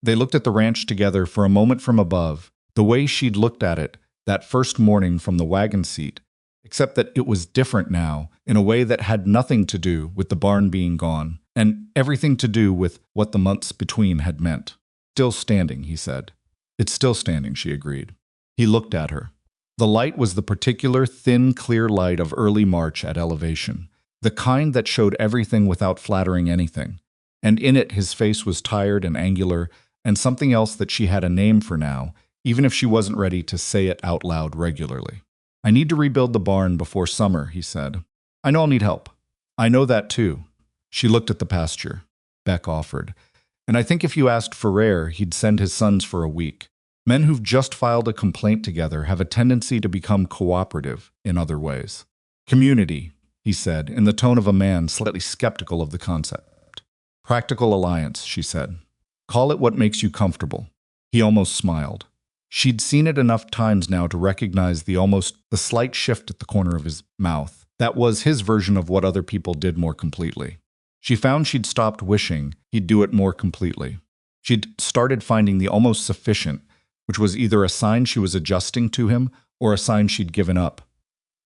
they looked at the ranch together for a moment from above, the way she'd looked at it that first morning from the wagon seat, except that it was different now in a way that had nothing to do with the barn being gone and everything to do with what the months between had meant. Still standing, he said. It's still standing, she agreed. He looked at her. The light was the particular thin, clear light of early March at elevation, the kind that showed everything without flattering anything. And in it his face was tired and angular, and something else that she had a name for now, even if she wasn't ready to say it out loud regularly. I need to rebuild the barn before summer, he said. I know I'll need help. I know that too. She looked at the pasture. Beck offered. And I think if you asked Ferrer, he'd send his sons for a week. Men who've just filed a complaint together have a tendency to become cooperative in other ways. Community, he said, in the tone of a man slightly skeptical of the concept. Practical alliance, she said. Call it what makes you comfortable. He almost smiled. She'd seen it enough times now to recognize the slight shift at the corner of his mouth. That was his version of what other people did more completely. She found she'd stopped wishing he'd do it more completely. She'd started finding the almost sufficient, which was either a sign she was adjusting to him or a sign she'd given up.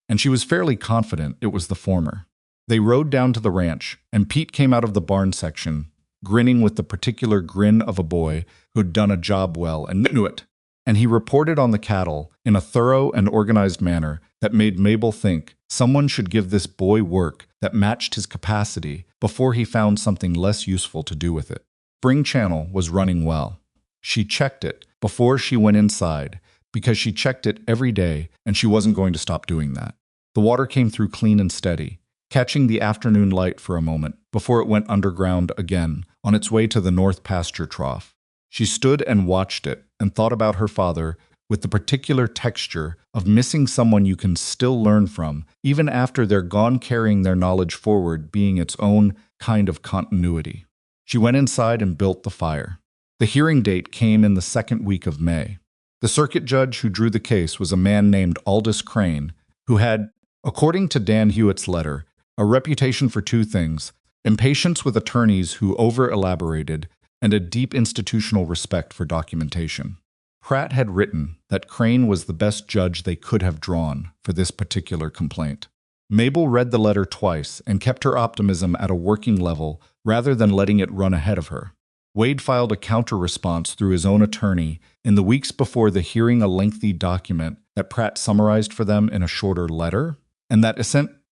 And she was fairly confident it was the former. They rode down to the ranch, and Pete came out of the barn section, grinning with the particular grin of a boy who'd done a job well and knew it. And he reported on the cattle in a thorough and organized manner that made Mabel think someone should give this boy work that matched his capacity before he found something less useful to do with it. Spring Channel was running well. She checked it before she went inside because she checked it every day and she wasn't going to stop doing that. The water came through clean and steady, catching the afternoon light for a moment before it went underground again on its way to the north pasture trough. She stood and watched it and thought about her father with the particular texture of missing someone you can still learn from, even after they're gone, carrying their knowledge forward being its own kind of continuity. She went inside and built the fire. The hearing date came in the second week of May. The circuit judge who drew the case was a man named Aldous Crane, who had, according to Dan Hewitt's letter, a reputation for two things: impatience with attorneys who over-elaborated and a deep institutional respect for documentation. Pratt had written that Crane was the best judge they could have drawn for this particular complaint. Mabel read the letter twice and kept her optimism at a working level rather than letting it run ahead of her. Wade filed a counter-response through his own attorney in the weeks before the hearing, a lengthy document that Pratt summarized for them in a shorter letter, and that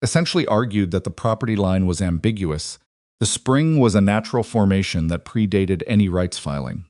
essentially argued that the property line was ambiguous. The spring was a natural formation that predated any rights filing.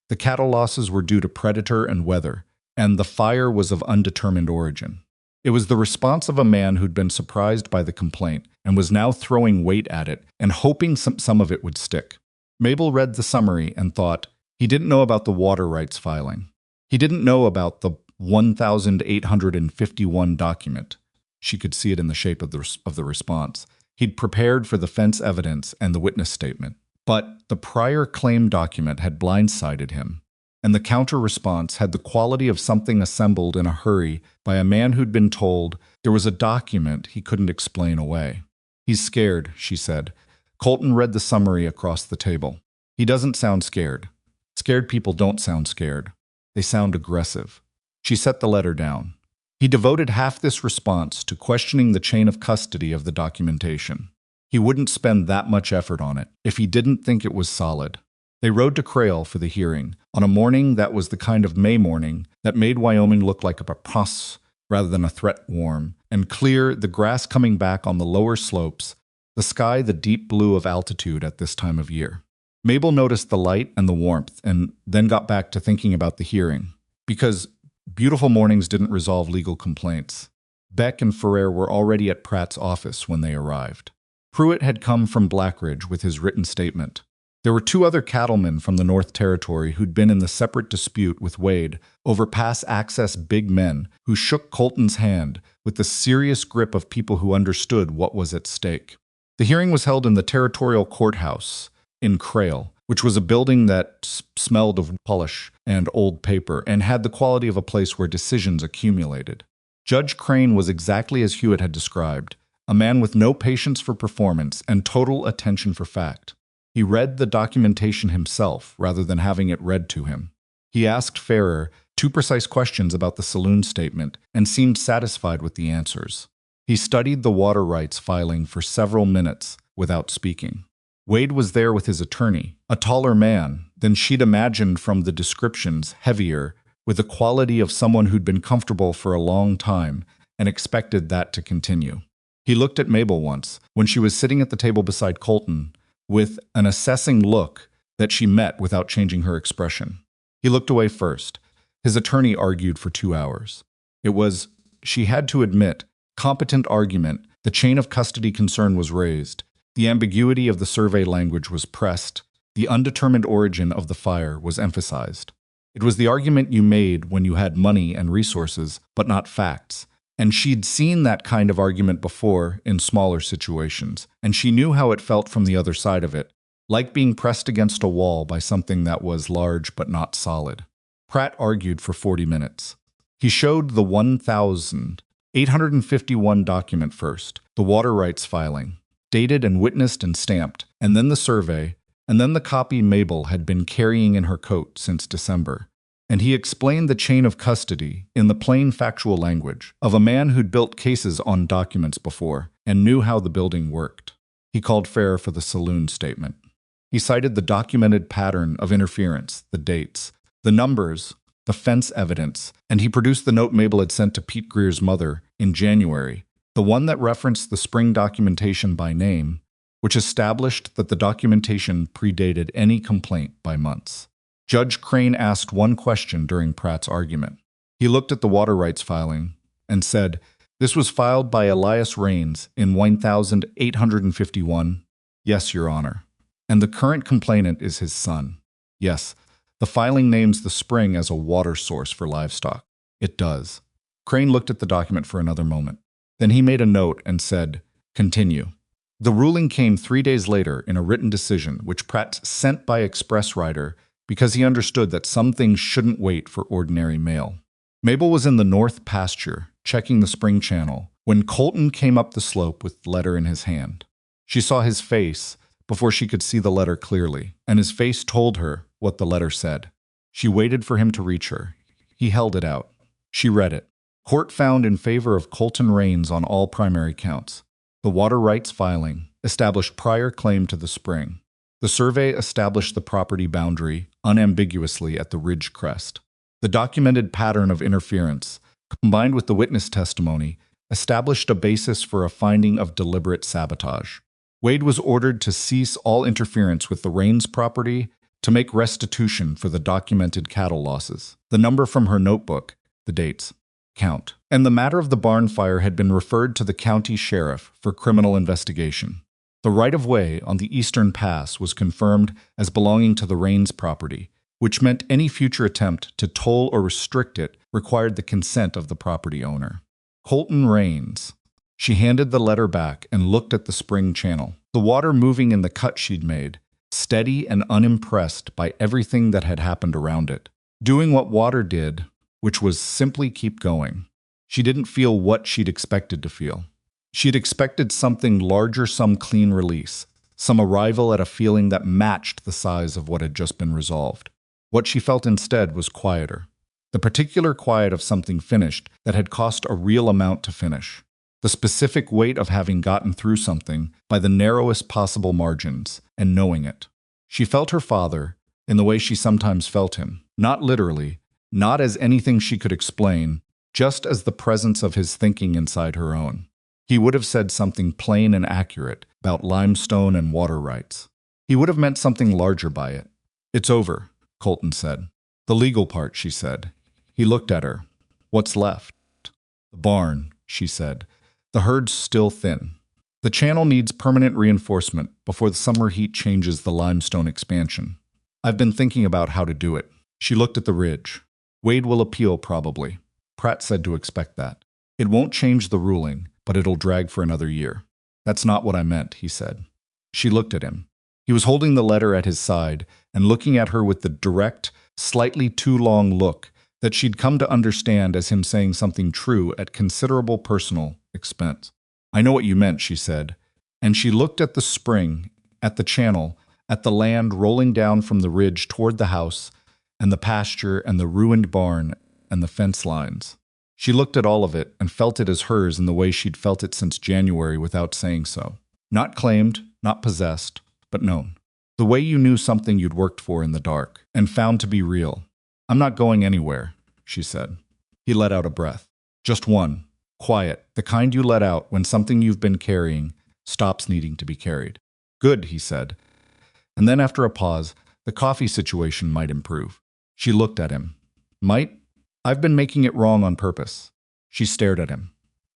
The cattle losses were due to predator and weather, and the fire was of undetermined origin. It was the response of a man who'd been surprised by the complaint and was now throwing weight at it and hoping some of it would stick. Mabel read the summary and thought, he didn't know about the water rights filing. He didn't know about the 1,851 document. She could see it in the shape of the response. He'd prepared for the fence evidence and the witness statement. But the prior claim document had blindsided him, and the counter-response had the quality of something assembled in a hurry by a man who'd been told there was a document he couldn't explain away. He's scared, she said. Colton read the summary across the table. He doesn't sound scared. Scared people don't sound scared. They sound aggressive. She set the letter down. He devoted half this response to questioning the chain of custody of the documentation. He wouldn't spend that much effort on it if he didn't think it was solid. They rode to Crail for the hearing, on a morning that was the kind of May morning that made Wyoming look like a papas rather than a threat warm, and clear, the grass coming back on the lower slopes, the sky the deep blue of altitude at this time of year. Mabel noticed the light and the warmth and then got back to thinking about the hearing, because beautiful mornings didn't resolve legal complaints. Beck and Ferrer were already at Pratt's office when they arrived. Pruitt had come from Blackridge with his written statement. There were 2 other cattlemen from the North Territory who'd been in the separate dispute with Wade over pass access big men who shook Colton's hand with the serious grip of people who understood what was at stake. The hearing was held in the Territorial Courthouse in Crail, which was a building that smelled of polish and old paper and had the quality of a place where decisions accumulated. Judge Crane was exactly as Hewitt had described, a man with no patience for performance and total attention for fact. He read the documentation himself rather than having it read to him. He asked Ferrer 2 precise questions about the saloon statement and seemed satisfied with the answers. He studied the water rights filing for several minutes without speaking. Wade was there with his attorney, a taller man than she'd imagined from the descriptions, heavier, with the quality of someone who'd been comfortable for a long time and expected that to continue. He looked at Mabel once, when she was sitting at the table beside Colton, with an assessing look that she met without changing her expression. He looked away first. His attorney argued for 2 hours. It was, she had to admit, competent argument. The chain of custody concern was raised. The ambiguity of the survey language was pressed. The undetermined origin of the fire was emphasized. It was the argument you made when you had money and resources, but not facts. And she'd seen that kind of argument before in smaller situations, and she knew how it felt from the other side of it, like being pressed against a wall by something that was large but not solid. Pratt argued for 40 minutes. He showed the 1,851 document first, the water rights filing, dated and witnessed and stamped, and then the survey, and then the copy Mabel had been carrying in her coat since December. And he explained the chain of custody in the plain factual language of a man who'd built cases on documents before and knew how the building worked. He called Ferrer for the saloon statement. He cited the documented pattern of interference, the dates, the numbers, the fence evidence, and he produced the note Mabel had sent to Pete Greer's mother in January, the one that referenced the spring documentation by name, which established that the documentation predated any complaint by months. Judge Crane asked one question during Pratt's argument. He looked at the water rights filing and said, "This was filed by Elias Raines in 1,851. Yes, Your Honor. And the current complainant is his son. Yes, the filing names the spring as a water source for livestock. It does." Crane looked at the document for another moment. Then he made a note and said, "Continue." The ruling came 3 days later in a written decision, which Pratt sent by express rider because he understood that some things shouldn't wait for ordinary mail. Mabel was in the north pasture, checking the spring channel, when Colton came up the slope with the letter in his hand. She saw his face before she could see the letter clearly, and his face told her what the letter said. She waited for him to reach her. He held it out. She read it. Court found in favor of Colton Raines on all primary counts. The water rights filing established prior claim to the spring. The survey established the property boundary unambiguously at the ridge crest. The documented pattern of interference, combined with the witness testimony, established a basis for a finding of deliberate sabotage. Wade was ordered to cease all interference with the Raines property to make restitution for the documented cattle losses. The number from her notebook, the dates, count. And the matter of the barn fire had been referred to the county sheriff for criminal investigation. The right-of-way on the eastern pass was confirmed as belonging to the Raines property, which meant any future attempt to toll or restrict it required the consent of the property owner. Colton Raines. She handed the letter back and looked at the spring channel, the water moving in the cut she'd made, steady and unimpressed by everything that had happened around it, doing what water did, which was simply keep going. She didn't feel what she'd expected to feel. She'd expected something larger, some clean release, some arrival at a feeling that matched the size of what had just been resolved. What she felt instead was quieter. The particular quiet of something finished that had cost a real amount to finish. The specific weight of having gotten through something by the narrowest possible margins and knowing it. She felt her father in the way she sometimes felt him, not literally, not as anything she could explain, just as the presence of his thinking inside her own. He would have said something plain and accurate about limestone and water rights. He would have meant something larger by it. "It's over," Colton said. "The legal part," she said. He looked at her. "What's left?" "The barn," she said. "The herd's still thin. The channel needs permanent reinforcement before the summer heat changes the limestone expansion. I've been thinking about how to do it." She looked at the ridge. "Wade will appeal, probably. Pratt said to expect that. It won't change the ruling, but it'll drag for another year." "That's not what I meant," he said. She looked at him. He was holding the letter at his side and looking at her with the direct, slightly too long look that she'd come to understand as him saying something true at considerable personal expense. "I know what you meant," she said, and she looked at the spring, at the channel, at the land rolling down from the ridge toward the house, and the pasture and the ruined barn and the fence lines. She looked at all of it and felt it as hers in the way she'd felt it since January without saying so. Not claimed, not possessed, but known. The way you knew something you'd worked for in the dark and found to be real. "I'm not going anywhere," she said. He let out a breath. "Just one. Quiet, the kind you let out when something you've been carrying stops needing to be carried." "Good," he said. And then after a pause, "The coffee situation might improve." She looked at him. "Might? I've been making it wrong on purpose." She stared at him.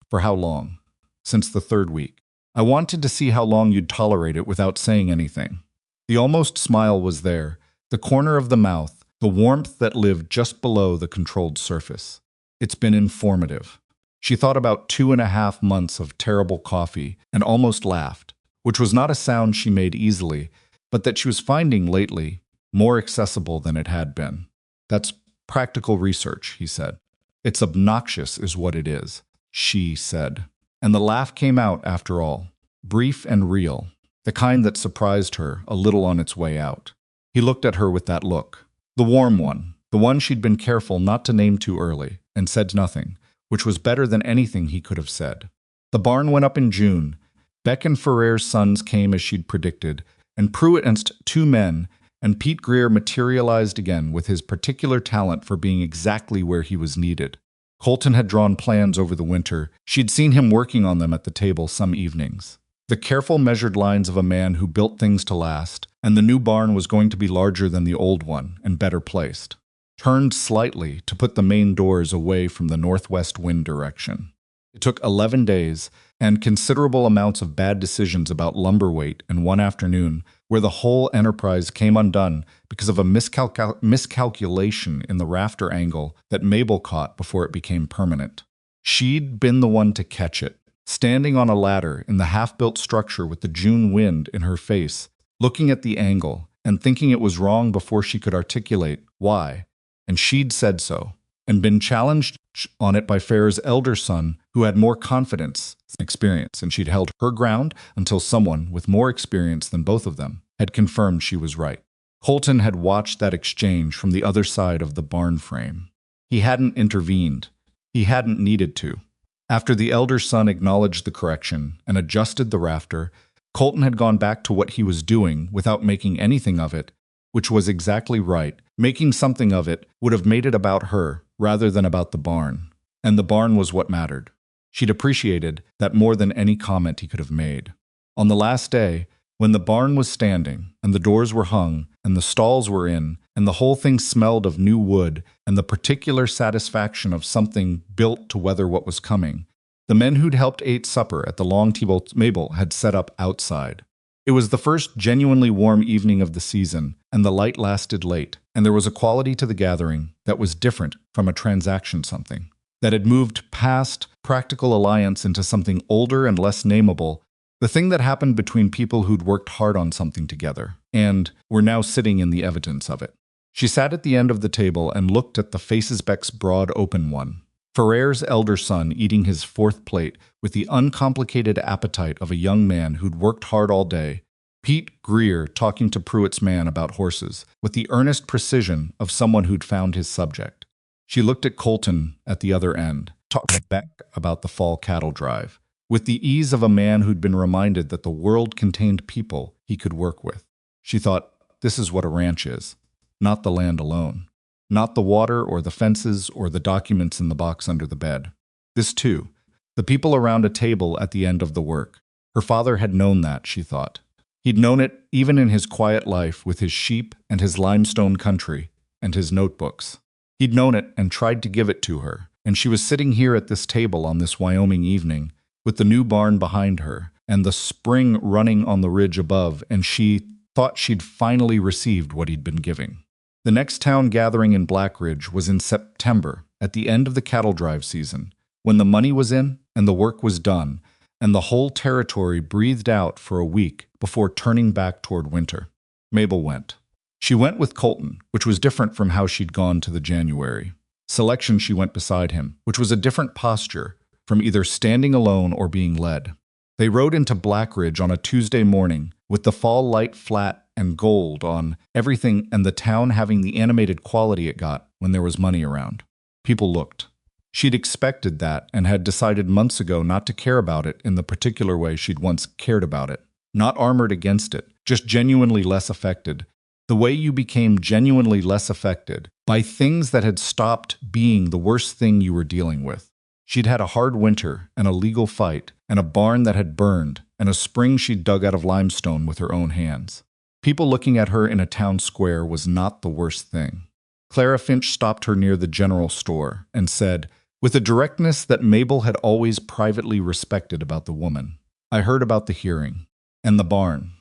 "For how long?" "Since the 3rd week. I wanted to see how long you'd tolerate it without saying anything." The almost smile was there, the corner of the mouth, the warmth that lived just below the controlled surface. "It's been informative." She thought about 2.5 months of terrible coffee and almost laughed, which was not a sound she made easily, but that she was finding lately more accessible than it had been. "That's practical research," he said. "It's obnoxious is what it is," she said. And the laugh came out after all, brief and real, the kind that surprised her a little on its way out. He looked at her with that look, the warm one, the one she'd been careful not to name too early, and said nothing, which was better than anything he could have said. The barn went up in June. Beck and Ferrer's sons came as she'd predicted, and Pruitt and 2 men, and Pete Greer materialized again with his particular talent for being exactly where he was needed. Colton had drawn plans over the winter. She'd seen him working on them at the table some evenings. The careful, measured lines of a man who built things to last, and the new barn was going to be larger than the old one and better placed. Turned slightly to put the main doors away from the northwest wind direction. It took 11 days and considerable amounts of bad decisions about lumber weight and one afternoon where the whole enterprise came undone because of a miscalculation in the rafter angle that Mabel caught before it became permanent. She'd been the one to catch it, standing on a ladder in the half-built structure with the June wind in her face, looking at the angle and thinking it was wrong before she could articulate why, and she'd said so, and been challenged on it by Ferrer's elder son, who had more confidence and experience, and she'd held her ground until someone with more experience than both of them had confirmed she was right. Colton had watched that exchange from the other side of the barn frame. He hadn't intervened. He hadn't needed to. After the elder son acknowledged the correction and adjusted the rafter, Colton had gone back to what he was doing without making anything of it, which was exactly right. Making something of it would have made it about her rather than about the barn. And the barn was what mattered. She'd appreciated that more than any comment he could have made. On the last day, when the barn was standing, and the doors were hung, and the stalls were in, and the whole thing smelled of new wood, and the particular satisfaction of something built to weather what was coming, the men who'd helped ate supper at the long table Mabel had set up outside. It was the first genuinely warm evening of the season, and the light lasted late, and there was a quality to the gathering that was different from a transaction something, that had moved past practical alliance into something older and less nameable, the thing that happened between people who'd worked hard on something together, and were now sitting in the evidence of it. She sat at the end of the table and looked at the faces Beck's broad open one. Ferrer's elder son eating his 4th plate with the uncomplicated appetite of a young man who'd worked hard all day, Pete Greer talking to Pruitt's man about horses, with the earnest precision of someone who'd found his subject. She looked at Colton at the other end, talking to Beck about the fall cattle drive, with the ease of a man who'd been reminded that the world contained people he could work with. She thought, this is what a ranch is, not the land alone, not the water or the fences or the documents in the box under the bed. This too, the people around a table at the end of the work. Her father had known that, she thought. He'd known it even in his quiet life with his sheep and his limestone country and his notebooks. He'd known it and tried to give it to her, and she was sitting here at this table on this Wyoming evening with the new barn behind her and the spring running on the ridge above, and she thought she'd finally received what he'd been giving. The next town gathering in Black Ridge was in September, at the end of the cattle drive season, when the money was in and the work was done, and the whole territory breathed out for a week before turning back toward winter. Mabel went. She went with Colton, which was different from how she'd gone to the January selection. She went beside him, which was a different posture from either standing alone or being led. They rode into Black Ridge on a Tuesday morning, with the fall light flat and gold on everything and the town having the animated quality it got when there was money around. People looked. She'd expected that and had decided months ago not to care about it in the particular way she'd once cared about it. Not armored against it, just genuinely less affected. The way you became genuinely less affected by things that had stopped being the worst thing you were dealing with. She'd had a hard winter and a legal fight and a barn that had burned and a spring she'd dug out of limestone with her own hands. People looking at her in a town square was not the worst thing. Clara Finch stopped her near the general store and said, with a directness that Mabel had always privately respected about the woman, I heard about the hearing. And the barn.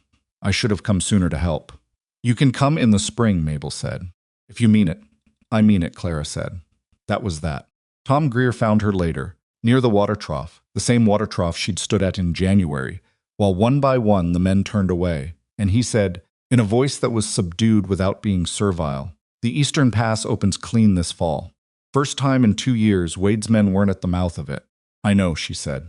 I should have come sooner to help. You can come in the spring, Mabel said. If you mean it. I mean it, Clara said. That was that. Tom Greer found her later, near the water trough, the same water trough she'd stood at in January, while one by one the men turned away, and he said, in a voice that was subdued without being servile, the Eastern Pass opens clean this fall. First time in 2 years Wade's men weren't at the mouth of it. I know, she said.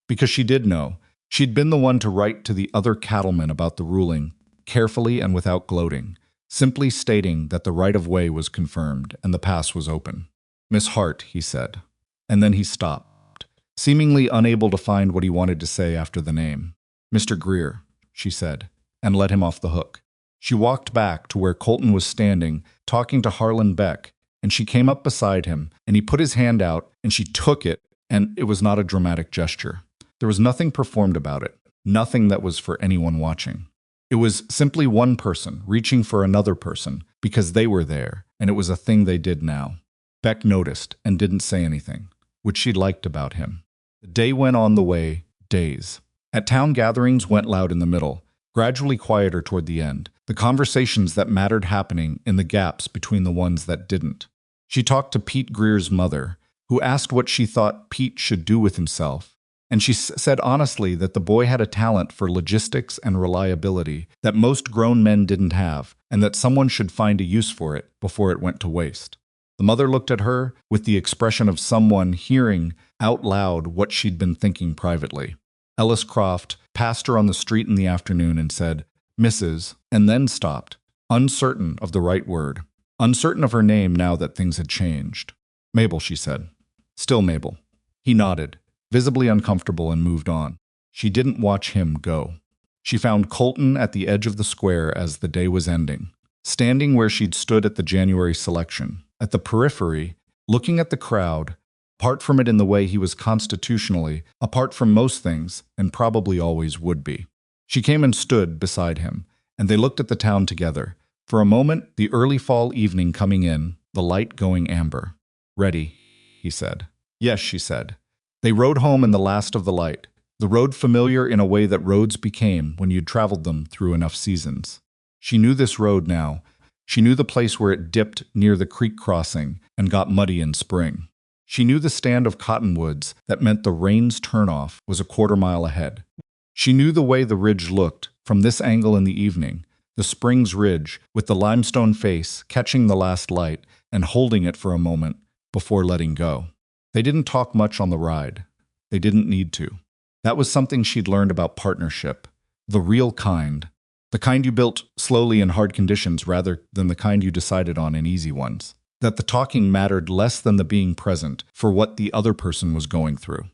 Because she did know. She'd been the one to write to the other cattlemen about the ruling, carefully and without gloating, simply stating that the right-of-way was confirmed and the pass was open. Miss Hart, he said. And then he stopped, seemingly unable to find what he wanted to say after the name. Mr. Greer, she said, and let him off the hook. She walked back to where Colton was standing, talking to Harlan Beck, and she came up beside him, and he put his hand out, and she took it, and it was not a dramatic gesture. There was nothing performed about it, nothing that was for anyone watching. It was simply one person reaching for another person because they were there, and it was a thing they did now. Beck noticed and didn't say anything, which she liked about him. The day went on the way days. At town gatherings went loud in the middle, gradually quieter toward the end, the conversations that mattered happening in the gaps between the ones that didn't. She talked to Pete Greer's mother, who asked what she thought Pete should do with himself, and she said honestly that the boy had a talent for logistics and reliability that most grown men didn't have, and that someone should find a use for it before it went to waste. The mother looked at her with the expression of someone hearing out loud what she'd been thinking privately. Ellis Croft passed her on the street in the afternoon and said, Mrs., and then stopped, uncertain of the right word, uncertain of her name now that things had changed. Mabel, she said. Still Mabel. He nodded, visibly uncomfortable, and moved on. She didn't watch him go. She found Colton at the edge of the square as the day was ending, standing where she'd stood at the January selection, at the periphery, looking at the crowd, apart from it in the way he was constitutionally, apart from most things, and probably always would be. She came and stood beside him, and they looked at the town together. For a moment, the early fall evening coming in, the light going amber. Ready, he said. Yes, she said. They rode home in the last of the light, the road familiar in a way that roads became when you'd traveled them through enough seasons. She knew this road now. She knew the place where it dipped near the creek crossing and got muddy in spring. She knew the stand of cottonwoods that meant the rain's turnoff was a quarter-mile ahead. She knew the way the ridge looked from this angle in the evening, the spring's ridge with the limestone face catching the last light and holding it for a moment before letting go. They didn't talk much on the ride. They didn't need to. That was something she'd learned about partnership, the real kind. The kind you built slowly in hard conditions rather than the kind you decided on in easy ones. That the talking mattered less than the being present for what the other person was going through.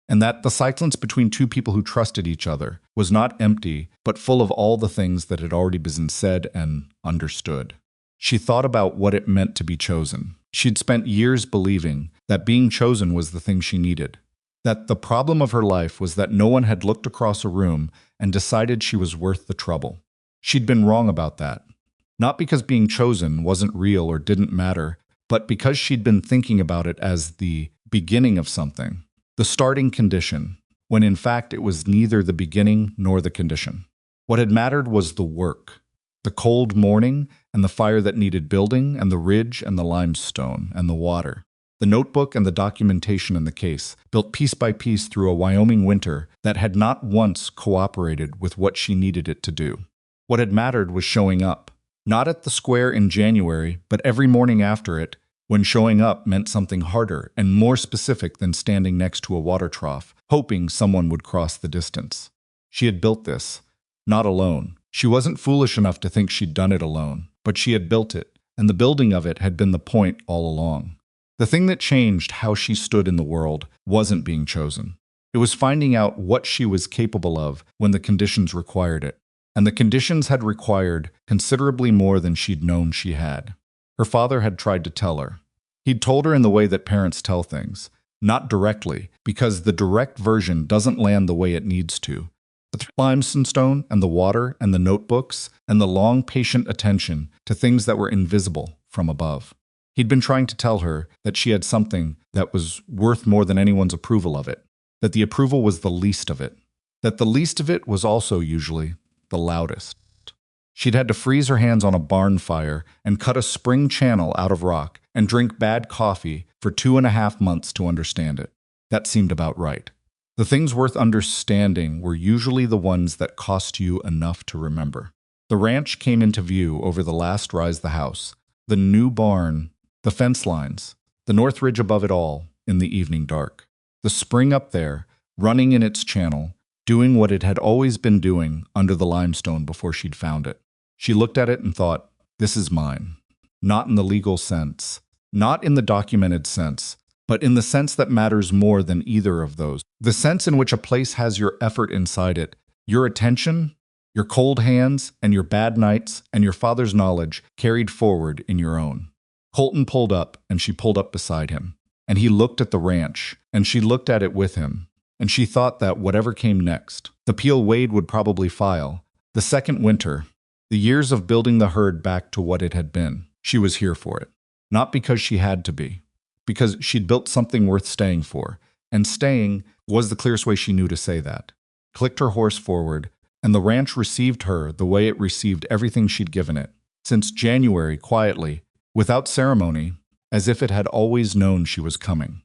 And that the silence between two people who trusted each other was not empty, but full of all the things that had already been said and understood. She thought about what it meant to be chosen. She'd spent years believing that being chosen was the thing she needed. That the problem of her life was that no one had looked across a room and decided she was worth the trouble. She'd been wrong about that. Not because being chosen wasn't real or didn't matter, but because she'd been thinking about it as the beginning of something, the starting condition, when in fact it was neither the beginning nor the condition. What had mattered was the work, the cold morning and the fire that needed building and the ridge and the limestone and the water, the notebook and the documentation in the case, built piece by piece through a Wyoming winter that had not once cooperated with what she needed it to do. What had mattered was showing up, not at the square in January, but every morning after it, when showing up meant something harder and more specific than standing next to a water trough, hoping someone would cross the distance. She had built this, not alone. She wasn't foolish enough to think she'd done it alone, but she had built it, and the building of it had been the point all along. The thing that changed how she stood in the world wasn't being chosen. It was finding out what she was capable of when the conditions required it. And the conditions had required considerably more than she'd known she had. Her father had tried to tell her. He'd told her in the way that parents tell things, not directly, because the direct version doesn't land the way it needs to. The limestone and the water and the notebooks and the long, patient attention to things that were invisible from above. He'd been trying to tell her that she had something that was worth more than anyone's approval of it, that the approval was the least of it, that the least of it was also usually the loudest. She'd had to freeze her hands on a barn fire and cut a spring channel out of rock and drink bad coffee for 2.5 months to understand it. That seemed about right. The things worth understanding were usually the ones that cost you enough to remember. The ranch came into view over the last rise of the house, the new barn, the fence lines, the north ridge above it all in the evening dark. The spring up there, running in its channel, doing what it had always been doing under the limestone before she'd found it. She looked at it and thought, this is mine. Not in the legal sense, not in the documented sense, but in the sense that matters more than either of those. The sense in which a place has your effort inside it, your attention, your cold hands, and your bad nights, and your father's knowledge carried forward in your own. Colton pulled up, and she pulled up beside him. And he looked at the ranch, and she looked at it with him. And she thought that whatever came next, the Peel Wade would probably file, the second winter, the years of building the herd back to what it had been, she was here for it. Not because she had to be, because she'd built something worth staying for, and staying was the clearest way she knew to say that. Clicked her horse forward, and the ranch received her the way it received everything she'd given it, since January, quietly, without ceremony, as if it had always known she was coming.